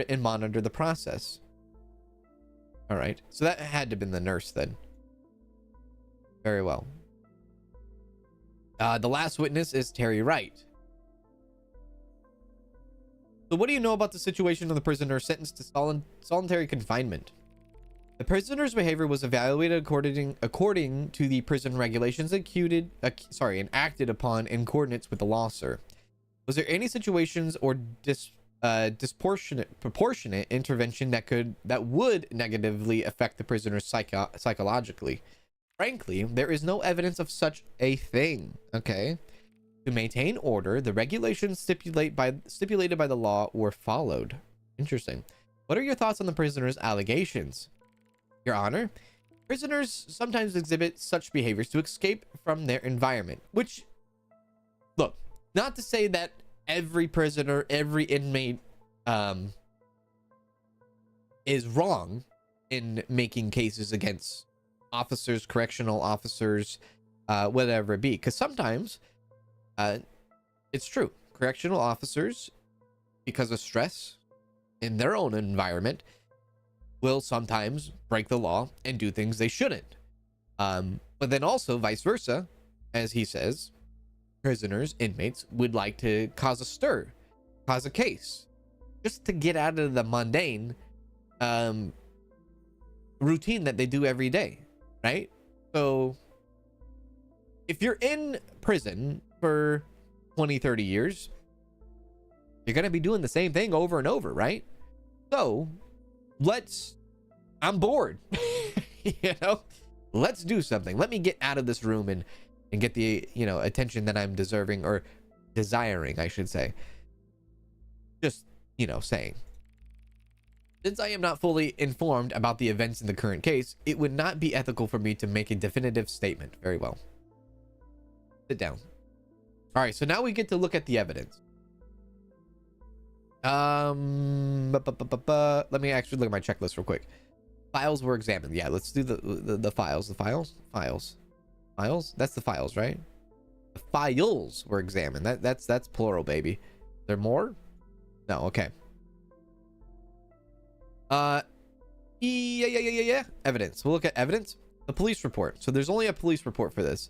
and monitor the process. All right, so that had to have been the nurse then. Very well. The last witness is Terry Wright. So what do you know about the situation of the prisoner sentenced to solitary confinement? The prisoner's behavior was evaluated according to the prison regulations and acted upon in coordinates with the law, sir. Was there any situations or proportionate intervention that would negatively affect the prisoner psychologically? Frankly, there is no evidence of such a thing. Okay. To maintain order, the regulations stipulated by the law were followed. Interesting. What are your thoughts on the prisoner's allegations? Your Honor, Prisoners sometimes exhibit such behaviors to escape from their environment, which, look, not to say that every prisoner, every inmate is wrong in making cases against officers, correctional officers, whatever it be, because sometimes it's true. Correctional officers, because of stress in their own environment, will sometimes break the law and do things they shouldn't. But then also vice versa, as he says, prisoners, inmates would like to cause a stir, cause a case, just to get out of the mundane routine that they do every day, right? So if you're in prison for 20, 30 years, you're going to be doing the same thing over and over, right? So I'm bored. You know, let's do something. Let me get out of this room and get the, attention that I'm deserving, or desiring, I should say. Just, saying. Since I am not fully informed about the events in the current case, it would not be ethical for me to make a definitive statement. Very well. Sit down. All right, so now we get to look at the evidence. Let me actually look at my checklist real quick. Files were examined. Yeah, let's do the files. The files? Files? That's the files, right? The files were examined. That's plural, baby. There more? No, okay. Yeah. Evidence. We'll look at evidence. The police report. So there's only a police report for this.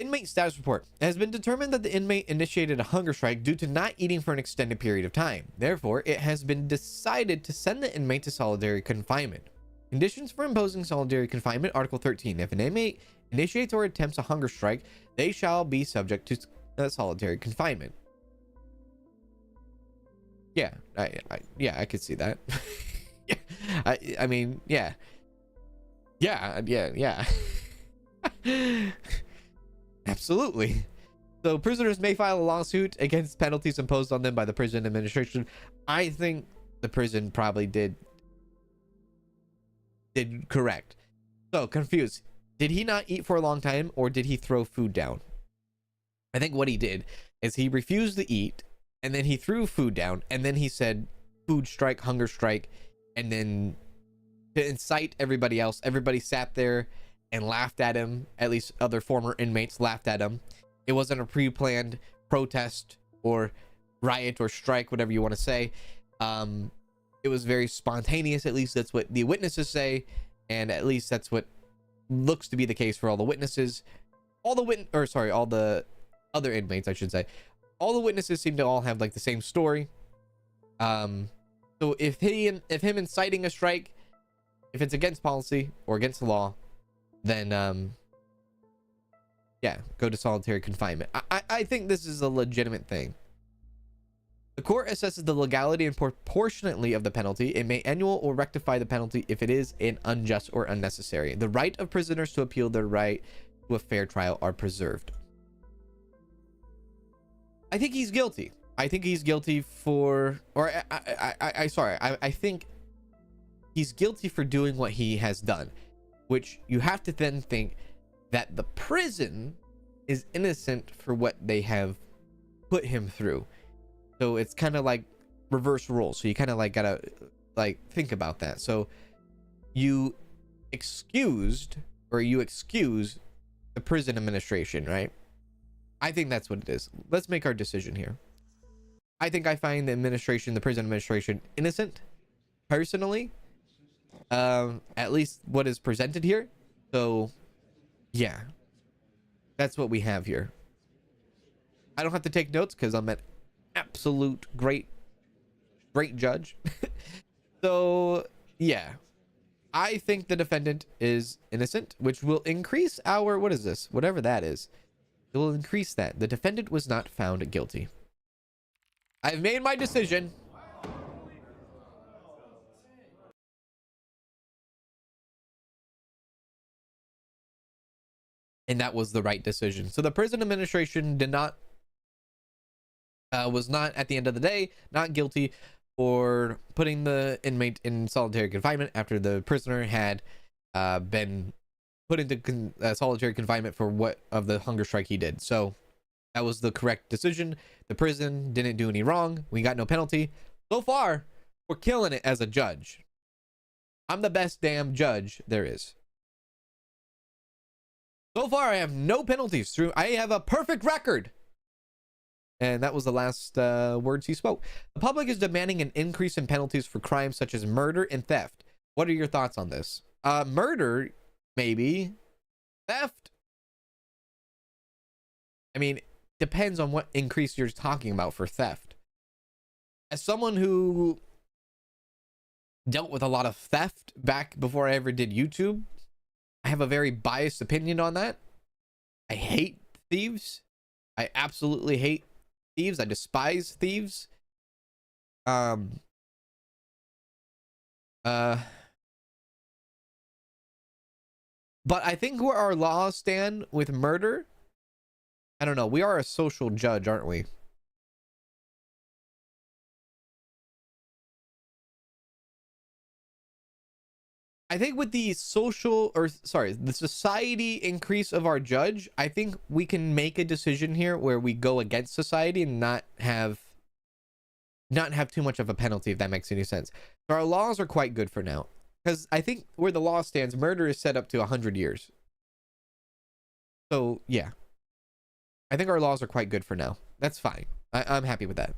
Inmate status report. It has been determined that the inmate initiated a hunger strike due to not eating for an extended period of time. Therefore, it has been decided to send the inmate to solitary confinement. Conditions for imposing solitary confinement, Article 13. If an inmate initiates or attempts a hunger strike, they shall be subject to solitary confinement. Yeah, I could see that. I mean, yeah. Absolutely. So prisoners may file a lawsuit against penalties imposed on them by the prison administration. I think the prison probably did correct. So confused. Did he not eat for a long time, or did he throw food down? I think what he did is he refused to eat, and then he threw food down, and then he said food strike, hunger strike, and then to incite everybody else, everybody sat there and laughed at him. At least other former inmates laughed at him. It wasn't a pre-planned protest or riot or strike, whatever you want to say. It was very spontaneous. At least that's what the witnesses say, and at least that's what looks to be the case for all the witnesses. All the other inmates, I should say. All the witnesses seem to all have like the same story. So if him inciting a strike, if it's against policy or against the law, then yeah, go to solitary confinement. I think this is a legitimate thing. The court assesses the legality and proportionately of the penalty. It may annul or rectify the penalty if it is an unjust or unnecessary. The right of prisoners to appeal their right to a fair trial are preserved. I think he's guilty. I think he's guilty for, or I think he's guilty for doing what he has done, which you have to then think that the prison is innocent for what they have put him through. So it's kind of like reverse roles. So you kind of like gotta like think about that. So you excuse the prison administration, right? I think that's what it is. Let's make our decision here. I think I find the prison administration innocent, personally. At least what is presented here. So yeah, that's what we have here. I don't have to take notes because I'm an absolute great judge. So yeah, I think the defendant is innocent, which will increase our, what is this, whatever that is, it will increase that. The defendant was not found guilty. I've made my decision. And that was the right decision. So the prison administration was not, at the end of the day, not guilty for putting the inmate in solitary confinement after the prisoner had been put into solitary confinement for what of the hunger strike he did. So that was the correct decision. The prison didn't do any wrong. We got no penalty. So far, we're killing it as a judge. I'm the best damn judge there is. So far, I have no penalties through. I have a perfect record. And that was the last words he spoke. The public is demanding an increase in penalties for crimes such as murder and theft. What are your thoughts on this? Murder, maybe. Theft? I mean, depends on what increase you're talking about for theft. As someone who dealt with a lot of theft back before I ever did YouTube, I have a very biased opinion on that. I hate thieves. I absolutely hate thieves. I despise thieves. But I think where our laws stand with murder, I don't know. We are a social judge, aren't we? I think with the the society increase of our judge, I think we can make a decision here where we go against society and not have too much of a penalty, if that makes any sense. So our laws are quite good for now, because I think where the law stands, murder is set up to 100 years. So yeah, I think our laws are quite good for now. That's fine. I'm happy with that.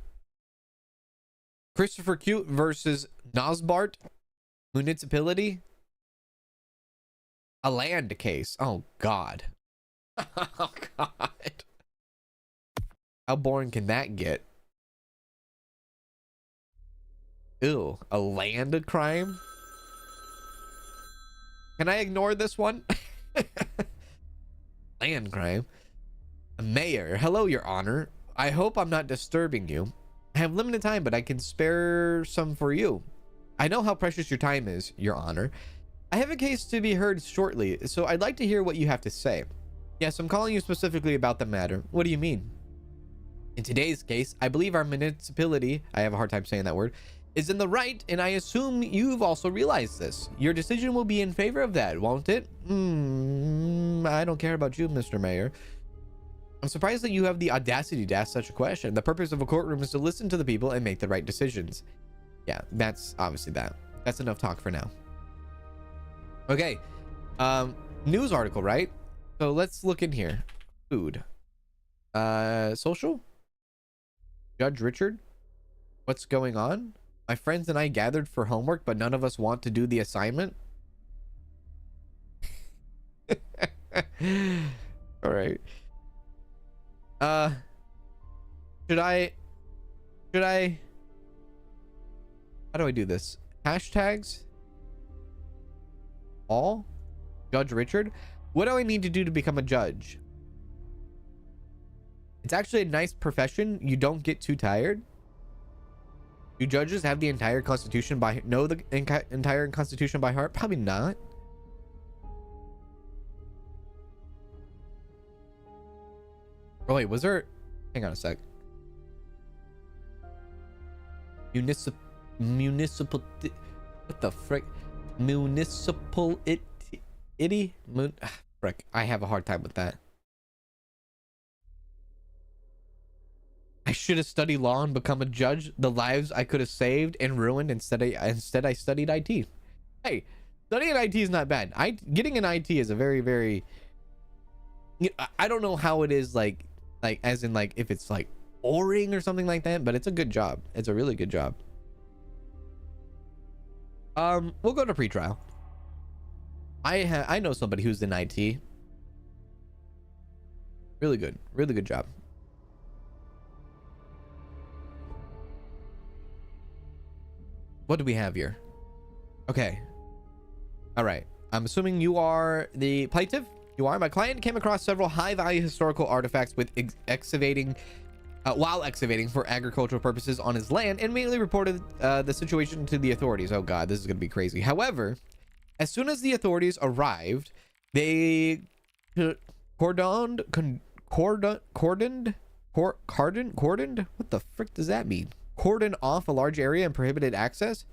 Christopher Cute versus Nosbart municipality. A land case. Oh God. Oh God. How boring can that get? Ew, a land crime? Can I ignore this one? Land crime. Mayor, hello, Your Honor. I hope I'm not disturbing you. I have limited time, but I can spare some for you. I know how precious your time is, Your Honor. I have a case to be heard shortly, so I'd like to hear what you have to say. Yes, I'm calling you specifically about the matter. What do you mean? In today's case, I believe our municipality, I have a hard time saying that word, is in the right, and I assume you've also realized this. Your decision will be in favor of that, won't it? I don't care about you, Mr. Mayor. I'm surprised that you have the audacity to ask such a question. The purpose of a courtroom is to listen to the people and make the right decisions. Yeah, that's obviously that. That's enough talk for now. Okay, news article, right? So let's look in here. Food. Social? Judge Richard? What's going on? My friends and I gathered for homework, but none of us want to do the assignment. All right. Should I how do I do this? Hashtags all Judge Richard. What do I need to do to become a judge? It's actually a nice profession. You don't get too tired. Do judges have the entire constitution by entire constitution by heart? Probably not. Oh wait, was there, hang on a sec. Municipal what the frick? Municipal frick, I have a hard time with that. I should have studied law and become a judge. The lives I could have saved and ruined. Instead I studied IT. Hey, studying IT is not bad. Getting an IT is a very I don't know how it is like as in like if it's like boring or something like that, but it's a good job. It's a really good job. We'll go to pretrial. I know somebody who's in IT. Really good job. What do we have here? Okay. All right. I'm assuming you are the plaintiff. You are. My client came across several high-value historical artifacts with while excavating for agricultural purposes on his land, and immediately reported the situation to the authorities. Oh God, this is going to be crazy. However, as soon as the authorities arrived, they cordoned. What the frick does that mean? Cordoned off a large area and prohibited access.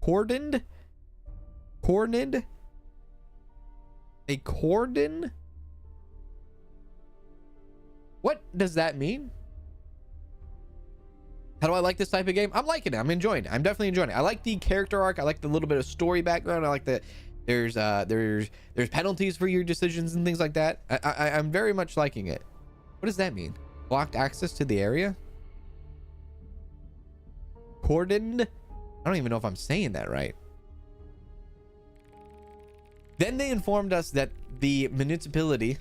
Cordoned. A cordon? What does that mean? How do I like this type of game? I'm liking it. I'm enjoying it. I'm definitely enjoying it. I like the character arc. I like the little bit of story background. I like that there's penalties for your decisions and things like that. I'm very much liking it. What does that mean? Blocked access to the area? Cordon? I don't even know if I'm saying that right. Then they informed us that the municipality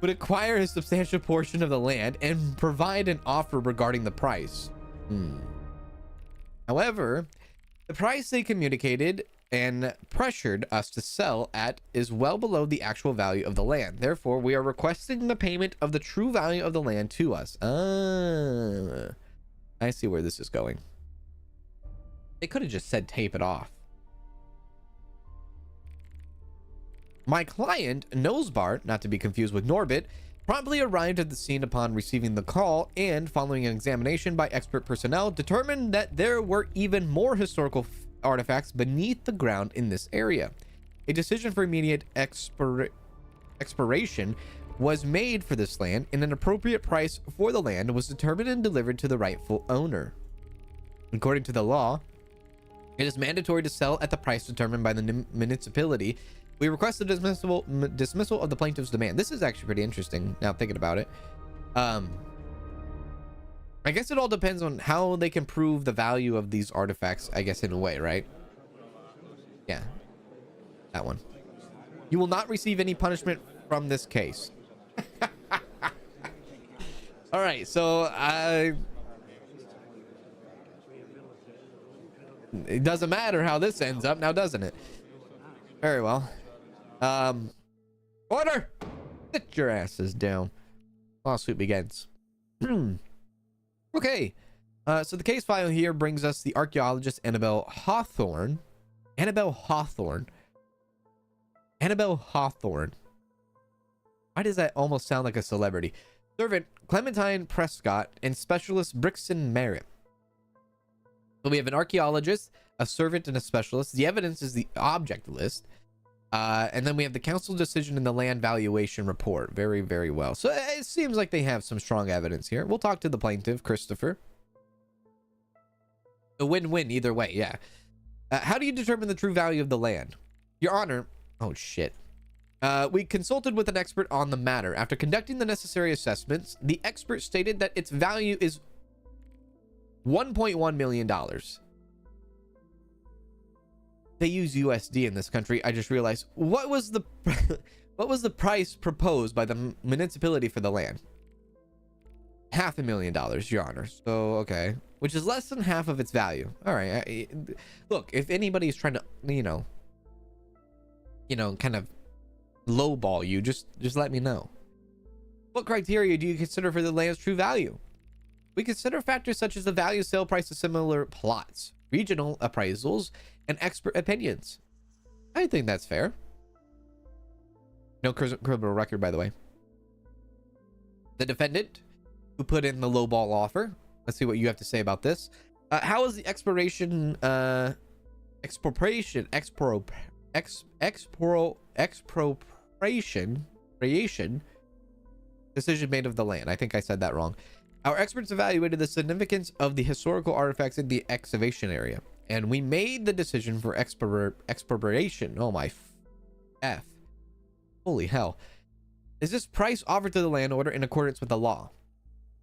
would acquire a substantial portion of the land and provide an offer regarding the price. However, the price they communicated and pressured us to sell at is well below the actual value of the land. Therefore, we are requesting the payment of the true value of the land to us. I see where this is going. They could have just said tape it off. My client, Nosebart, not to be confused with Norbit, promptly arrived at the scene upon receiving the call and, following an examination by expert personnel, determined that there were even more historical artifacts beneath the ground in this area. A decision for immediate expiration was made for this land, and an appropriate price for the land was determined and delivered to the rightful owner. According to the law, it is mandatory to sell at the price determined by the municipality. We request the dismissal of the plaintiff's demand. This is actually pretty interesting now thinking about it. I guess it all depends on how they can prove the value of these artifacts, I guess, in a way, right? Yeah. That one. You will not receive any punishment from this case. All right, so it doesn't matter how this ends up now, doesn't it? Very well. Order! Sit your asses down. Lawsuit begins. Okay. So the case file here brings us the archaeologist Annabelle Hawthorne. Annabelle Hawthorne. Why does that almost sound like a celebrity? Servant Clementine Prescott and specialist Brixton Merritt. So we have an archaeologist, a servant, and a specialist. The evidence is the object list. And then we have the council decision and the land valuation report. Very, very well. So it seems like they have some strong evidence here. We'll talk to the plaintiff, Christopher. A win-win either way, yeah. How do you determine the true value of the land? Your Honor. Oh, shit. We consulted with an expert on the matter. After conducting the necessary assessments, the expert stated that its value is $1.1 million. They use USD in this country. I just realized. What was the price proposed by the municipality for the land? $500,000, Your Honor. So, okay. Which is less than half of its value. All right. Look, if anybody is trying to, kind of lowball you, just let me know. What criteria do you consider for the land's true value? We consider factors such as the value, sale price of similar plots, regional appraisals, and expert opinions. I think that's fair. No criminal record, by the way. The defendant who put in the lowball offer. Let's see what you have to say about this. How is the expropriation decision made of the land? I think I said that wrong. Our experts evaluated the significance of the historical artifacts in the excavation area, and we made the decision for expropriation. Oh my F. Holy hell. Is this price offered to the landowner in accordance with the law?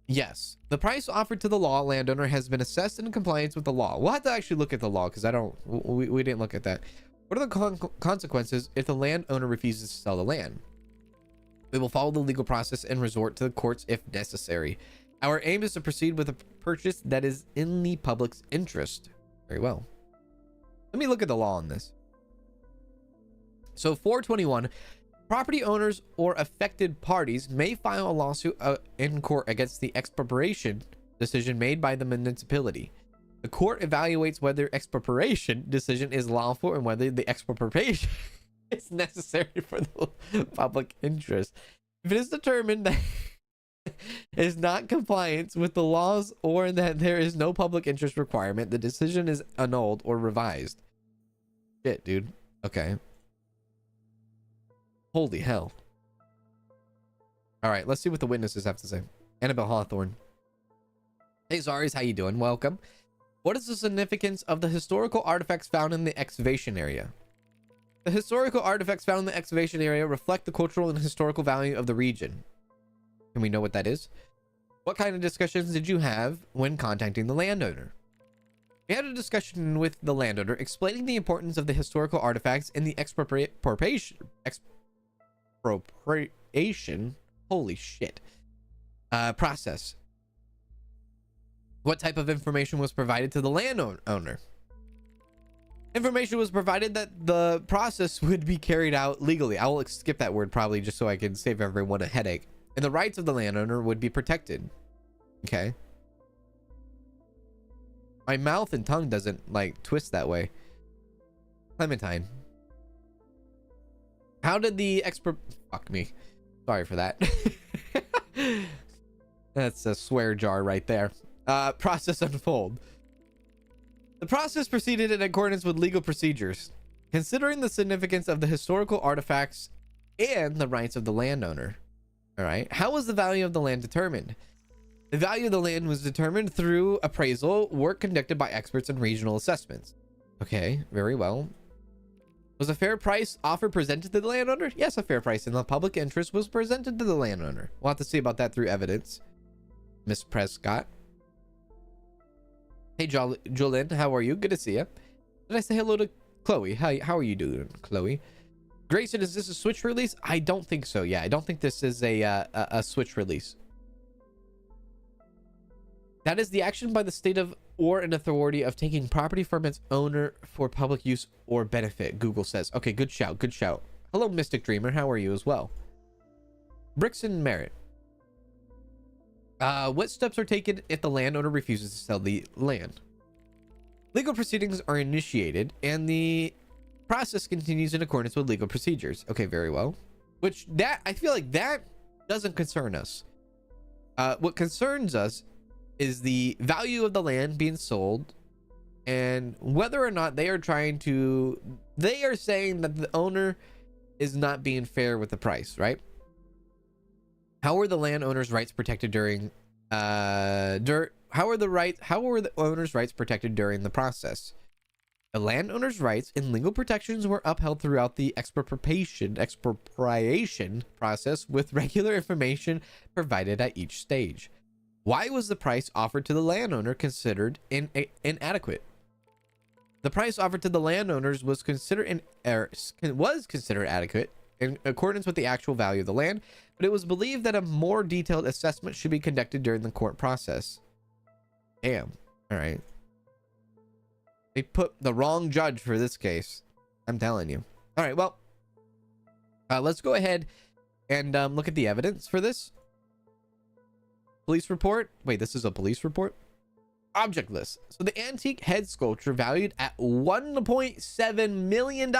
Yes. The price offered to the landowner has been assessed in compliance with the law. We'll have to actually look at the law because we didn't look at that. What are the consequences if the landowner refuses to sell the land? We will follow the legal process and resort to the courts if necessary. Our aim is to proceed with a purchase that is in the public's interest. Very well. Let me look at the law on this. So 421, property owners or affected parties may file a lawsuit in court against the expropriation decision made by the municipality. The court evaluates whether expropriation decision is lawful and whether the expropriation is necessary for the public interest. If it is determined that is not compliance with the laws or that there is no public interest requirement, the decision is annulled or revised. Shit, dude. Okay. Holy hell. All right, let's see what the witnesses have to say. Annabelle Hawthorne. Hey, Zaris, how you doing? Welcome. What is the significance of the historical artifacts found in the excavation area? The historical artifacts found in the excavation area reflect the cultural and historical value of the region. Can we know what that is? What kind of discussions did you have when contacting the landowner? We had a discussion with the landowner explaining the importance of the historical artifacts in the expropriation. Holy shit. Process. What type of information was provided to the landowner? Information was provided that the process would be carried out legally. I will skip that word probably just so I can save everyone a headache. And the rights of the landowner would be protected. Okay. My mouth and tongue doesn't like twist that way. Clementine. How did the fuck me. Sorry for that. That's a swear jar right there. Process unfold. The process proceeded in accordance with legal procedures, considering the significance of the historical artifacts and the rights of the landowner. All right. How was the value of the land determined? The value of the land was determined through appraisal, work conducted by experts and regional assessments. Okay, very well. Was a fair price offer presented to the landowner? Yes, a fair price in the public interest was presented to the landowner. We'll have to see about that through evidence. Miss Prescott. Hey, Jolyn, how are you? Good to see you. Did I say hello to Chloe? How are you doing, Chloe? Grayson, is this a Switch release? I don't think so. Yeah, I don't think this is a Switch release. That is the action by the state of or an authority of taking property from its owner for public use or benefit, Google says. Okay, good shout, good shout. Hello, Mystic Dreamer. How are you as well? Brixton Merritt. What steps are taken if the landowner refuses to sell the land? Legal proceedings are initiated and the process continues in accordance with legal procedures. Okay, very well. Which that I feel like that doesn't concern us. What concerns us is the value of the land being sold and whether or not they are saying that the owner is not being fair with the price, right? How are the landowner's rights protected during how were the owner's rights protected during the process? The landowner's rights and legal protections were upheld throughout the expropriation process with regular information provided at each stage. Why was the price offered to the landowner considered inadequate? The price offered to the landowners was considered adequate in accordance with the actual value of the land, but it was believed that a more detailed assessment should be conducted during the court process. Damn. All right. They put the wrong judge for this case. I'm telling you. All right. Well, let's go ahead and look at the evidence for this. Police report. Wait, this is a police report? Object list. So the antique head sculpture valued at $1.7 million.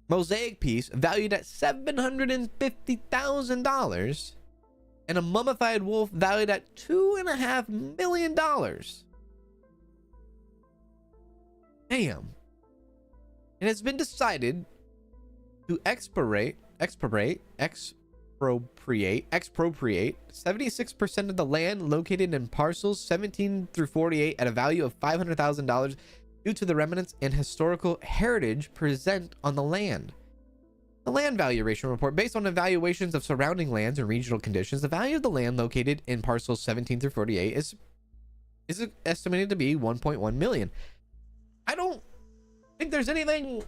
Mosaic piece valued at $750,000. And a mummified wolf valued at $2.5 million. Damn. It has been decided to expropriate 76% of the land located in parcels 17 through 48 at a value of $500,000 due to the remnants and historical heritage present on the land. The land valuation report, based on evaluations of surrounding lands and regional conditions, the value of the land located in parcels 17 through 48 is estimated to be $1.1 million. I don't think there's anything.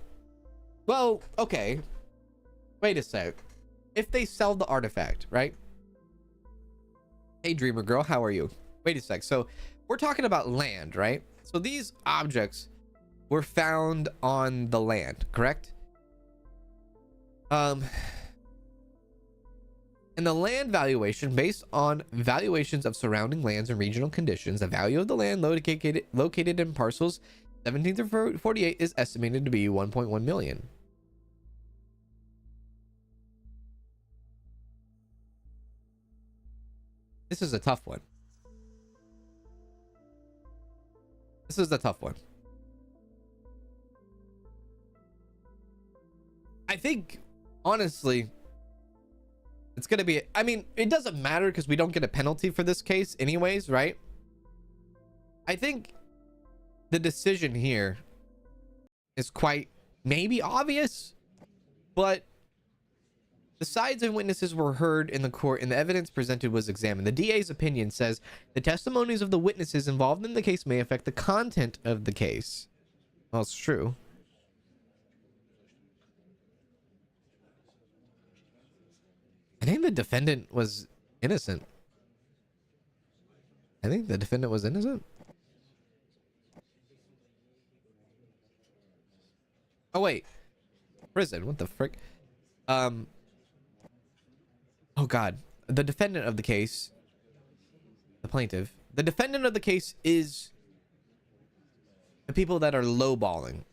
Well, okay. Wait a sec. If they sell the artifact, right? Hey, Dreamer Girl, how are you? Wait a sec. So we're talking about land, right? So these objects were found on the land, correct? And the land valuation, based on valuations of surrounding lands and regional conditions, the value of the land located in parcels 17 through 48 is estimated to be $1.1 million. This is a tough one. This is a tough one. I think honestly it's gonna be, I mean, it doesn't matter because we don't get a penalty for this case anyways, right? I think the decision here is quite maybe obvious, but the sides and witnesses were heard in the court and the evidence presented was examined. The DA's opinion says the testimonies of the witnesses involved in the case may affect the content of the case. Well, it's true. I think the defendant was innocent. I think the defendant was innocent. Oh, wait. Prison. What the frick? Oh, God. The defendant of the case, the plaintiff, the defendant of the case is the people that are lowballing.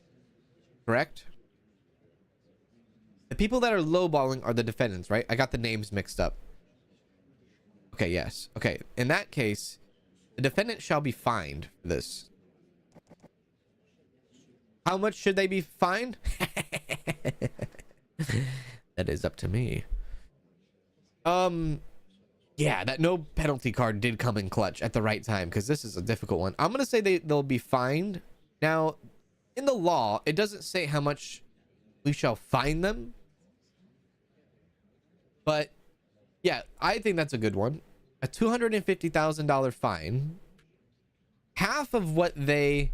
Correct? The people that are lowballing are the defendants, right? I got the names mixed up. Okay, yes. Okay, in that case, the defendant shall be fined for this. How much should they be fined? That is up to me. Yeah, that no penalty card did come in clutch at the right time because this is a difficult one. I'm gonna say they'll be fined. Now, in the law, it doesn't say how much we shall fine them. But yeah, I think that's a good one. A $250,000 fine. Half of what they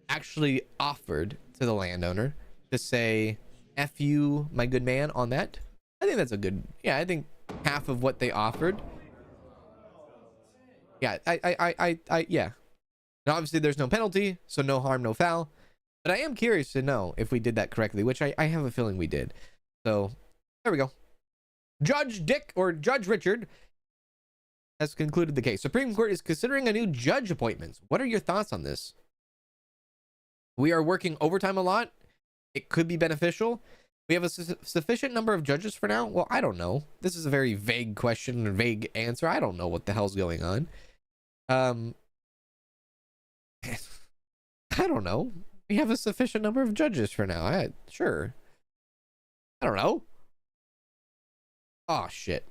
actually offered to the landowner to say, F you, my good man, on that. I think that's a good, yeah, I think half of what they offered. Yeah, yeah. Now, obviously, there's no penalty, so no harm, no foul. But I am curious to know if we did that correctly, which I have a feeling we did. So, there we go. Judge Dick, or Judge Richard, has concluded the case. Supreme Court is considering a new judge appointments. What are your thoughts on this? We are working overtime a lot. It could be beneficial. We have a sufficient number of judges for now. Well, I don't know. This is a very vague question and vague answer. I don't know what the hell's going on. I don't know. We have a sufficient number of judges for now. Sure. I don't know. Oh, shit.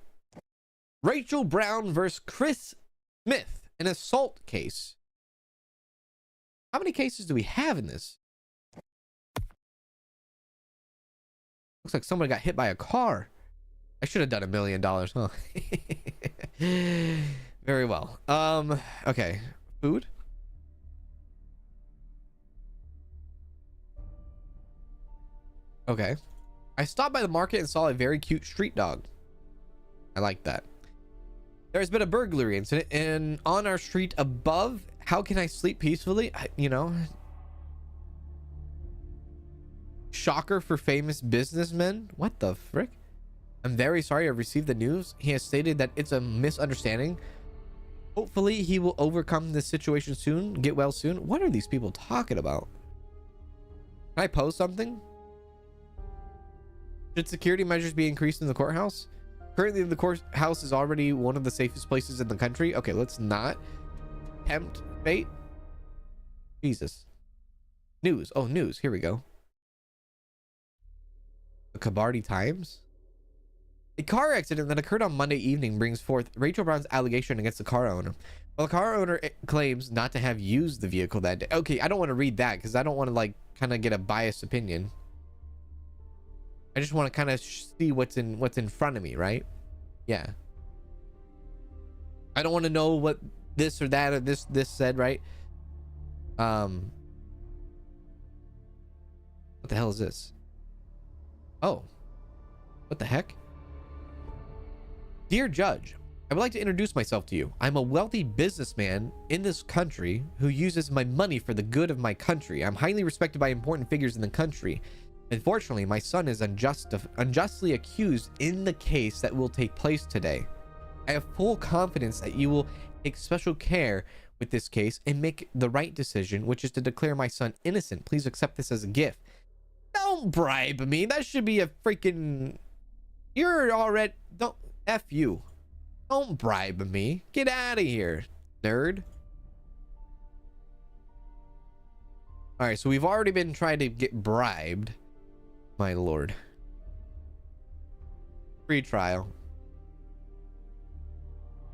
Rachel Brown versus Chris Smith, an assault case. How many cases do we have in this? Looks like somebody got hit by a car. I should have done $1 million, huh? Very well. Okay. Food? Okay. I stopped by the market and saw a very cute street dog. I like that. There's been a burglary incident and on our street above. How can I sleep peacefully? You know, shocker for famous businessmen. What the frick? I'm very sorry I received the news. He has stated that it's a misunderstanding. Hopefully he will overcome this situation soon. Get well soon. What are these people talking about? Can I post something? Should security measures be increased in the courthouse? Currently, the courthouse is already one of the safest places in the country. Okay, let's not tempt fate. Jesus. News. Oh, news. Here we go. The Kobardde Times. A car accident that occurred on Monday evening brings forth Rachel Brown's allegation against the car owner. While the car owner claims not to have used the vehicle that day. Okay, I don't want to read that because I don't want to like kind of get a biased opinion. I just want to kind of see what's in front of me, right? Yeah. I don't want to know what this or that or this said, right? What the hell is this? Oh. What the heck? Dear Judge, I would like to introduce myself to you. I'm a wealthy businessman in this country who uses my money for the good of my country. I'm highly respected by important figures in the country. Unfortunately, my son is unjustly accused in the case that will take place today. I have full confidence that you will take special care with this case and make the right decision, which is to declare my son innocent. Please accept this as a gift. Don't bribe me. That should be a freaking... You're already... Don't... F you. Don't bribe me. Get out of here, nerd. All right, so we've already been trying to get bribed. my lord. Free trial.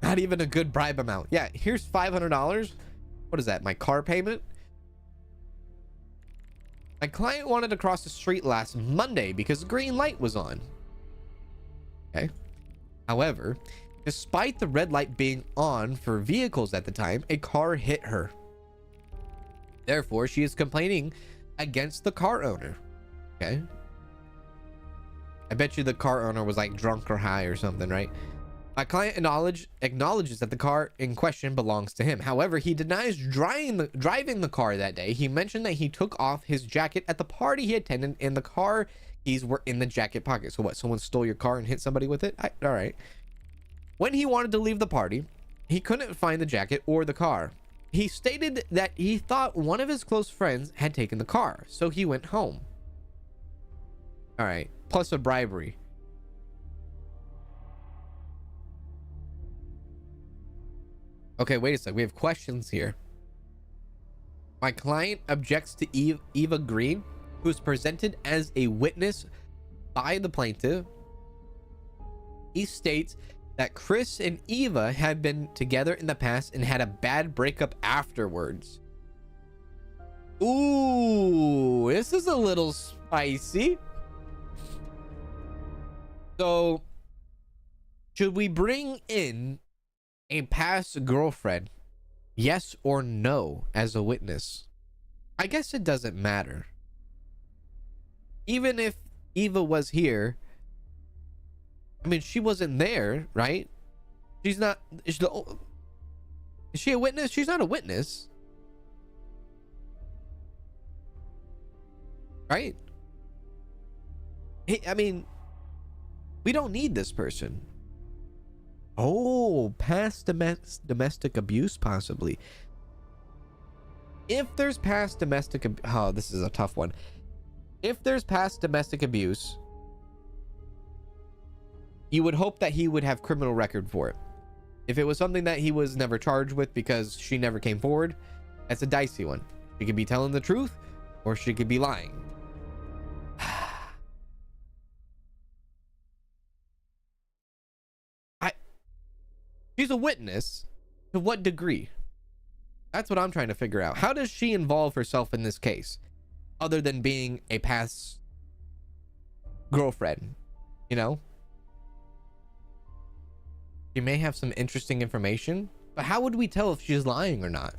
Not even a good bribe amount. Yeah, here's $500. What is that? My car payment? My client wanted to cross the street last Monday because the green light was on. Okay. However, despite the red light being on for vehicles at the time, a car hit her. Therefore, she is complaining against the car owner. Okay. I bet you the car owner was like drunk or high or something, right? My client acknowledges that the car in question belongs to him. However, he denies driving the car that day. He mentioned that he took off his jacket at the party he attended and the car keys were in the jacket pocket. So what? Someone stole your car and hit somebody with it? All right. When he wanted to leave the party, he couldn't find the jacket or the car. He stated that he thought one of his close friends had taken the car, so he went home. All right. Plus a bribery. Okay, wait a sec. We have questions here. My client objects to Eva Green, who is presented as a witness by the plaintiff. He states that Chris and Eva had been together in the past and had a bad breakup afterwards. Ooh, this is a little spicy. So, should we bring in a past girlfriend, yes or no, as a witness? I guess it doesn't matter. Even if Eva was here, I mean, she wasn't there, right? She's not. Is she a witness? She's not a witness, right? I mean, we don't need this person. Oh, past domestic abuse, possibly. If there's past domestic, oh, this is a tough one. If there's past domestic abuse, you would hope that he would have criminal record for it. If it was something that he was never charged with because she never came forward, that's a dicey one. She could be telling the truth, or she could be lying. She's a witness. To what degree? That's what I'm trying to figure out. How does she involve herself in this case? Other than being a past girlfriend, you know? She may have some interesting information, but how would we tell if she's lying or not?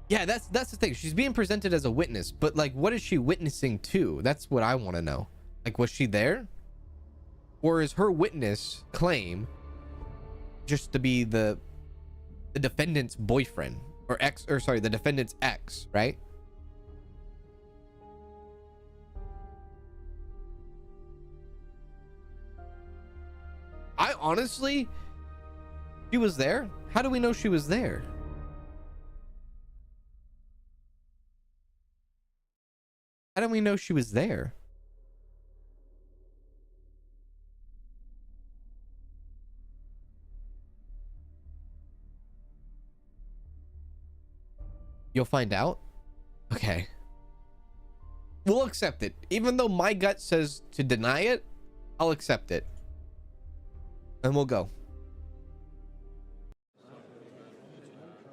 Yeah, that's the thing. She's being presented as a witness, but like, what is she witnessing to? That's what I want to know. Like, was she there? Or is her witness claim just to be the defendant's boyfriend or ex, or sorry, the defendant's ex, right? I honestly, she was there. How do we know she was there? How do we know she was there? You'll find out. Okay. We'll accept it. Even though my gut says to deny it, I'll accept it. And we'll go.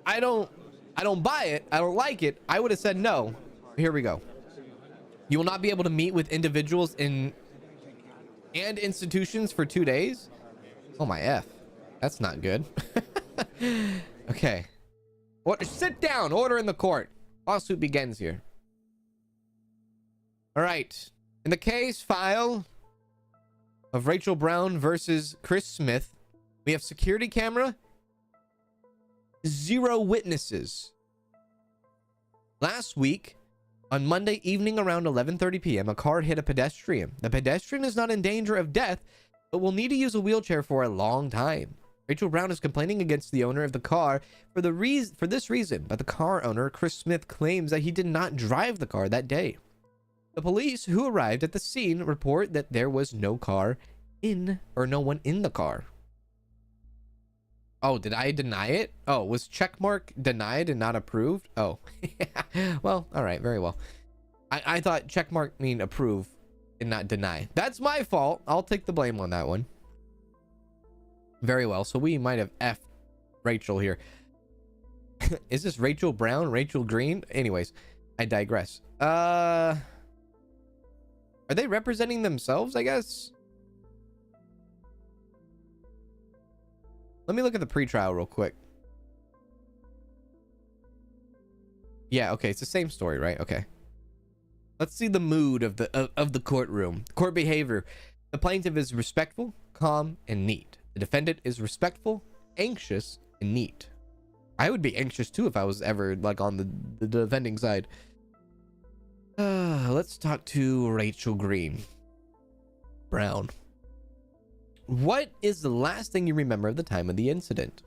I don't buy it. I don't like it. I would have said no. Here we go. You will not be able to meet with individuals and institutions for 2 days. Oh my F. That's not good. Okay. Sit down. Order in the court. Lawsuit begins here. All right. In the case file of Rachel Brown versus Chris Smith, we have security camera, 0 witnesses. Last week, on Monday evening around 11:30 p.m., a car hit a pedestrian. The pedestrian is not in danger of death, but will need to use a wheelchair for a long time. Rachel Brown is complaining against the owner of the car for this reason, but the car owner, Chris Smith, claims that he did not drive the car that day. The police who arrived at the scene report that there was no one in the car. Oh, did I deny it? Oh, was checkmark denied and not approved? Oh, well, all right, very well. I thought checkmark mean approve and not deny. That's my fault. I'll take the blame on that one. Very well. So we might have F'd Rachel here. Is this Rachel Brown? Rachel Green? Anyways, I digress. Are they representing themselves, I guess? Let me look at the pretrial real quick. Yeah, okay, it's the same story, right? Okay. Let's see the mood of the courtroom. Court behavior. The plaintiff is respectful, calm, and neat. The defendant is respectful, anxious, and neat. I would be anxious too if I was ever like on the defending side. Let's talk to Rachel Brown. What is the last thing you remember of the time of the incident?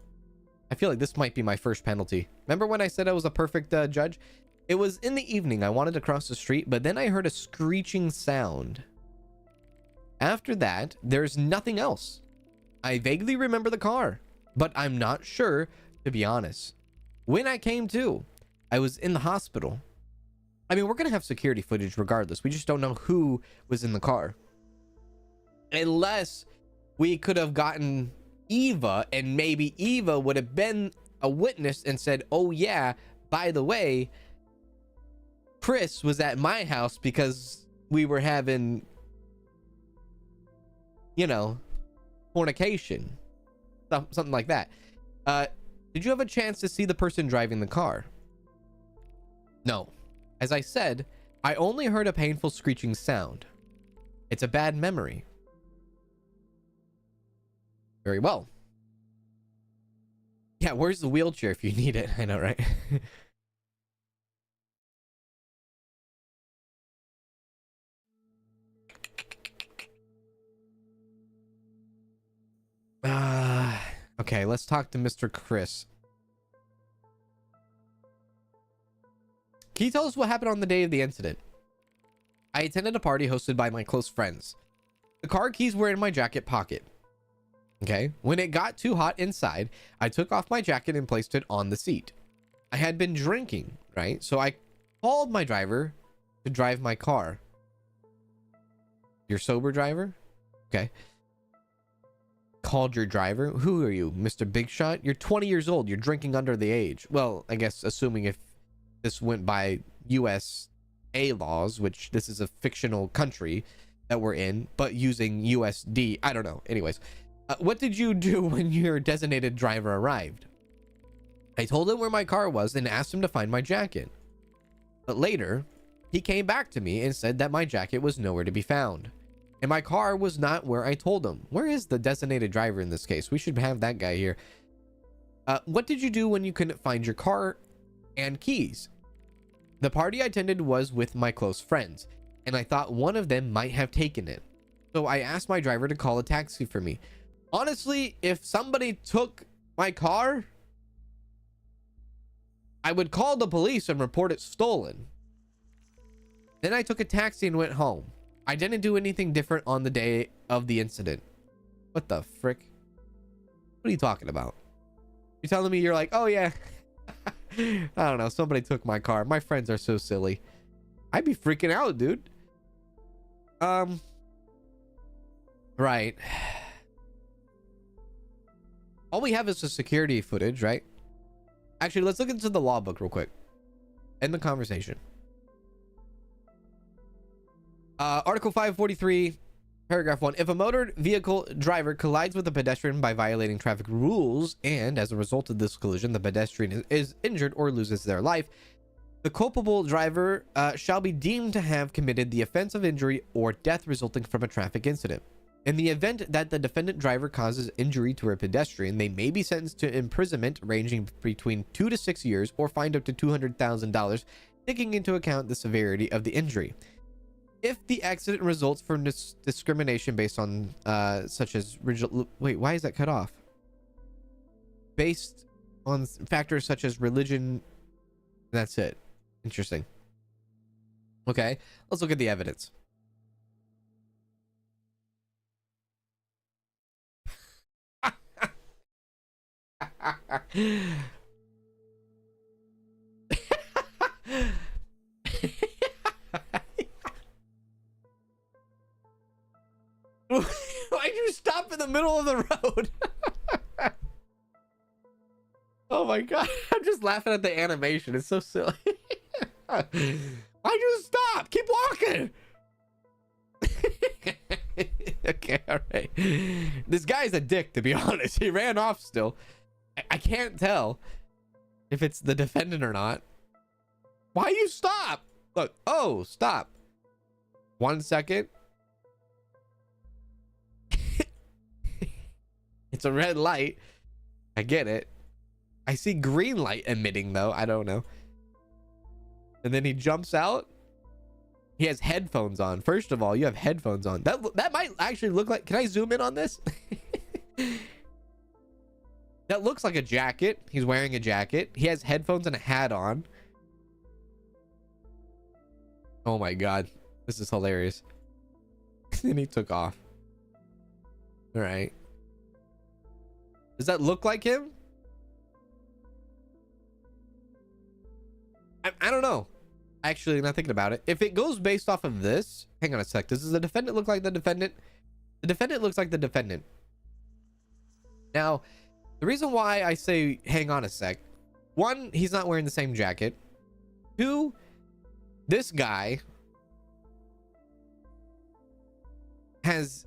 I feel like this might be my first penalty. Remember when I said I was a perfect judge? It was in the evening. I wanted to cross the street, but then I heard a screeching sound. After that, there's nothing else. I vaguely remember the car, but I'm not sure, to be honest. When I came to, I was in the hospital. I mean, we're going to have security footage regardless. We just don't know who was in the car. Unless we could have gotten Eva, and maybe Eva would have been a witness and said, oh yeah, by the way, Chris was at my house because we were having, you know, fornication, something like that. Did you have a chance to see the person driving the car? No. As I said, I only heard a painful screeching sound. It's a bad memory. Very well. Yeah, where's the wheelchair if you need it? I know, right? Okay, let's talk to Mr. Chris. Can you tell us what happened on the day of the incident? I attended a party hosted by my close friends. The car keys were in my jacket pocket. Okay, when it got too hot inside, I took off my jacket and placed it on the seat. I had been drinking, right? So I called my driver to drive my car. Your sober driver? Okay. Called your driver? Who are you, Mr. Big Shot? You're 20 years old. You're drinking under the age. Well, I guess assuming if this went by USA laws, which this is a fictional country that we're in, but using USD. I don't know. Anyways. What did you do when your designated driver arrived? I told him where my car was and asked him to find my jacket. But later, he came back to me and said that my jacket was nowhere to be found. And my car was not where I told him. Where is the designated driver in this case? We should have that guy here. What did you do when you couldn't find your car and keys? The party I attended was with my close friends, and I thought one of them might have taken it. So I asked my driver to call a taxi for me. Honestly, if somebody took my car, I would call the police and report it stolen. Then I took a taxi and went home. I didn't do anything different on the day of the incident. What the frick? What are you talking about? You're telling me you're like, oh yeah, I don't know, somebody took my car. My friends are so silly. I'd be freaking out, dude. Right. All we have is the security footage, right? Actually, let's look into the law book real quick. End the conversation. Article 543, paragraph 1. If a motor vehicle driver collides with a pedestrian by violating traffic rules, and as a result of this collision, the pedestrian is injured or loses their life, the culpable driver shall be deemed to have committed the offense of injury or death resulting from a traffic incident. In the event that the defendant driver causes injury to a pedestrian, they may be sentenced to imprisonment ranging between 2 to 6 years or fined up to $200,000, taking into account the severity of the injury. If the accident results from discrimination based on such as wait, why is that cut off? Based on factors such as religion, that's it. Interesting. Okay, let's look at the evidence. Why'd you stop in the middle of the road? Oh my god, I'm just laughing at the animation. It's so silly. Why'd you stop? Keep walking. Okay, all right. This guy's a dick, to be honest. He ran off still. I can't tell if it's the defendant or not. Why you stop? Look, oh, stop. 1 second. It's a red light. I get it. I see green light emitting though. I don't know. And then he jumps out. He has headphones on. First of all, you have headphones on. That might actually look like, can I zoom in on this? That looks like a jacket. He's wearing a jacket. He has headphones and a hat on. Oh my god. This is hilarious. And he took off. All right. Does that look like him? I don't know. Actually, not thinking about it. If it goes based off of this, hang on a sec. Does the defendant look like the defendant? The defendant looks like the defendant. Now, the reason why I say hang on a sec, one, he's not wearing the same jacket. Two, this guy has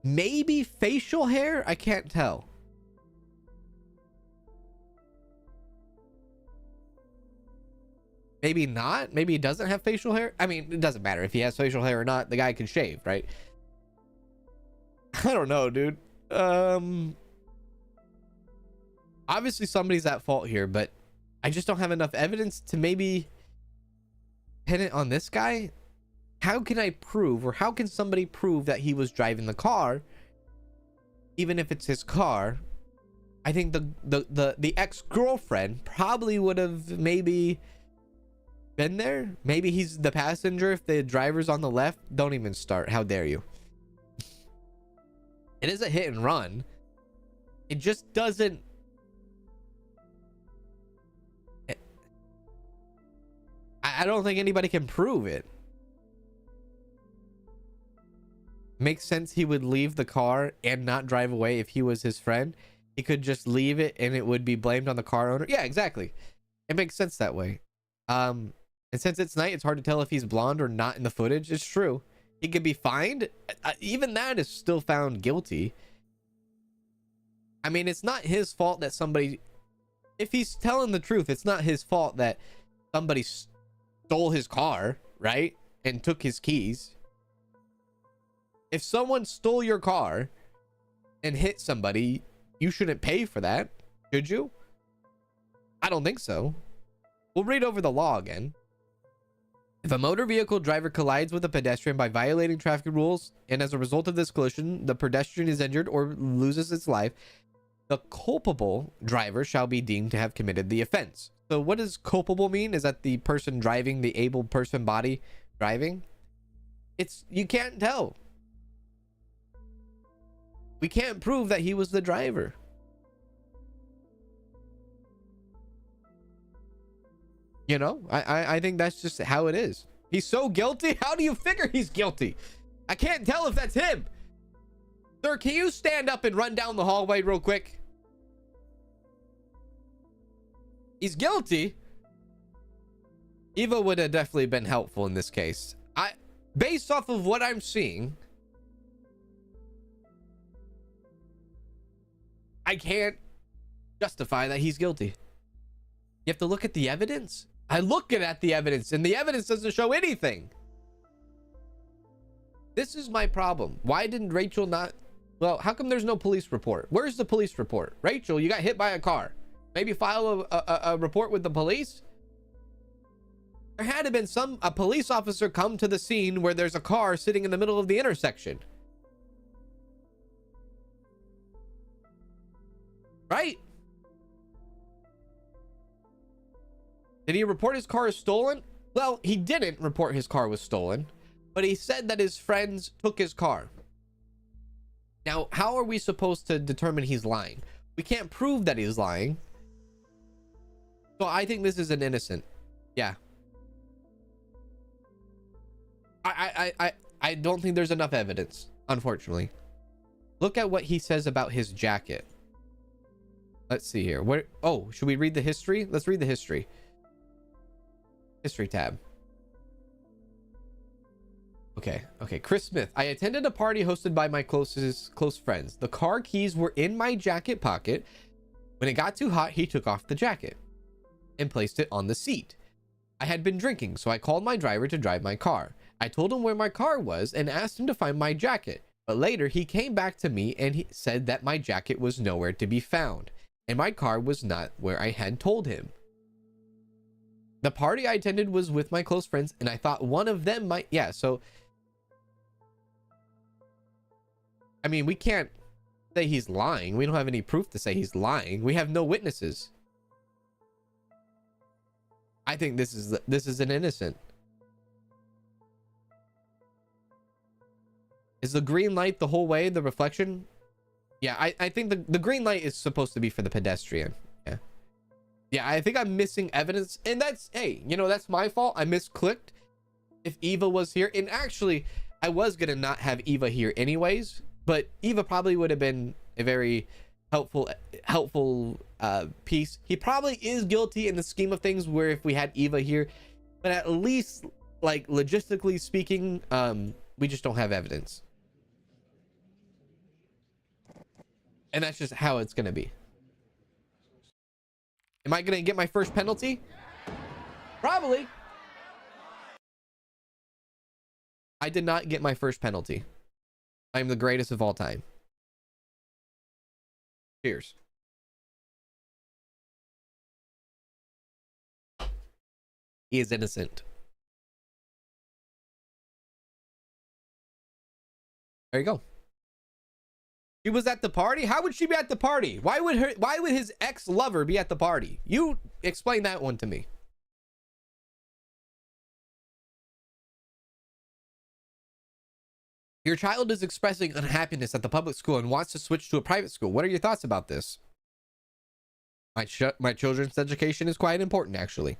maybe facial hair. I can't tell. Maybe not. Maybe he doesn't have facial hair. I mean, it doesn't matter if he has facial hair or not. The guy can shave, right? I don't know, dude. Obviously somebody's at fault here, but I just don't have enough evidence to maybe pin it on this guy. How can I prove, or how can somebody prove that he was driving the car, even if it's his car? I think the ex-girlfriend probably would have maybe been there. Maybe he's the passenger if the driver's on the left. Don't even start. How dare you? It is a hit and run. It just doesn't. I don't think anybody can prove it. Makes sense he would leave the car and not drive away if he was his friend. He could just leave it and it would be blamed on the car owner. Yeah, exactly. It makes sense that way. And since it's night, it's hard to tell if he's blonde or not in the footage. It's true. He could be fined. Even that is still found guilty. I mean, it's not his fault that somebody... If he's telling the truth, it's not his fault that somebody stole his car, right? And took his keys. If someone stole your car and hit somebody, you shouldn't pay for that, should you? I don't think so. We'll read over the law again. If a motor vehicle driver collides with a pedestrian by violating traffic rules, and as a result of this collision, the pedestrian is injured or loses its life, the culpable driver shall be deemed to have committed the offense. So what does culpable mean? Is that the person driving, the able person body driving? You can't tell. We can't prove that he was the driver. You know, I think that's just how it is. He's so guilty. How do you figure he's guilty? I can't tell if that's him. Sir, can you stand up and run down the hallway real quick? He's guilty. Eva would have definitely been helpful in this case. Based off of what I'm seeing, I can't justify that he's guilty. You have to look at the evidence. I look at the evidence and the evidence doesn't show anything. This is my problem. Why didn't Rachel not... Well, how come there's no police report? Where's the police report? Rachel, you got hit by a car. Maybe file a report with the police? There had to been a police officer come to the scene where there's a car sitting in the middle of the intersection. Right? Did he report his car as stolen? Well, he didn't report his car was stolen, but he said that his friends took his car. Now, how are we supposed to determine he's lying? We can't prove that he's lying. So I think this is an innocent. Yeah. I don't think there's enough evidence, unfortunately. Look at what he says about his jacket. Let's see here. Where? Oh, should we read the history? Let's read the history. History tab. Okay. Chris Smith. I attended a party hosted by my close friends. The car keys were in my jacket pocket. When it got too hot, he took off the jacket and placed it on the seat. I had been drinking, so I called my driver to drive my car. I told him where my car was and asked him to find my jacket. But later he came back to me and he said that my jacket was nowhere to be found and my car was not where I had told him. The party I attended was with my close friends and I thought one of them might. Yeah, so I mean, we can't say he's lying. We don't have any proof to say he's lying. We have no witnesses. I think this is an innocent. Is the green light the whole way, the reflection? Yeah, I think the green light is supposed to be for the pedestrian. Yeah, I think I'm missing evidence. And that's, hey, you know, that's my fault. I misclicked. If Eva was here, and actually, I was going to not have Eva here anyways, but Eva probably would have been a very helpful piece. He probably is guilty in the scheme of things where if we had Eva here, but at least, like, logistically speaking, we just don't have evidence. And that's just how it's going to be. Am I going to get my first penalty? Probably. I did not get my first penalty. I'm the greatest of all time. Cheers. He is innocent. There you go. She was at the party? How would she be at the party? Why would his ex-lover be at the party? You explain that one to me. Your child is expressing unhappiness at the public school and wants to switch to a private school. What are your thoughts about this? My children's education is quite important, actually.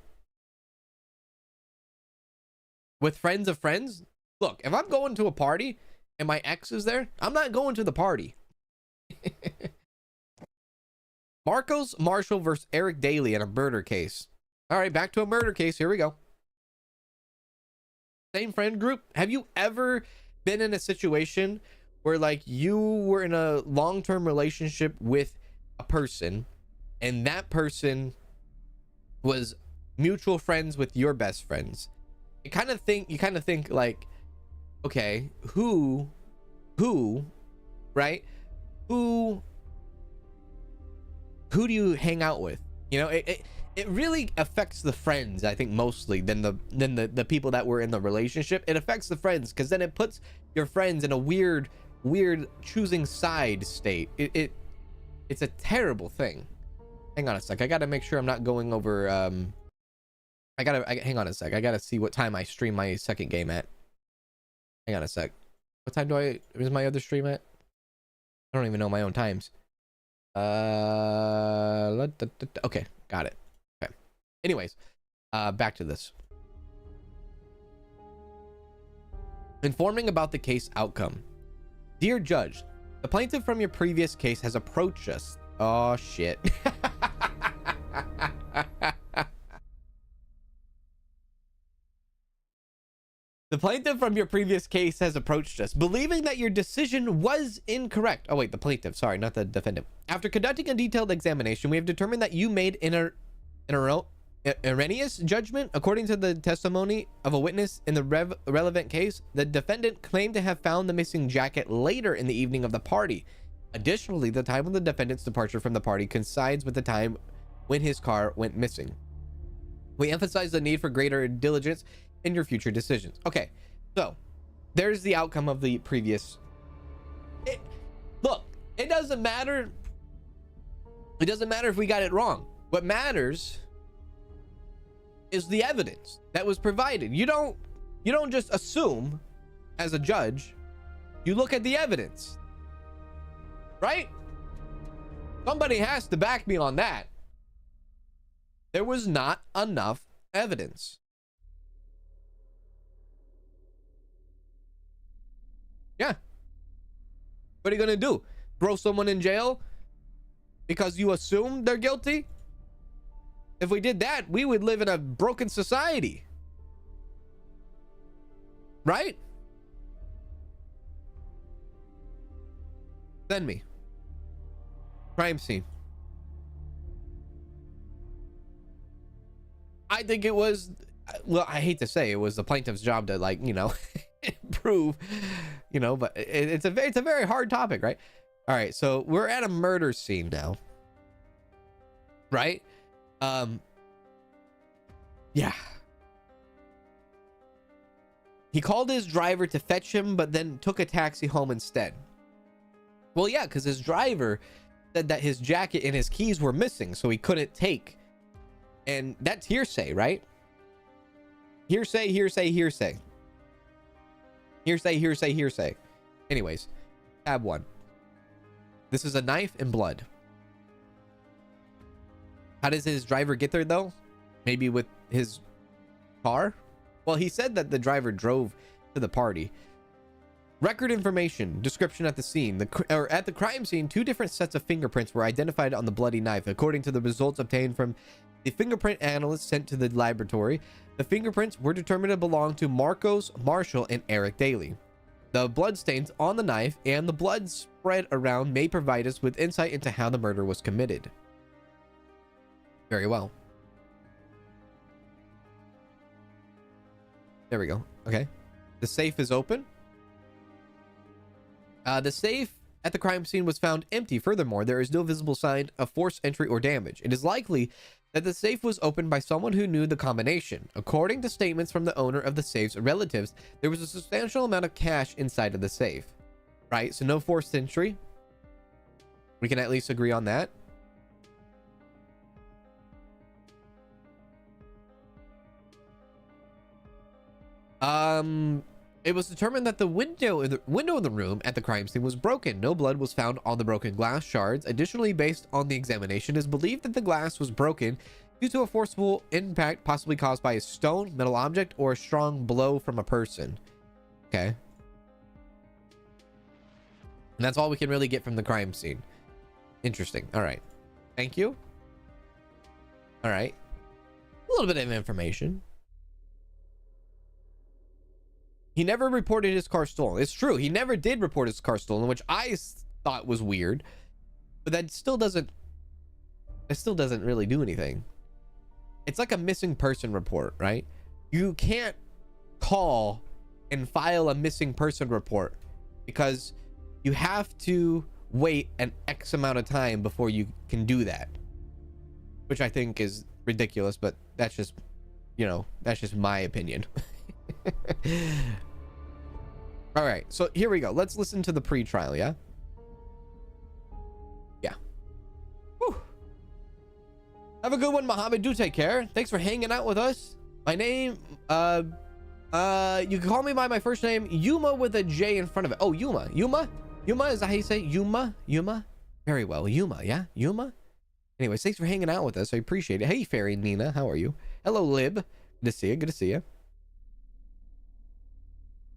With friends of friends? Look, if I'm going to a party and my ex is there, I'm not going to the party. Marcos Marshall versus Eric Daly in a murder case. All right, back to a murder case. Here we go. Same friend group. Have you ever been in a situation where, like, you were in a long-term relationship with a person and that person was mutual friends with your best friends? You kind of think like, okay, who, right? Who do you hang out with? You know, it really affects the friends, I think, mostly than the people that were in the relationship. It affects the friends because then it puts your friends in a weird choosing side state. It's a terrible thing. Hang on a sec. I gotta make sure I'm not going over. Hang on a sec. I gotta see what time I stream my second game at. Hang on a sec. What time is my other stream at? I don't even know my own times. Okay, got it. Okay. Anyways, back to this. Informing about the case outcome. Dear Judge, the plaintiff from your previous case has approached us. Oh shit. The plaintiff from your previous case has approached us, believing that your decision was incorrect. Oh, wait, the plaintiff. Sorry, not the defendant. After conducting a detailed examination, we have determined that you made an erroneous judgment. According to the testimony of a witness in the relevant case, the defendant claimed to have found the missing jacket later in the evening of the party. Additionally, the time of the defendant's departure from the party coincides with the time when his car went missing. We emphasize the need for greater diligence in your future decisions. Okay, so there's the outcome of the previous. Look, it doesn't matter. It doesn't matter if we got it wrong. What matters is the evidence that was provided. You don't just assume as a judge. You look at the evidence, right? Somebody has to back me on that. There was not enough evidence. Yeah. What are you gonna do? Throw someone in jail because you assume they're guilty? If we did that, we would live in a broken society. Right? Send me. Crime scene. I think it was, well, I hate to say it was the plaintiff's job to, like, you know, prove, you know, but it's a very hard topic, right? All right, so we're at a murder scene now, right? Yeah. He called his driver to fetch him, but then took a taxi home instead. Well, yeah, because his driver said that his jacket and his keys were missing, so he couldn't take. And that's hearsay, right? Hearsay, hearsay, hearsay. Hearsay, hearsay, hearsay. Anyways, tab 1. This is a knife and blood. How does his driver get there, though? Maybe with his car? Well, he said that the driver drove to the party. Record information, description at the scene. At the crime scene, 2 different sets of fingerprints were identified on the bloody knife. According to the results obtained from the fingerprint analyst sent to the laboratory, the fingerprints were determined to belong to Marcos, Marshall, and Eric Daly. The bloodstains on the knife and the blood spread around may provide us with insight into how the murder was committed. Very well. There we go. Okay. The safe is open. The safe at the crime scene was found empty. Furthermore, there is no visible sign of forced entry or damage. It is likely that the safe was opened by someone who knew the combination. According to statements from the owner of the safe's relatives, there was a substantial amount of cash inside of the safe. Right? So no forced entry. We can at least agree on that. It was determined that the window in the room at the crime scene was broken. No blood was found on the broken glass shards. Additionally, based on the examination, it is believed that the glass was broken due to a forcible impact, possibly caused by a stone, metal object, or a strong blow from a person. Okay. And that's all we can really get from the crime scene. Interesting. All right. Thank you. All right. A little bit of information. He never reported his car stolen. It's true. He never did report his car stolen, which I thought was weird. But that still doesn't really do anything. It's like a missing person report, right? You can't call and file a missing person report because you have to wait an X amount of time before you can do that. Which I think is ridiculous, but that's just, you know, that's just my opinion. All right, so here we go. Let's listen to the pre-trial. Yeah. Whew. Have a good one, Mohammed. Do take care. Thanks for hanging out with us. My name, you can call me by my first name, Yuma, with a J in front of it. Oh, Yuma. Is that how you say Yuma? Very well, Yuma. Yeah, Yuma. Anyways, thanks for hanging out with us. I appreciate it. Hey, Fairy Nina, how are you? Hello, Lib. Good to see you. Good to see you.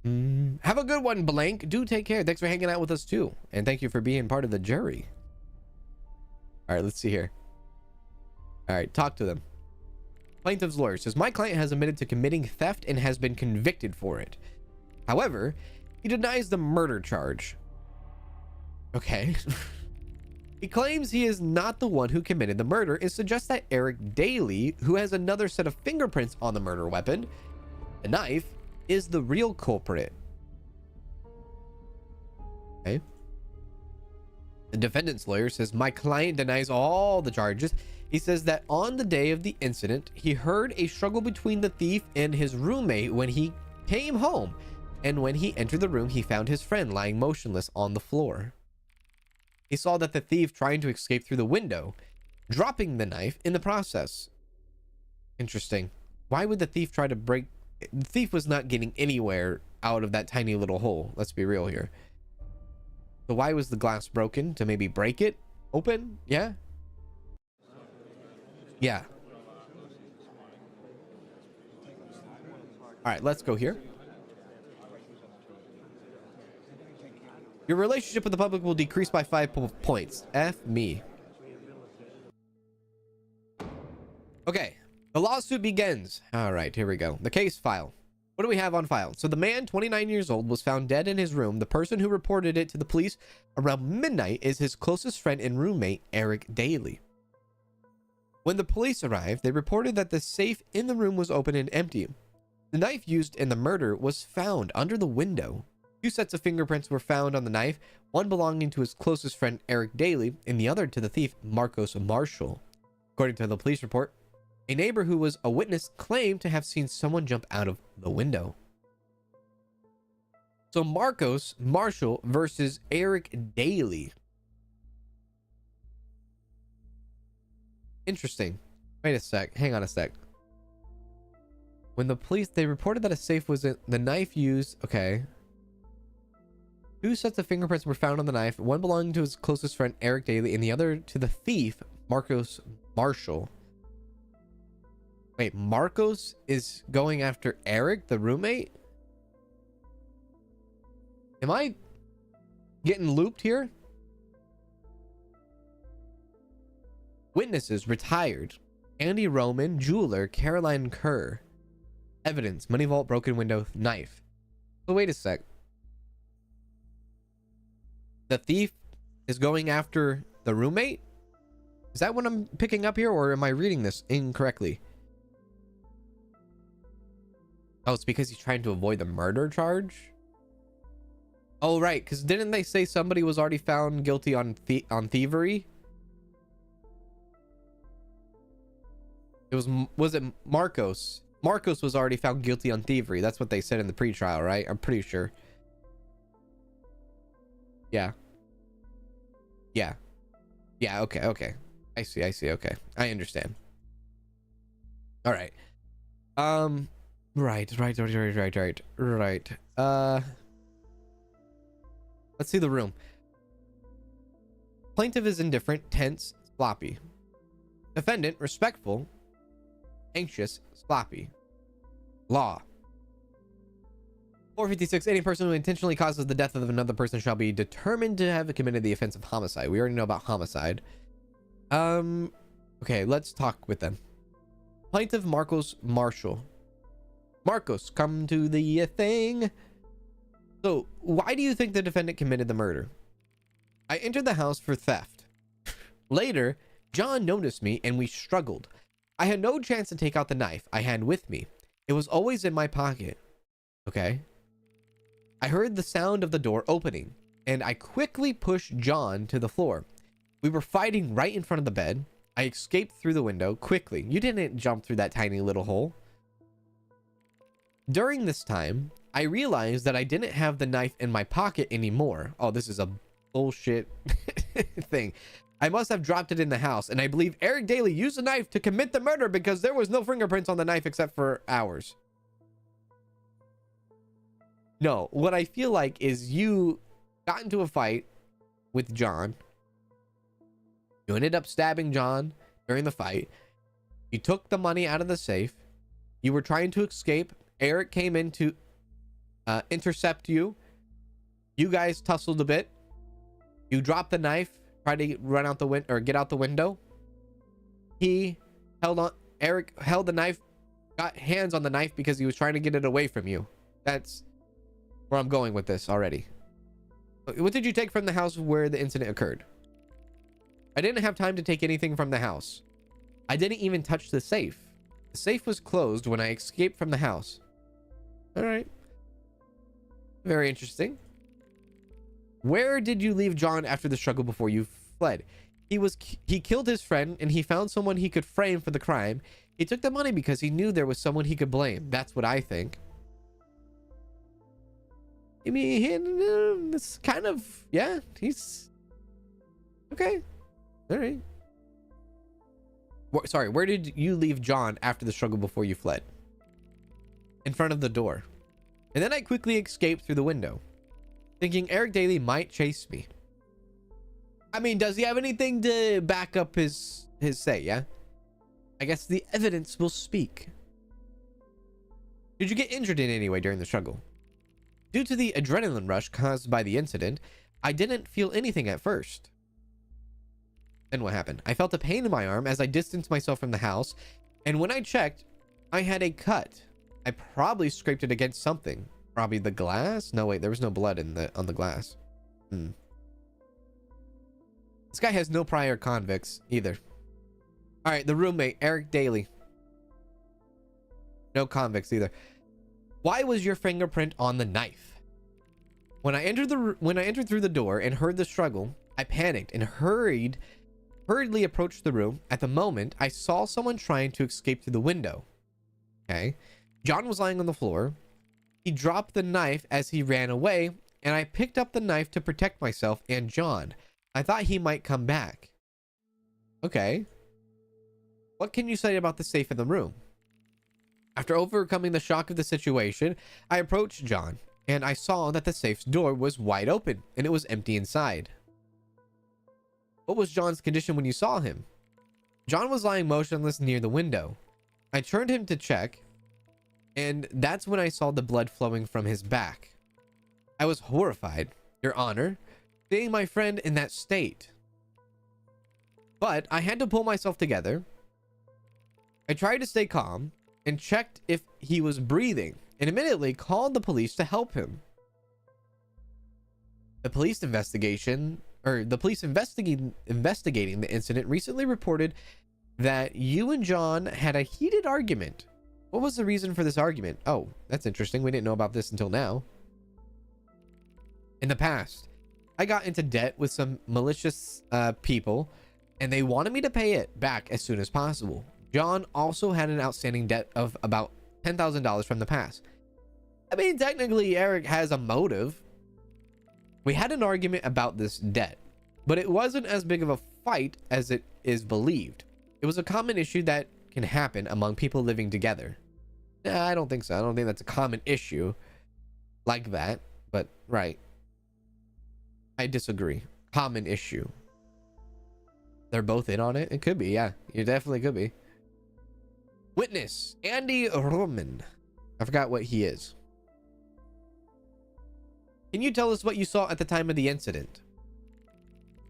Have a good one, Blank. Do take care. Thanks for hanging out with us too, and thank you for being part of the jury. All right, let's see here. All right, talk to them. Plaintiff's lawyer says, my client has admitted to committing theft and has been convicted for it. However, he denies the murder charge. Okay. He claims he is not the one who committed the murder and suggests that Eric Daly, who has another set of fingerprints on the murder weapon, the knife, is the real culprit. Okay. The defendant's lawyer says, my client denies all the charges. He says that on the day of the incident, he heard a struggle between the thief and his roommate when he came home. And when he entered the room, he found his friend lying motionless on the floor. He saw that the thief trying to escape through the window, dropping the knife in the process. Interesting. Why would the thief try to break? The thief was not getting anywhere out of that tiny little hole. Let's be real here. So why was the glass broken? To maybe break it? Open? Yeah. Yeah. All right, let's go here. Your relationship with the public will decrease by 5 points. F me. Okay, the lawsuit begins. All right, here we go. The case file. What do we have on file? So the man, 29 years old, was found dead in his room. The person who reported it to the police around midnight is his closest friend and roommate, Eric Daly. When the police arrived, they reported that the safe in the room was open and empty. The knife used in the murder was found under the window. 2 sets of fingerprints were found on the knife, one belonging to his closest friend, Eric Daly, and the other to the thief, Marcos Marshall. According to the police report, a neighbor who was a witness claimed to have seen someone jump out of the window. So Marcos Marshall versus Eric Daly. Interesting. Wait a sec. Hang on a sec. When the police, they reported that a safe was in the knife used. Okay. 2 sets of fingerprints were found on the knife, one belonging to his closest friend, Eric Daly, and the other to the thief, Marcos Marshall. Wait, Marcos is going after Eric, the roommate? Am I getting looped here? Witnesses retired. Andy Roman, jeweler, Caroline Kerr. Evidence, money vault, broken window, knife. So wait a sec. The thief is going after the roommate? Is that what I'm picking up here, or am I reading this incorrectly? Oh, it's because he's trying to avoid the murder charge? Oh, right, because didn't they say somebody was already found guilty on thievery? It was it Marcos? Marcos was already found guilty on thievery. That's what they said in the pre-trial, right? I'm pretty sure. Yeah. Yeah. Yeah, okay. I see, okay. I understand. All right. Right. Let's see the room. Plaintiff is indifferent, tense, sloppy. Defendant, respectful, anxious, sloppy. Law. 456. Any person who intentionally causes the death of another person shall be determined to have committed the offense of homicide. We already know about homicide. Okay, let's talk with them. Plaintiff Marcos Marshall. Marcos, come to the thing. So, why do you think the defendant committed the murder? I entered the house for theft. Later, John noticed me and we struggled. I had no chance to take out the knife I had with me. It was always in my pocket. Okay. I heard the sound of the door opening and I quickly pushed John to the floor. We were fighting right in front of the bed. I escaped through the window quickly. You didn't jump through that tiny little hole. During this time, I realized that I didn't have the knife in my pocket anymore. Oh, this is a bullshit thing. I must have dropped it in the house, and I believe Eric Daly used the knife to commit the murder because there was no fingerprints on the knife except for ours. No, what I feel like is you got into a fight with John. You ended up stabbing John during the fight. You took the money out of the safe. You were trying to escape. Eric came in to intercept you. You guys tussled a bit. You dropped the knife, tried to run out the window or get out the window. He held on. Eric held the knife, got hands on the knife because he was trying to get it away from you. That's where I'm going with this already. What did you take from the house where the incident occurred? I didn't have time to take anything from the house. I didn't even touch the safe. The safe was closed when I escaped from the house. All right. Very interesting. Where did you leave John after the struggle before you fled? He killed his friend and he found someone he could frame for the crime. He took the money because he knew there was someone he could blame. That's what I think. I mean, it's kind of, yeah, he's okay. All right. Sorry, where did you leave John after the struggle before you fled? In front of the door. And then I quickly escaped through the window, thinking Eric Daly might chase me. I mean, does he have anything to back up his say? Yeah, I guess the evidence will speak. Did you get injured in any way during the struggle? Due to the adrenaline rush caused by the incident, I didn't feel anything at first. Then what happened? I felt a pain in my arm as I distanced myself from the house, and when I checked, I had a cut. I probably scraped it against something. Probably the glass? No, wait, there was no blood on the glass. This guy has no prior convicts either. All right, the roommate, Eric Daly. No convicts either. Why was your fingerprint on the knife? When I entered through the door and heard the struggle, I panicked and hurriedly approached the room. At the moment, I saw someone trying to escape through the window. Okay. John was lying on the floor. He dropped the knife as he ran away, and I picked up the knife to protect myself and John. I thought he might come back. Okay. What can you say about the safe in the room? After overcoming the shock of the situation, I approached John, and I saw that the safe's door was wide open, and it was empty inside. What was John's condition when you saw him? John was lying motionless near the window. I turned him to check, and that's when I saw the blood flowing from his back. I was horrified, Your Honor, seeing my friend in that state. But I had to pull myself together. I tried to stay calm and checked if he was breathing, and immediately called the police to help him. The police investigating the incident recently reported that you and John had a heated argument. What was the reason for this argument? Oh, that's interesting. We didn't know about this until now. In the past, I got into debt with some malicious people, and they wanted me to pay it back as soon as possible. John also had an outstanding debt of about $10,000 from the past. I mean, technically, Eric has a motive. We had an argument about this debt, but it wasn't as big of a fight as it is believed. It was a common issue that can happen among people living together. Nah, I don't think so. I don't think that's a common issue like that, but right. I disagree. Common issue. They're both in on it? It could be, yeah. You definitely could be. Witness, Andy Roman. I forgot what he is. Can you tell us what you saw at the time of the incident?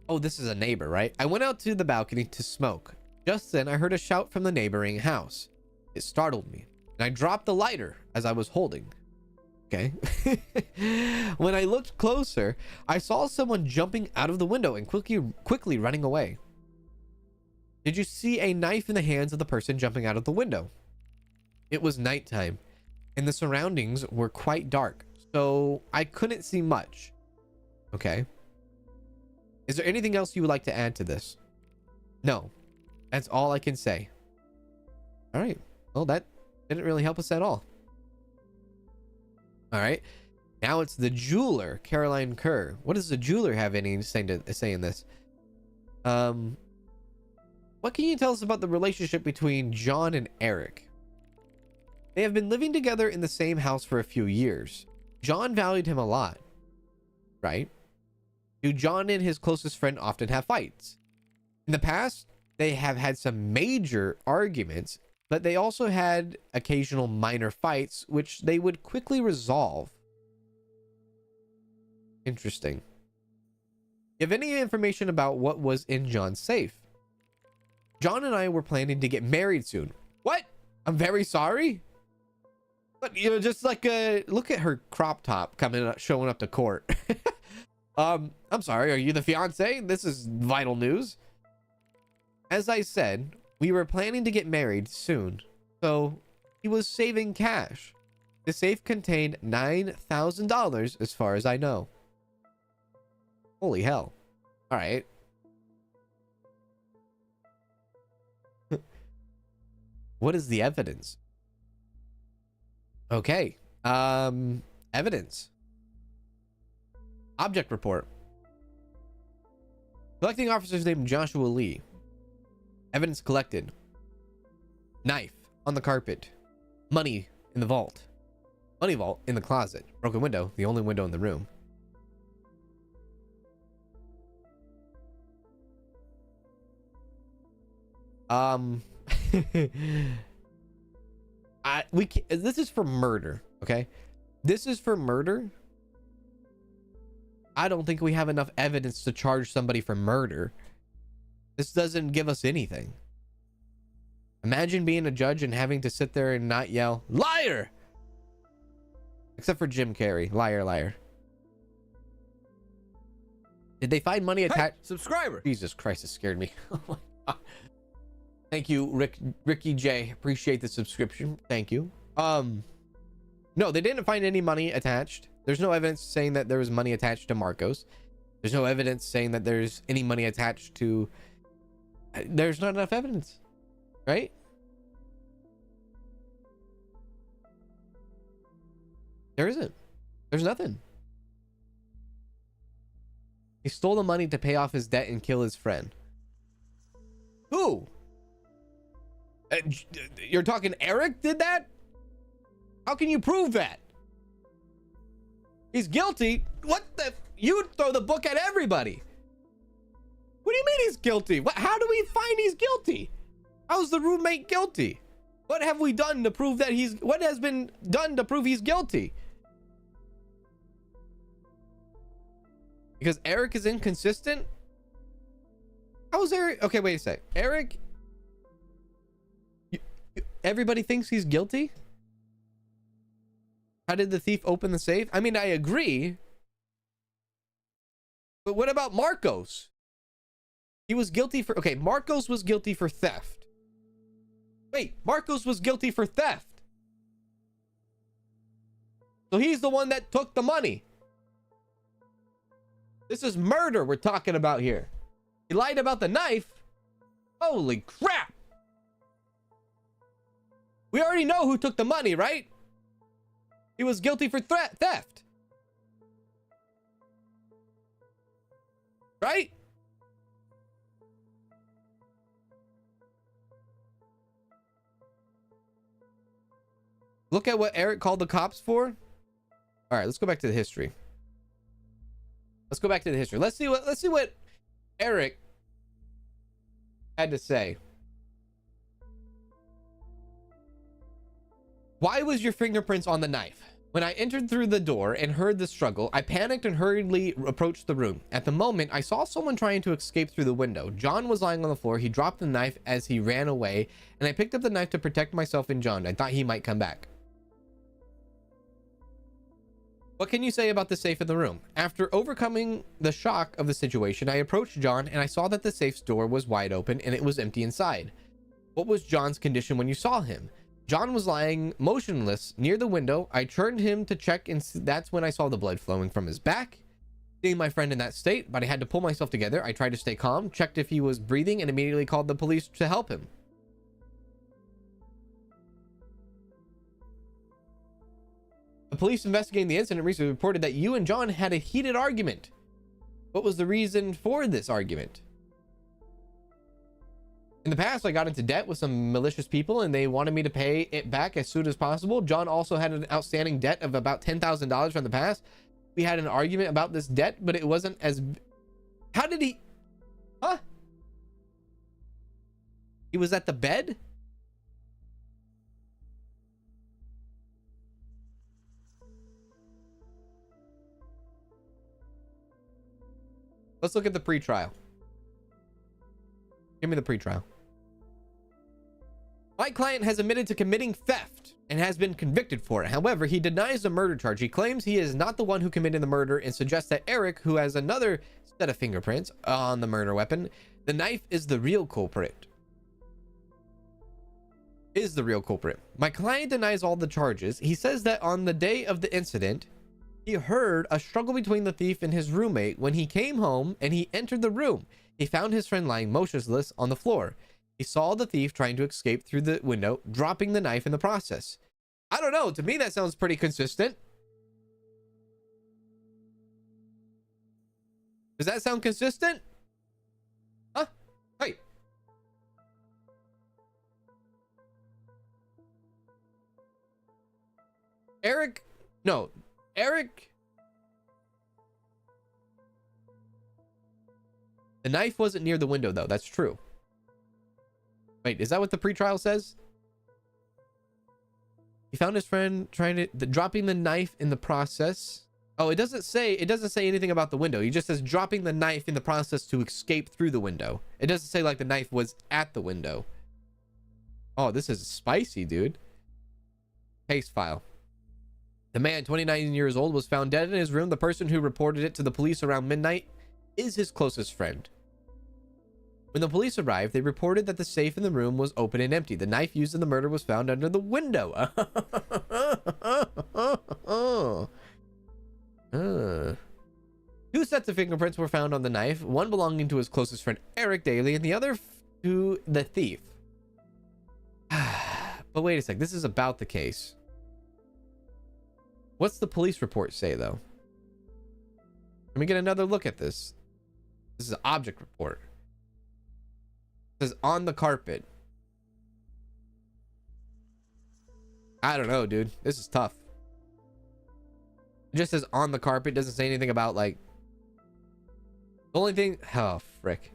Oh, this is a neighbor, right? I went out to the balcony to smoke. Just then, I heard a shout from the neighboring house. It startled me, and I dropped the lighter as I was holding. Okay. When I looked closer, I saw someone jumping out of the window and quickly running away. Did you see a knife in the hands of the person jumping out of the window? It was nighttime, and the surroundings were quite dark, so I couldn't see much. Okay. Is there anything else you would like to add to this? No. That's all I can say. All right. Well, that didn't really help us at all. All right. Now it's the jeweler, Caroline Kerr. What does the jeweler have any say in this? What can you tell us about the relationship between John and Eric? They have been living together in the same house for a few years. John valued him a lot, right? Do John and his closest friend often have fights? In the past, they have had some major arguments, but they also had occasional minor fights, which they would quickly resolve. Interesting. You have any information about what was in John's safe? John and I were planning to get married soon. What? I'm very sorry. But you know, just like look at her crop top showing up to court. I'm sorry. Are you the fiance? This is vital news. As I said, we were planning to get married soon, so he was saving cash. The safe contained $9,000 as far as I know. Holy hell. All right. What is the evidence? Okay. Evidence. Object report. Collecting officers named Joshua Lee. Evidence collected. Knife on the carpet. Money in the vault. Money vault in the closet. Broken window, the only window in the room. This is for murder, okay? This is for murder. I don't think we have enough evidence to charge somebody for murder. This doesn't give us anything. Imagine being a judge and having to sit there and not yell, liar! Except for Jim Carrey. Liar, liar. Did they find money attached? Hey, subscriber. Jesus Christ, it scared me. Oh my God. Thank you, Ricky J. Appreciate the subscription. Thank you. No, they didn't find any money attached. There's no evidence saying that there was money attached to Marcos. There's no evidence saying that there's any money attached to... There's not enough evidence, right? There isn't. There's nothing. He stole the money to pay off his debt and kill his friend. Who? You're talking Eric did that? How can you prove that? He's guilty. What the? You throw the book at everybody. What do you mean he's guilty? How do we find he's guilty? How's the roommate guilty? What have we done to prove that he's... What has been done to prove he's guilty? Because Eric is inconsistent? How is Eric... Okay, wait a sec. Eric... Everybody thinks he's guilty? How did the thief open the safe? I mean, I agree. But what about Marcos? He was guilty for... Okay, Marcos was guilty for theft. Wait, Marcos was guilty for theft. So he's the one that took the money. This is murder we're talking about here. He lied about the knife. Holy crap. We already know who took the money, right? He was guilty for theft. Right? Look at what Eric called the cops for. All right, let's go back to the history. Let's go back to the history. Let's see what Eric had to say. Why was your fingerprints on the knife? When I entered through the door and heard the struggle, I panicked and hurriedly approached the room. At the moment, I saw someone trying to escape through the window. John was lying on the floor. He dropped the knife as he ran away, and I picked up the knife to protect myself and John. I thought he might come back. What can you say about the safe in the room? After overcoming the shock of the situation, I approached John and I saw that the safe's door was wide open and it was empty inside. What was John's condition when you saw him? John was lying motionless near the window. I turned him to check and that's when I saw the blood flowing from his back. Seeing my friend in that state, but I had to pull myself together. I tried to stay calm, checked if he was breathing, and immediately called the police to help him. The police investigating the incident recently reported that you and John had a heated argument. What was the reason for this argument? In the past, I got into debt with some malicious people and they wanted me to pay it back as soon as possible. John also had an outstanding debt of about $10,000 from the past. We had an argument about this debt, but it wasn't as... How did he... Huh? He was at the bed? Let's look at the pretrial. Give me the pretrial. My client has admitted to committing theft and has been convicted for it. However, he denies the murder charge. He claims he is not the one who committed the murder and suggests that Eric, who has another set of fingerprints on the murder weapon, the knife is the real culprit. My client denies all the charges. He says that on the day of the incident, he heard a struggle between the thief and his roommate. When he came home and he entered the room, he found his friend lying motionless on the floor. He saw the thief trying to escape through the window, dropping the knife in the process. I don't know. To me, that sounds pretty consistent. Does that sound consistent? Huh? Hey. Eric. The knife wasn't near the window, though. That's true. Wait, is that what the pretrial says? He found his friend dropping the knife in the process. Oh, it doesn't say anything about the window. He just says dropping the knife in the process to escape through the window. It doesn't say like the knife was at the window. Oh, this is spicy, dude. Case file. The man, 29 years old, was found dead in his room. The person who reported it to the police around midnight is his closest friend. When the police arrived, they reported that the safe in the room was open and empty. The knife used in the murder was found under the window. Two sets of fingerprints were found on the knife, one belonging to his closest friend Eric Daly and the other to the thief. But wait a sec, this is about the case. What's the police report say though? Let me get another look at this. This is an object report. It says on the carpet. I don't know, dude. This is tough. It just says on the carpet. Doesn't say anything about like the only thing. Oh frick.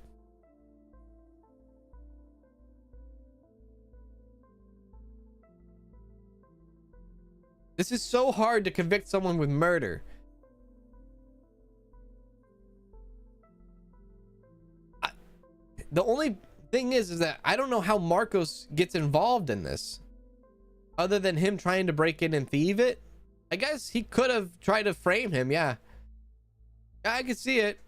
This is so hard to convict someone with murder. The only thing is that I don't know how Marcos gets involved in this other than him trying to break in and thieve it. I guess he could have tried to frame him. Yeah, I can see it.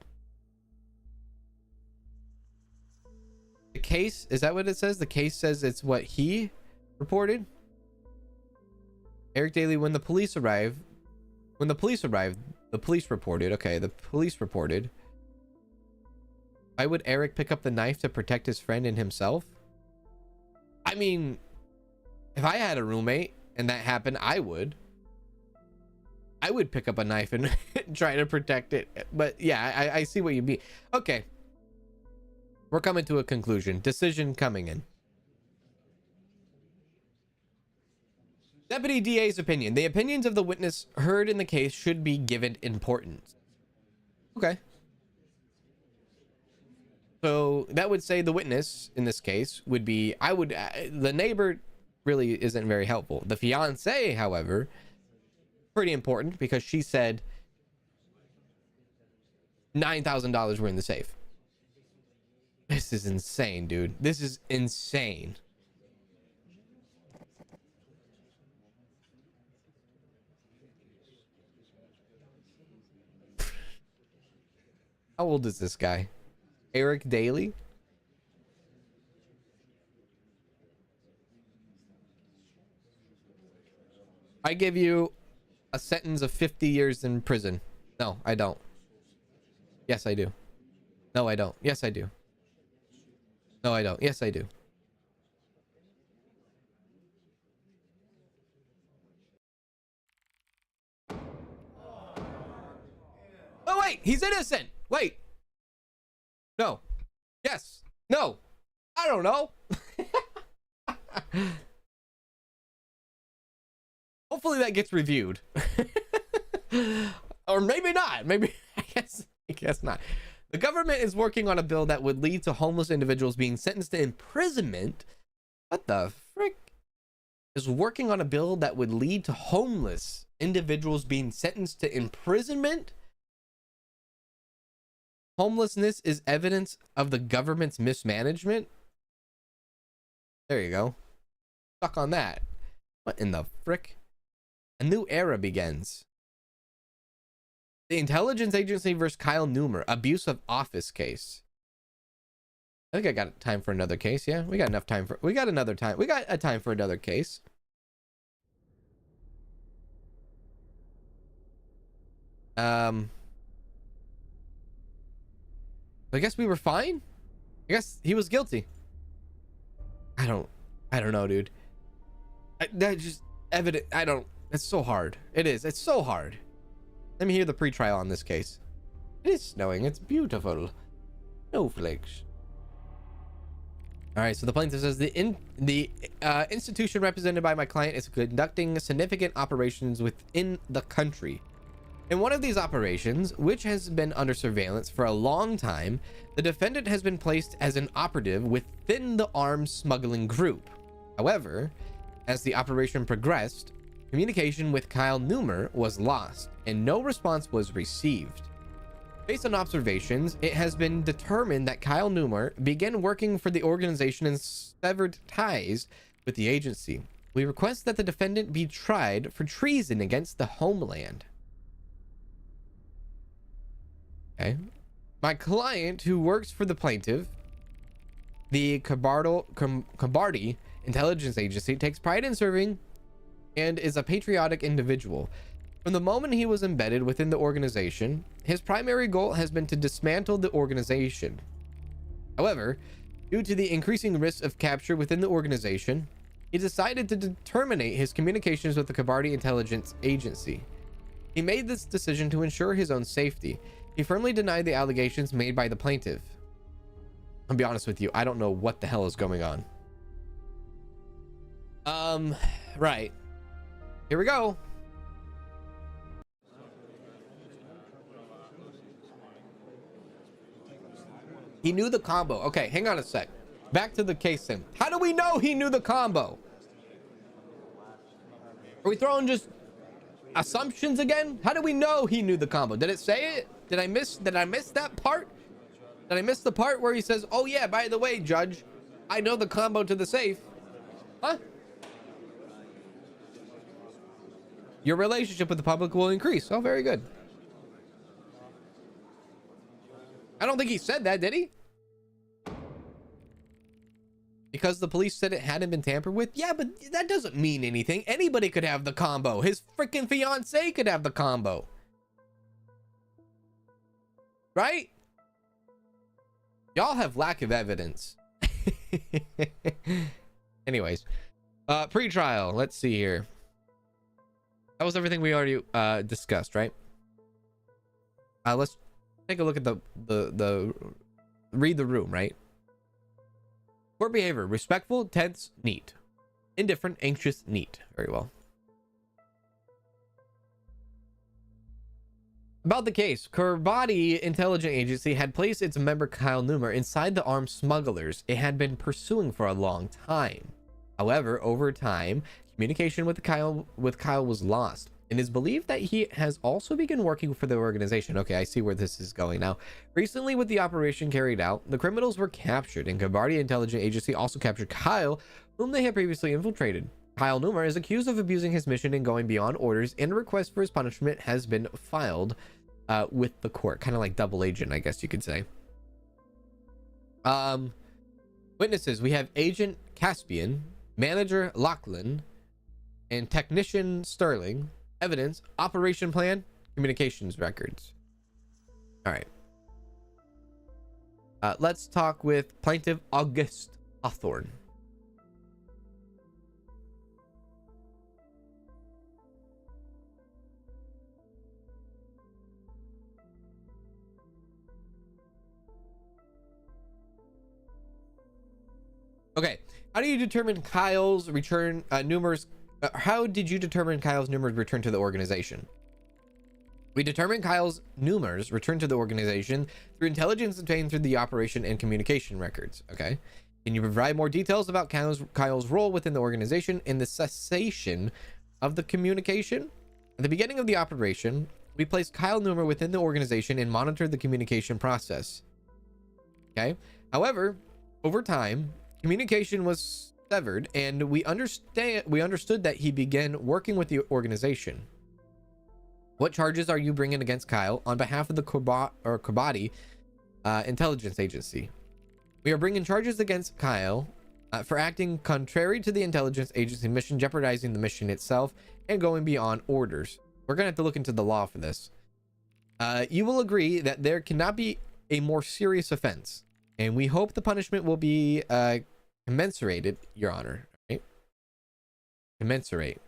The case, is that what it says? The case says it's what he reported. Eric Daly, when the police arrived, the police reported. Okay, the police reported. Why would Eric pick up the knife to protect his friend and himself? I mean, if I had a roommate and that happened, I would pick up a knife and try to protect it. But yeah, I see what you mean. Okay. We're coming to a conclusion. Decision coming in. Deputy DA's opinion. The opinions of the witness heard in the case should be given importance. Okay. So that would say the witness in this case would be, the neighbor really isn't very helpful. The fiance, however, pretty important because she said $9,000 were in the safe. This is insane, dude. This is insane. How old is this guy? Eric Daly? I give you a sentence of 50 years in prison. No, I don't. Yes, I do. No, I don't. Yes, I do. No, I don't. Yes, I do. Oh, wait. He's innocent. Wait. No. Yes. No. I don't know. Hopefully that gets reviewed. Or maybe not. Maybe, I guess not. The government is working on a bill that would lead to homeless individuals being sentenced to imprisonment. What the frick? Is working on a bill that would lead to homeless individuals being sentenced to imprisonment? Homelessness is evidence of the government's mismanagement. There you go. Stuck on that. What in the frick? A new era begins. The intelligence agency versus Kyle Newmer, abuse of office case. I think I got time for another case. Yeah, we got enough time for. We got another time. We got a time for another case. I guess we were fine. I guess he was guilty. I don't know, dude. That's just evident. It's so hard. It is. It's so hard. Let me hear the pretrial on this case. It is snowing. It's beautiful. Snowflakes. All right. So the plaintiff says the institution represented by my client is conducting significant operations within the country. In one of these operations, which has been under surveillance for a long time, the defendant has been placed as an operative within the arms smuggling group. However, as the operation progressed, communication with Kyle Neumer was lost and no response was received. Based on observations, it has been determined that Kyle Neumer began working for the organization and severed ties with the agency. We request that the defendant be tried for treason against the homeland. Okay. My client, who works for the plaintiff, the Kobardde intelligence agency, takes pride in serving and is a patriotic individual. From the moment he was embedded within the organization, his primary goal has been to dismantle the organization. However, due to the increasing risk of capture within the organization, he decided to terminate his communications with the Kobardde intelligence agency. He made this decision to ensure his own safety. He firmly denied the allegations made by the plaintiff. I'll be honest with you, I don't know what the hell is going on. Right. Here we go. He knew the combo. Okay, hang on a sec. Back to the case then. How do we know he knew the combo? Are we throwing just assumptions again? How do we know he knew the combo? Did it say it? Did I miss that part? Did I miss the part where he says, "Oh yeah, by the way, Judge, I know the combo to the safe"? Huh? Your relationship with the public will increase. Oh, very good. I don't think he said that, did he? Because the police said it hadn't been tampered with? Yeah, but that doesn't mean anything. Anybody could have the combo. His freaking fiance could have the combo. Right? Y'all have lack of evidence. Anyways, pre-trial. Let's see here. That was everything we already discussed, right? Let's take a look at the read the room, right? Court behavior: respectful, tense, neat. Indifferent, anxious, neat. Very well. About the case, Kobardde Intelligence Agency had placed its member Kyle Neumer inside the armed smugglers it had been pursuing for a long time. However, over time, communication with Kyle was lost. It is believed that he has also begun working for the organization. Okay, I see where this is going now. Recently, with the operation carried out, the criminals were captured, and Kobardde Intelligence Agency also captured Kyle, whom they had previously infiltrated. Kyle Neumer is accused of abusing his mission and going beyond orders, and a request for his punishment has been filed with the court. Kind of like double agent, I guess you could say. Witnesses: we have Agent Caspian, Manager Lachlan, and Technician Sterling. Evidence: operation plan, communications records. All right. Let's talk with Plaintiff August Hawthorne. Okay, how do you determine Kyle's return, how did you determine Kyle's Neumer's return to the organization? We determined Kyle's Neumer's return to the organization through intelligence obtained through the operation and communication records. Okay. Can you provide more details about Kyle's role within the organization in the cessation of the communication? At the beginning of the operation, we placed Kyle Neumer within the organization and monitored the communication process. Okay. However, over time, communication was severed, and we understood that he began working with the organization. What charges are you bringing against Kyle on behalf of the Kobardde Intelligence Agency? We are bringing charges against Kyle for acting contrary to the intelligence agency mission, jeopardizing the mission itself, and going beyond orders. We're gonna have to look into the law for this. You will agree that there cannot be a more serious offense, and we hope the punishment will be commensurated, Your Honor. Right? Commensurate.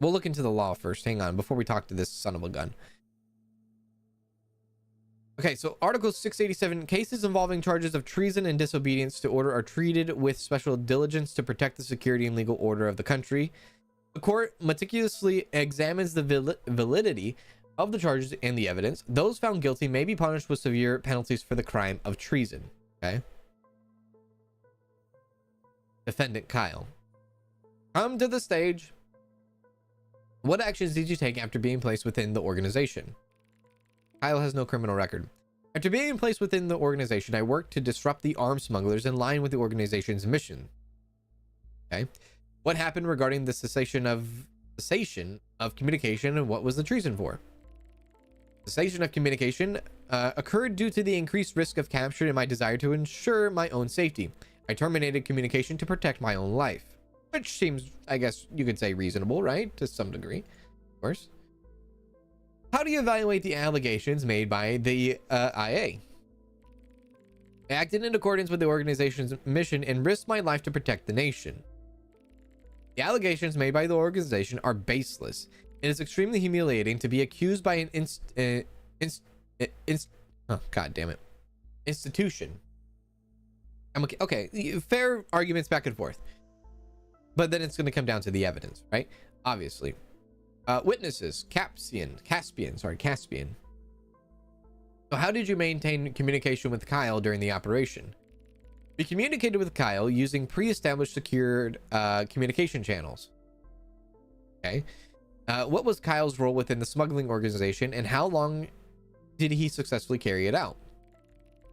We'll look into the law first. Hang on, before we talk to this son of a gun. Okay, so Article 687, cases involving charges of treason and disobedience to order are treated with special diligence to protect the security and legal order of the country. The court meticulously examines the validity of the charges and the evidence. Those found guilty may be punished with severe penalties for the crime of treason. Okay. Defendant Kyle. Come to the stage. What actions did you take after being placed within the organization? Kyle has no criminal record. After being placed within the organization, I worked to disrupt the arms smugglers in line with the organization's mission. Okay. What happened regarding the cessation of communication, and what was the treason for? Cessation of communication occurred due to the increased risk of capture and my desire to ensure my own safety. I terminated communication to protect my own life, which seems, I guess you could say, reasonable, right? To some degree, of course. How do you evaluate the allegations made by the IA? I acted in accordance with the organization's mission and risked my life to protect the nation. The allegations made by the organization are baseless. It is extremely humiliating to be accused by an institution. I'm okay. Fair arguments back and forth, but then it's going to come down to the evidence, right? Obviously. Witnesses, Caspian. So how did you maintain communication with Kyle during the operation? We communicated with Kyle using pre-established secured communication channels. Okay. What was Kyle's role within the smuggling organization, and how long did he successfully carry it out?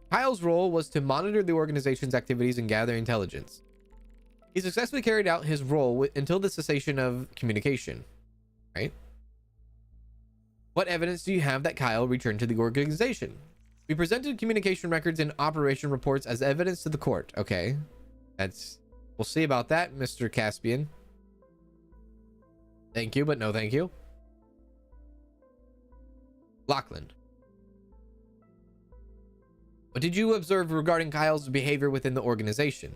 Kyle's role was to monitor the organization's activities and gather intelligence. He successfully carried out his role until the cessation of communication. Right? What evidence do you have that Kyle returned to the organization? We presented communication records and operation reports as evidence to the court. Okay. We'll see about that, Mr. Caspian. Thank you, but no thank you. Lachlan. What did you observe regarding Kyle's behavior within the organization?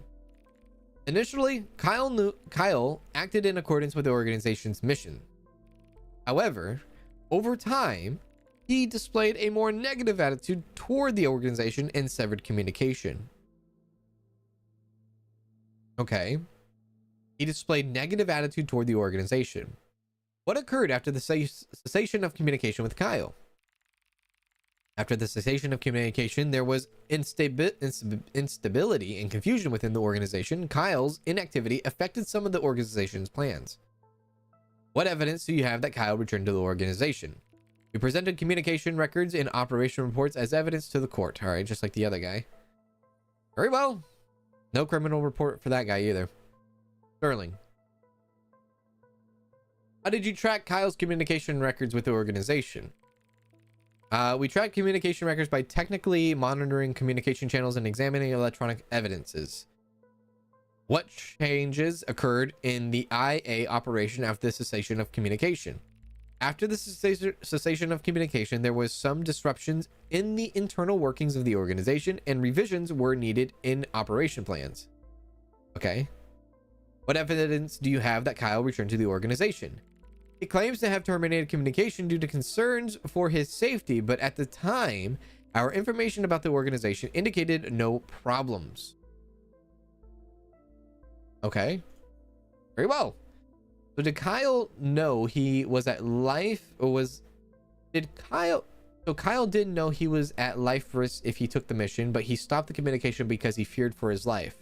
Initially, Kyle acted in accordance with the organization's mission. However, over time, he displayed a more negative attitude toward the organization and severed communication. Okay. He displayed negative attitude toward the organization. What occurred after the cessation of communication with Kyle? After the cessation of communication, there was instability and confusion within the organization. Kyle's inactivity affected some of the organization's plans. What evidence do you have that Kyle returned to the organization? We presented communication records and operation reports as evidence to the court. All right, just like the other guy. Very well. No criminal report for that guy either. Sterling. How did you track Kyle's communication records with the organization? We track communication records by technically monitoring communication channels and examining electronic evidences. What changes occurred in the IA operation after the cessation of communication? After the cessation of communication, there was some disruptions in the internal workings of the organization, and revisions were needed in operation plans. Okay. What evidence do you have that Kyle returned to the organization? He claims to have terminated communication due to concerns for his safety, but at the time, our information about the organization indicated no problems. Okay. Very well. So did Kyle know he was at life, or Kyle didn't know he was at life risk if he took the mission, but he stopped the communication because he feared for his life.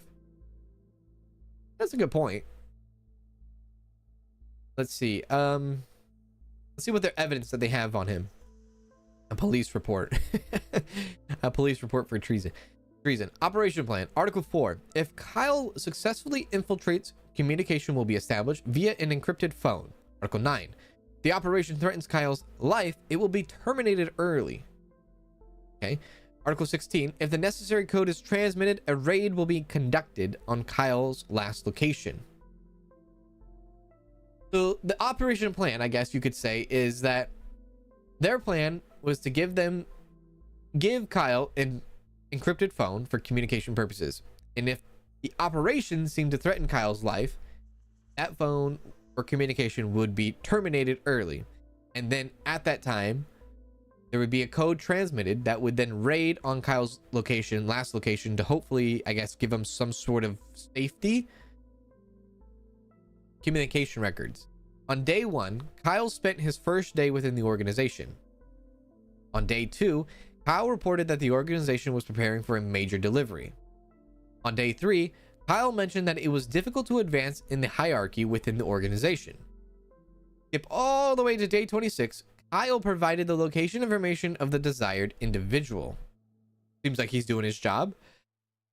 That's a good point. Let's see. Let's see what their evidence that they have on him. A police report. A police report for treason. Operation plan. Article 4. If Kyle successfully infiltrates, communication will be established via an encrypted phone. Article 9. If the operation threatens Kyle's life, it will be terminated early. Okay. Article 16. If the necessary code is transmitted, a raid will be conducted on Kyle's last location. So the operation plan, I guess you could say, is that their plan was to give Kyle an encrypted phone for communication purposes. And if the operation seemed to threaten Kyle's life, that phone or communication would be terminated early. And then at that time, there would be a code transmitted that would then raid on Kyle's last location, to hopefully, I guess, give him some sort of safety. Communication records. On day 1, Kyle spent his first day within the organization. On day 2, Kyle reported that the organization was preparing for a major delivery. On day 3, Kyle mentioned that it was difficult to advance in the hierarchy within the organization. Skip all the way to day 26, Kyle provided the location information of the desired individual. Seems like he's doing his job.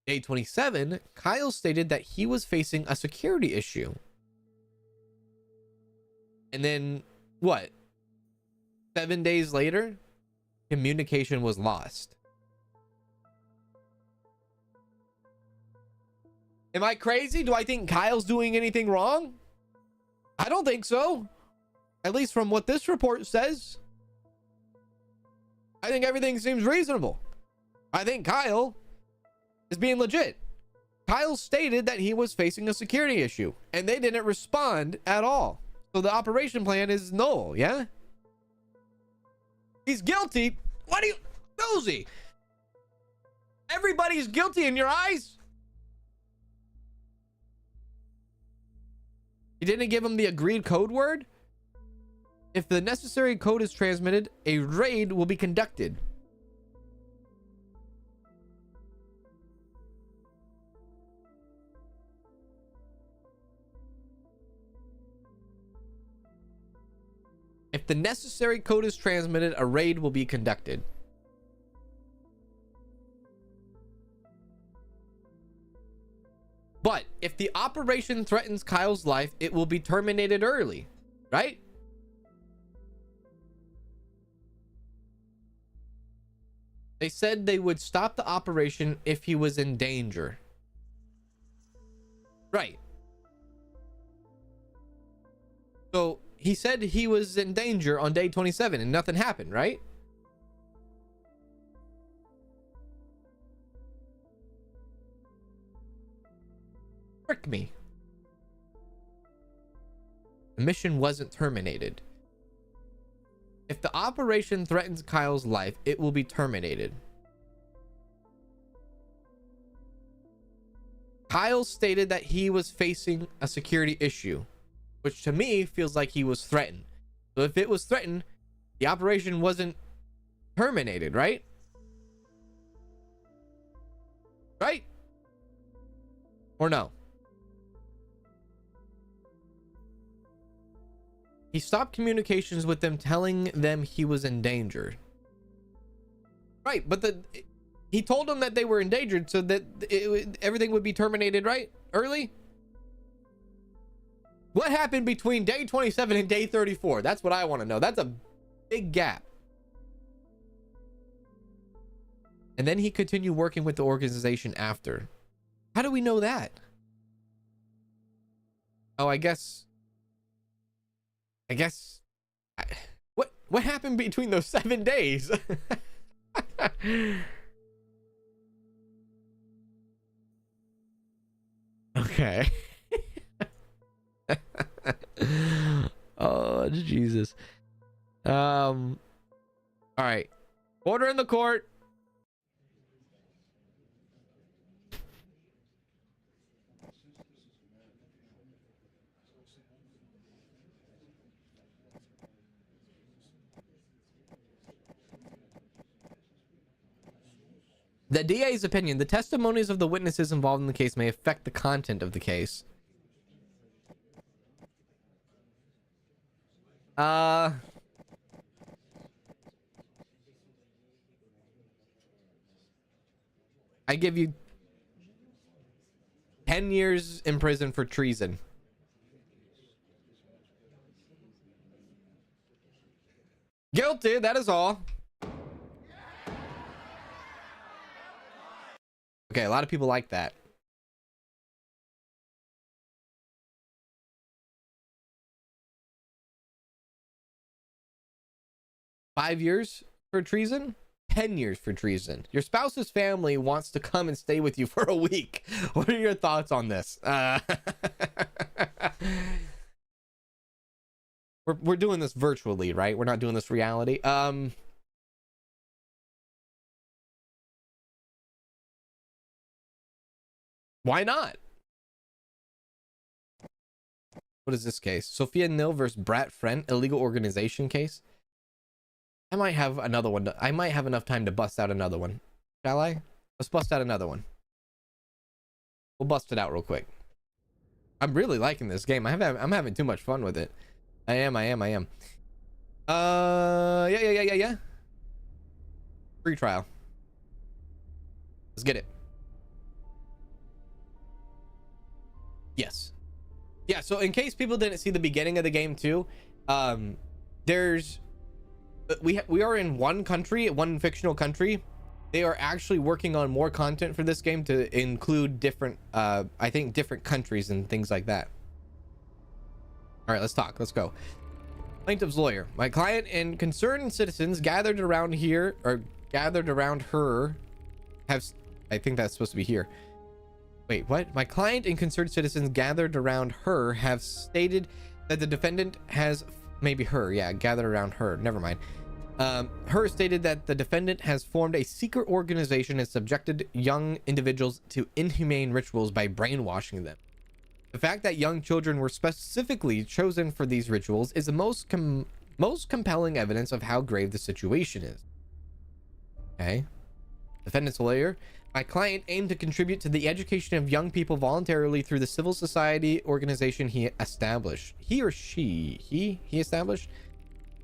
Day 27, Kyle stated that he was facing a security issue. And then, what? 7 days later, communication was lost. Am I crazy? Do I think Kyle's doing anything wrong? I don't think so. At least from what this report says. I think everything seems reasonable. I think Kyle is being legit. Kyle stated that he was facing a security issue and they didn't respond at all. So the operation plan is null, yeah? He's guilty. What do you... Susie! Everybody's guilty in your eyes? You didn't give him the agreed code word? If the necessary code is transmitted, a raid will be conducted. If the necessary code is transmitted, a raid will be conducted. But if the operation threatens Kyle's life, it will be terminated early, right? They said they would stop the operation if he was in danger. Right. So he said he was in danger on day 27 and nothing happened, right? Trick me. The mission wasn't terminated. If the operation threatens Kyle's life, it will be terminated. Kyle stated that he was facing a security issue, which to me feels like he was threatened. So if it was threatened, the operation wasn't terminated, right? Right? Or no? He stopped communications with them, telling them he was in danger. Right, but he told them that they were endangered so that everything would be terminated, right? Early? What happened between day 27 and day 34? That's what I want to know. That's a big gap. And then he continued working with the organization after. How do we know that? Oh, I guess what happened between those 7 days? Okay. Oh, Jesus. All right. Order in the court. The DA's opinion: the testimonies of the witnesses involved in the case may affect the content of the case. I give you 10 years in prison for treason. Guilty, that is all. Okay, a lot of people like that. Five years for treason? 10 years for treason. Your spouse's family wants to come and stay with you for a week. What are your thoughts on this? We're doing this virtually, right? We're not doing this reality. Why not? What is this case? Sophia Nil versus Brat Friend, illegal organization case. I might have another one. I might have enough time to bust out another one. Shall I? Let's bust out another one. We'll bust it out real quick. I'm really liking this game. I'm having too much fun with it. I am. Yeah. Free trial. Let's get it. Yes. Yeah, so in case people didn't see the beginning of the game too, there's we are in one country, one fictional country. They are actually working on more content for this game to include different I think different countries and things like that. All right, let's talk. Let's go. Plaintiff's lawyer. My client and concerned citizens gathered around here, or gathered around her, have, I think that's supposed to be here. Wait, what? My client and concerned citizens gathered around her have stated that the defendant has, maybe her, yeah, gathered around her, never mind. Her stated that the defendant has formed a secret organization and subjected young individuals to inhumane rituals by brainwashing them. The fact that young children were specifically chosen for these rituals is the most compelling evidence of how grave the situation is. Okay. Defendant's lawyer. My client aimed to contribute to the education of young people voluntarily through the civil society organization he established. He or she, he established?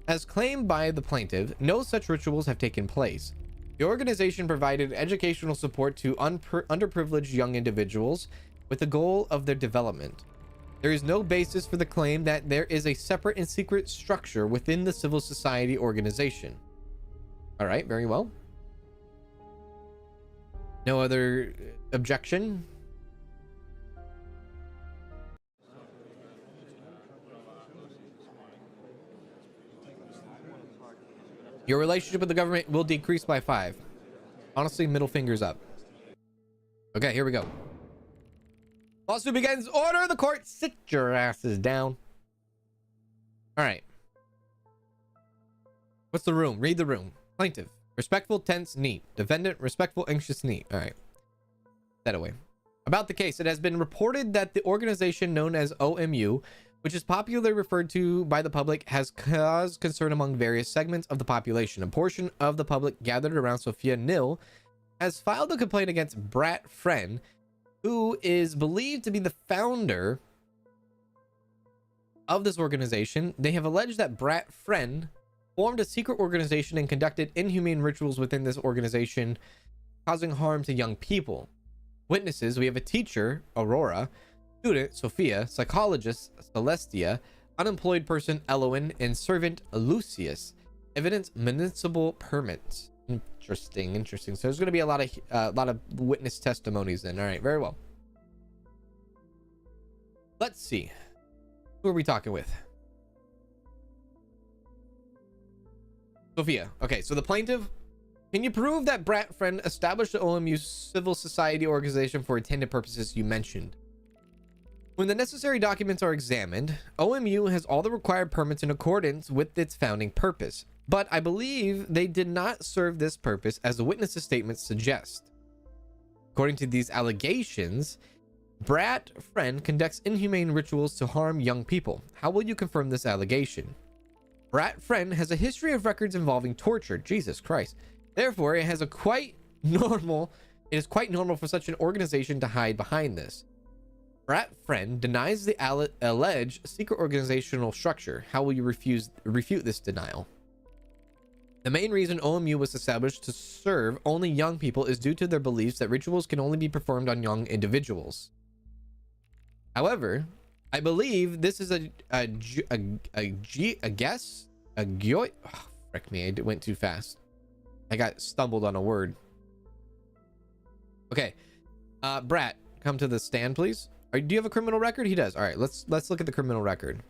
As claimed by the plaintiff, no such rituals have taken place. The organization provided educational support to underprivileged young individuals with the goal of their development. There is no basis for the claim that there is a separate and secret structure within the civil society organization. All right, very well. No other objection? Your relationship with the government will decrease by 5. Honestly, middle fingers up. Okay, here we go. Lawsuit begins. Order the court. Sit your asses down. All right. What's the room? Read the room. Plaintiff. Respectful, tense, neat. Defendant. Respectful, anxious, neat. All right. That away. About the case, it has been reported that the organization known as OMU, which is popularly referred to by the public, has caused concern among various segments of the population. A portion of the public gathered around Sophia Nil has filed a complaint against Brat Friend, who is believed to be the founder of this organization. They have alleged that Brat Friend formed a secret organization and conducted inhumane rituals within this organization, causing harm to young people. Witnesses, we have a teacher, Aurora, student, Sophia, psychologist, Celestia, unemployed person, Elowen, and servant, Lucius. Evidence, municipal permits. Interesting. So there's going to be a lot of witness testimonies then. All right, very well. Let's see. Who are we talking with? Sophia. Okay, so the plaintiff. Can you prove that Brat Friend established the OMU civil society organization for intended purposes you mentioned? When the necessary documents are examined, OMU has all the required permits in accordance with its founding purpose. But I believe they did not serve this purpose as the witness's statements suggest. According to these allegations, Brat Friend conducts inhumane rituals to harm young people. How will you confirm this allegation? Brat Friend has a history of records involving torture. Jesus Christ. Therefore, it is quite normal for such an organization to hide behind this. Brat Friend denies the alleged secret organizational structure. How will you refute this denial? The main reason OMU was established to serve only young people is due to their beliefs that rituals can only be performed on young individuals. However, I believe this is a guess. Oh, frick me, I went too fast. I got stumbled on a word. Okay, Brat, come to the stand, please. Do you have a criminal record? He does. All right, let's look at the criminal record.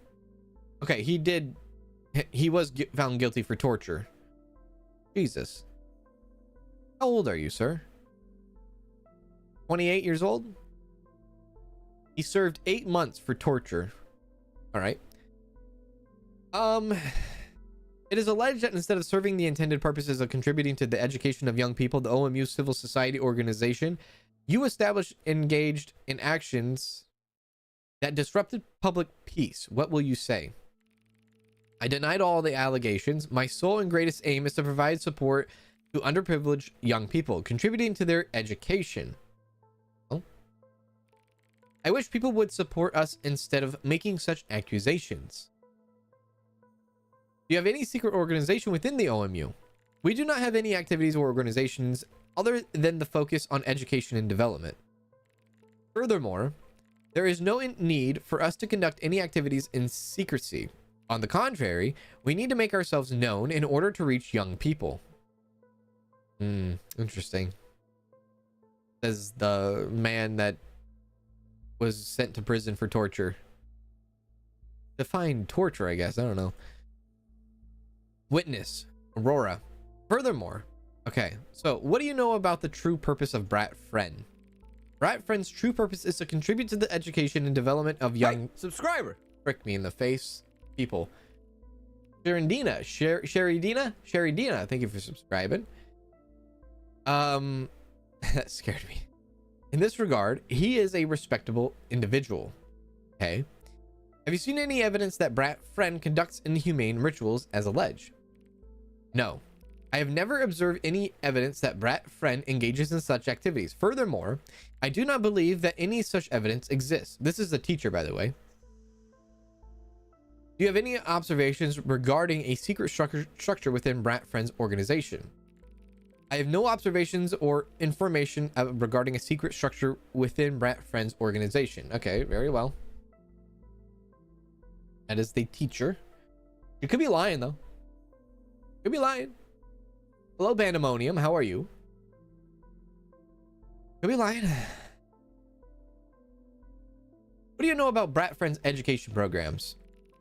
Okay, he was found guilty for torture. Jesus. How old are you, sir? 28 years old? He served 8 months for torture. All right. It is alleged that instead of serving the intended purposes of contributing to the education of young people, the OMU civil society organization, you engaged in actions that disrupted public peace. What will you say? I denied all the allegations. My sole and greatest aim is to provide support to underprivileged young people, contributing to their education. Oh. I wish people would support us instead of making such accusations. Do you have any secret organization within the OMU? We do not have any activities or organizations other than the focus on education and development. Furthermore, there is no need for us to conduct any activities in secrecy. On the contrary, we need to make ourselves known in order to reach young people. Interesting. Says the man that was sent to prison for torture. Define torture, I guess. I don't know. Witness, Aurora. Furthermore, okay, so what do you know about the true purpose of Brat Friend? Brat Friend's true purpose is to contribute to the education and development of young subscriber. Frick me in the face, people. Sheridina, thank you for subscribing. That scared me. In this regard, he is a respectable individual. Okay. Have you seen any evidence that Brat Friend conducts inhumane rituals as alleged? No. I have never observed any evidence that Brat Friend engages in such activities. Furthermore, I do not believe that any such evidence exists. This is the teacher, by the way. Do you have any observations regarding a secret structure within Brat Friend's organization? I have no observations or information regarding a secret structure within Brat Friend's organization. Okay, very well. That is the teacher. You could be lying, though. Could be lying. Hello, Bandemonium. How are you? Could be lying. What do you know about Brat Friend's education programs?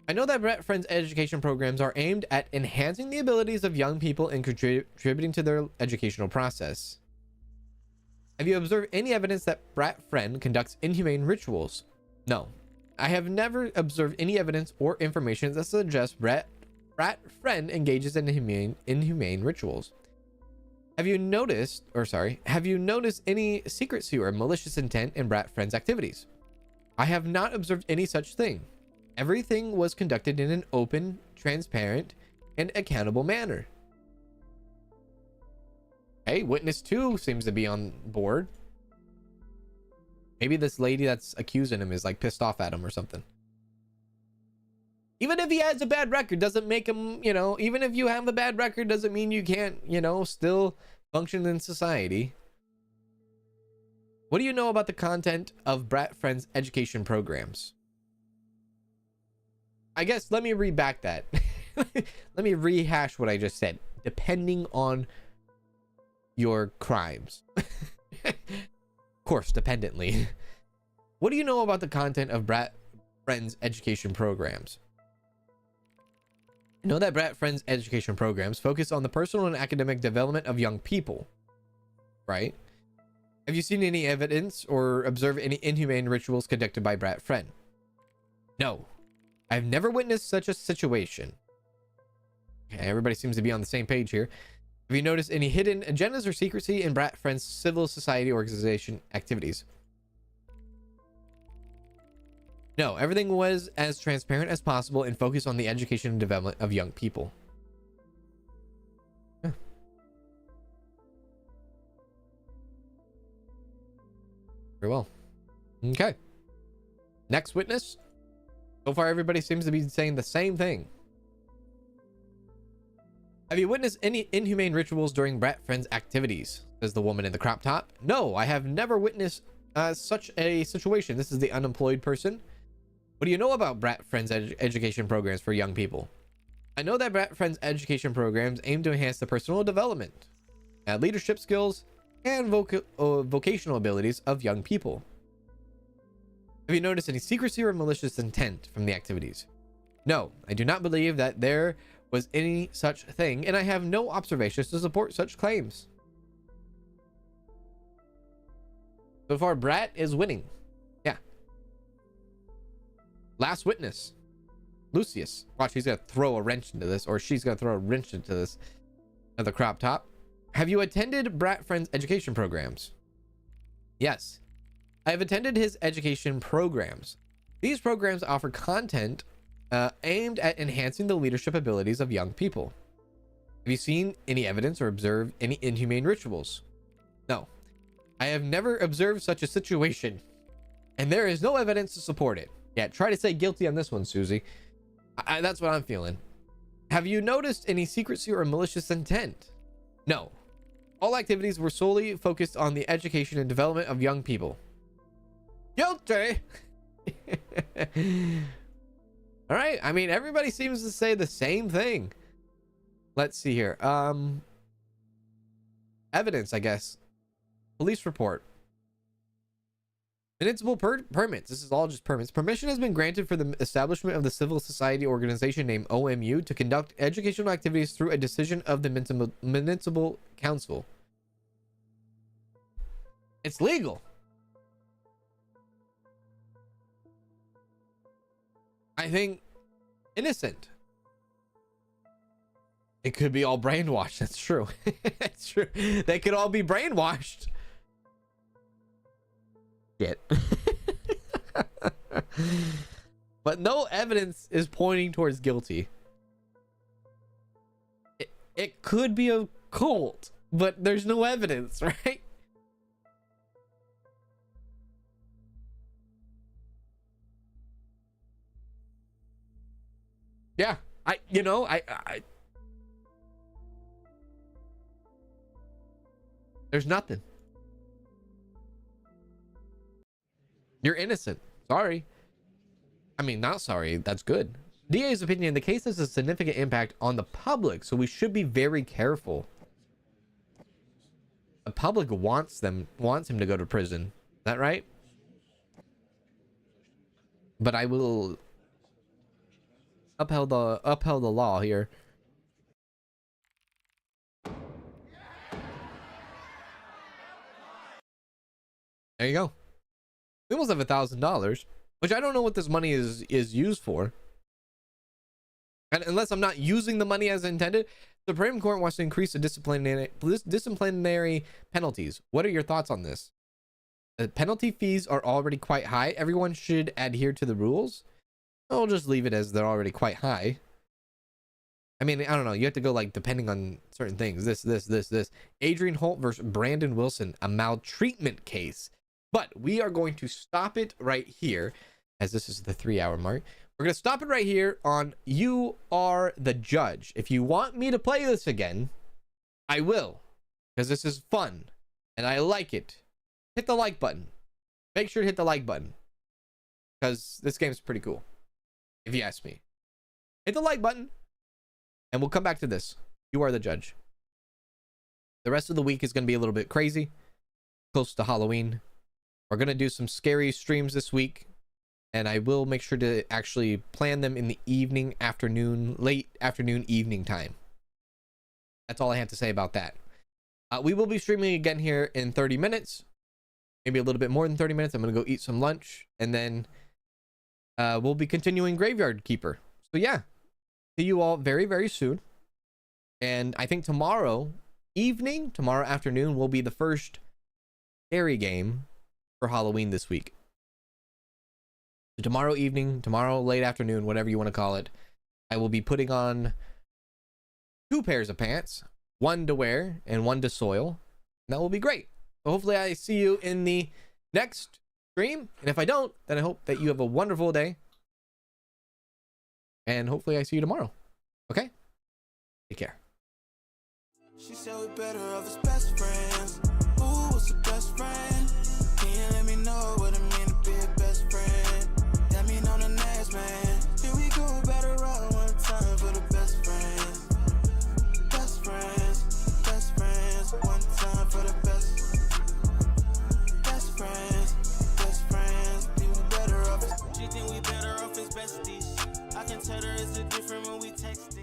I know that Brat Friend's education programs are aimed at enhancing the abilities of young people and contributing to their educational process. Have you observed any evidence that Brat Friend conducts inhumane rituals? No. I have never observed any evidence or information that suggests Brat Friend engages in inhumane rituals. Have you noticed any secrecy or malicious intent in Brat Friend's activities? I have not observed any such thing. Everything was conducted in an open, transparent, and accountable manner. Hey, witness 2 seems to be on board. Maybe this lady that's accusing him is like pissed off at him or something. Even if he has a bad record, doesn't make him, even if you have a bad record, doesn't mean you can't, still function in society. What do you know about the content of Brat Friend's education programs? I guess let me read back that. Let me rehash what I just said. Depending on your crimes. Of course, dependently. What do you know about the content of Brat Friend's education programs? I know that Brat Friend's education programs focus on the personal and academic development of young people. Right? Have you seen any evidence or observed any inhumane rituals conducted by Brat Friend? No. I've never witnessed such a situation. Okay, everybody seems to be on the same page here. Have you noticed any hidden agendas or secrecy in Brat Friend's civil society organization activities? No, everything was as transparent as possible and focused on the education and development of young people. Yeah. Very well. Okay. Next witness. So far, everybody seems to be saying the same thing. Have you witnessed any inhumane rituals during Brat Friend's activities? Says the woman in the crop top. No, I have never witnessed such a situation. This is the unemployed person. What do you know about Brat Friend's education programs for young people? I know that Brat Friend's education programs aim to enhance the personal development, leadership skills, and vocational abilities of young people. Have you noticed any secrecy or malicious intent from the activities? No, I do not believe that there was any such thing, and I have no observations to support such claims. So far, Brat is winning. Yeah. Last witness. Lucius. Watch, he's going to throw a wrench into this, or she's going to throw a wrench into this. Another crop top. Have you attended Brat Friend's education programs? Yes. I have attended his education programs. These programs offer content aimed at enhancing the leadership abilities of young people. Have you seen any evidence or observed any inhumane rituals? No. I have never observed such a situation, and there is no evidence to support it. Yeah, try to say guilty on this one, Susie. That's what I'm feeling. Have you noticed any secrecy or malicious intent? No. All activities were solely focused on the education and development of young people. Guilty! All right. I mean, everybody seems to say the same thing. Let's see here. Evidence, I guess. Police report. Municipal permits. This is all just permits. Permission has been granted for the establishment of the civil society organization named OMU to conduct educational activities through a decision of the municipal council. It's legal. I think innocent. It could be all brainwashed. That's true. That's true. They could all be brainwashed. Shit. But no evidence is pointing towards guilty. It could be a cult, but there's no evidence, right? Yeah, I there's nothing. You're innocent. Sorry. I mean, not sorry. That's good. DA's opinion, the case has a significant impact on the public, so we should be very careful. The public wants him to go to prison. Is that right? But I will upheld the law here. There you go. We almost have $1,000, which I don't know what this money is used for. And unless I'm not using the money as intended, the Supreme Court wants to increase the disciplinary penalties. What are your thoughts on this? The penalty fees are already quite high. Everyone should adhere to the rules. I'll just leave it as they're already quite high. I mean, I don't know. You have to go like depending on certain things. This. Adrian Holt versus Brandon Wilson, a maltreatment case. But we are going to stop it right here, as this is the 3-hour mark. We're going to stop it right here on You Are the Judge. If you want me to play this again, I will, because this is fun and I like it. Hit the like button. Make sure to hit the like button, because this game's pretty cool, if you ask me. Hit the like button, and we'll come back to this. You Are the Judge. The rest of the week is going to be a little bit crazy, close to Halloween. We're going to do some scary streams this week, and I will make sure to actually plan them in the evening, afternoon, late afternoon, evening time. That's all I have to say about that. We will be streaming again here in 30 minutes, maybe a little bit more than 30 minutes. I'm going to go eat some lunch, and then we'll be continuing Graveyard Keeper. So yeah, see you all very, very soon. And I think tomorrow afternoon will be the first scary game for Halloween this week. So tomorrow evening, tomorrow late afternoon, whatever you want to call it, I will be putting on 2 pairs of pants, one to wear and one to soil. And that will be great. So hopefully I see you in the next stream. And if I don't, then I hope that you have a wonderful day. And hopefully I see you tomorrow. Okay? Take care. She said we better off as best friends. Ooh, what's the best friend? Can you let me know what it mean to be a best friend? Let me know the next man. Here we go, better ride one time for the best friends. Best friends, one time for the best. Best friends, think we better off as. She think we better off as besties. I can tell her it's a different when we text it.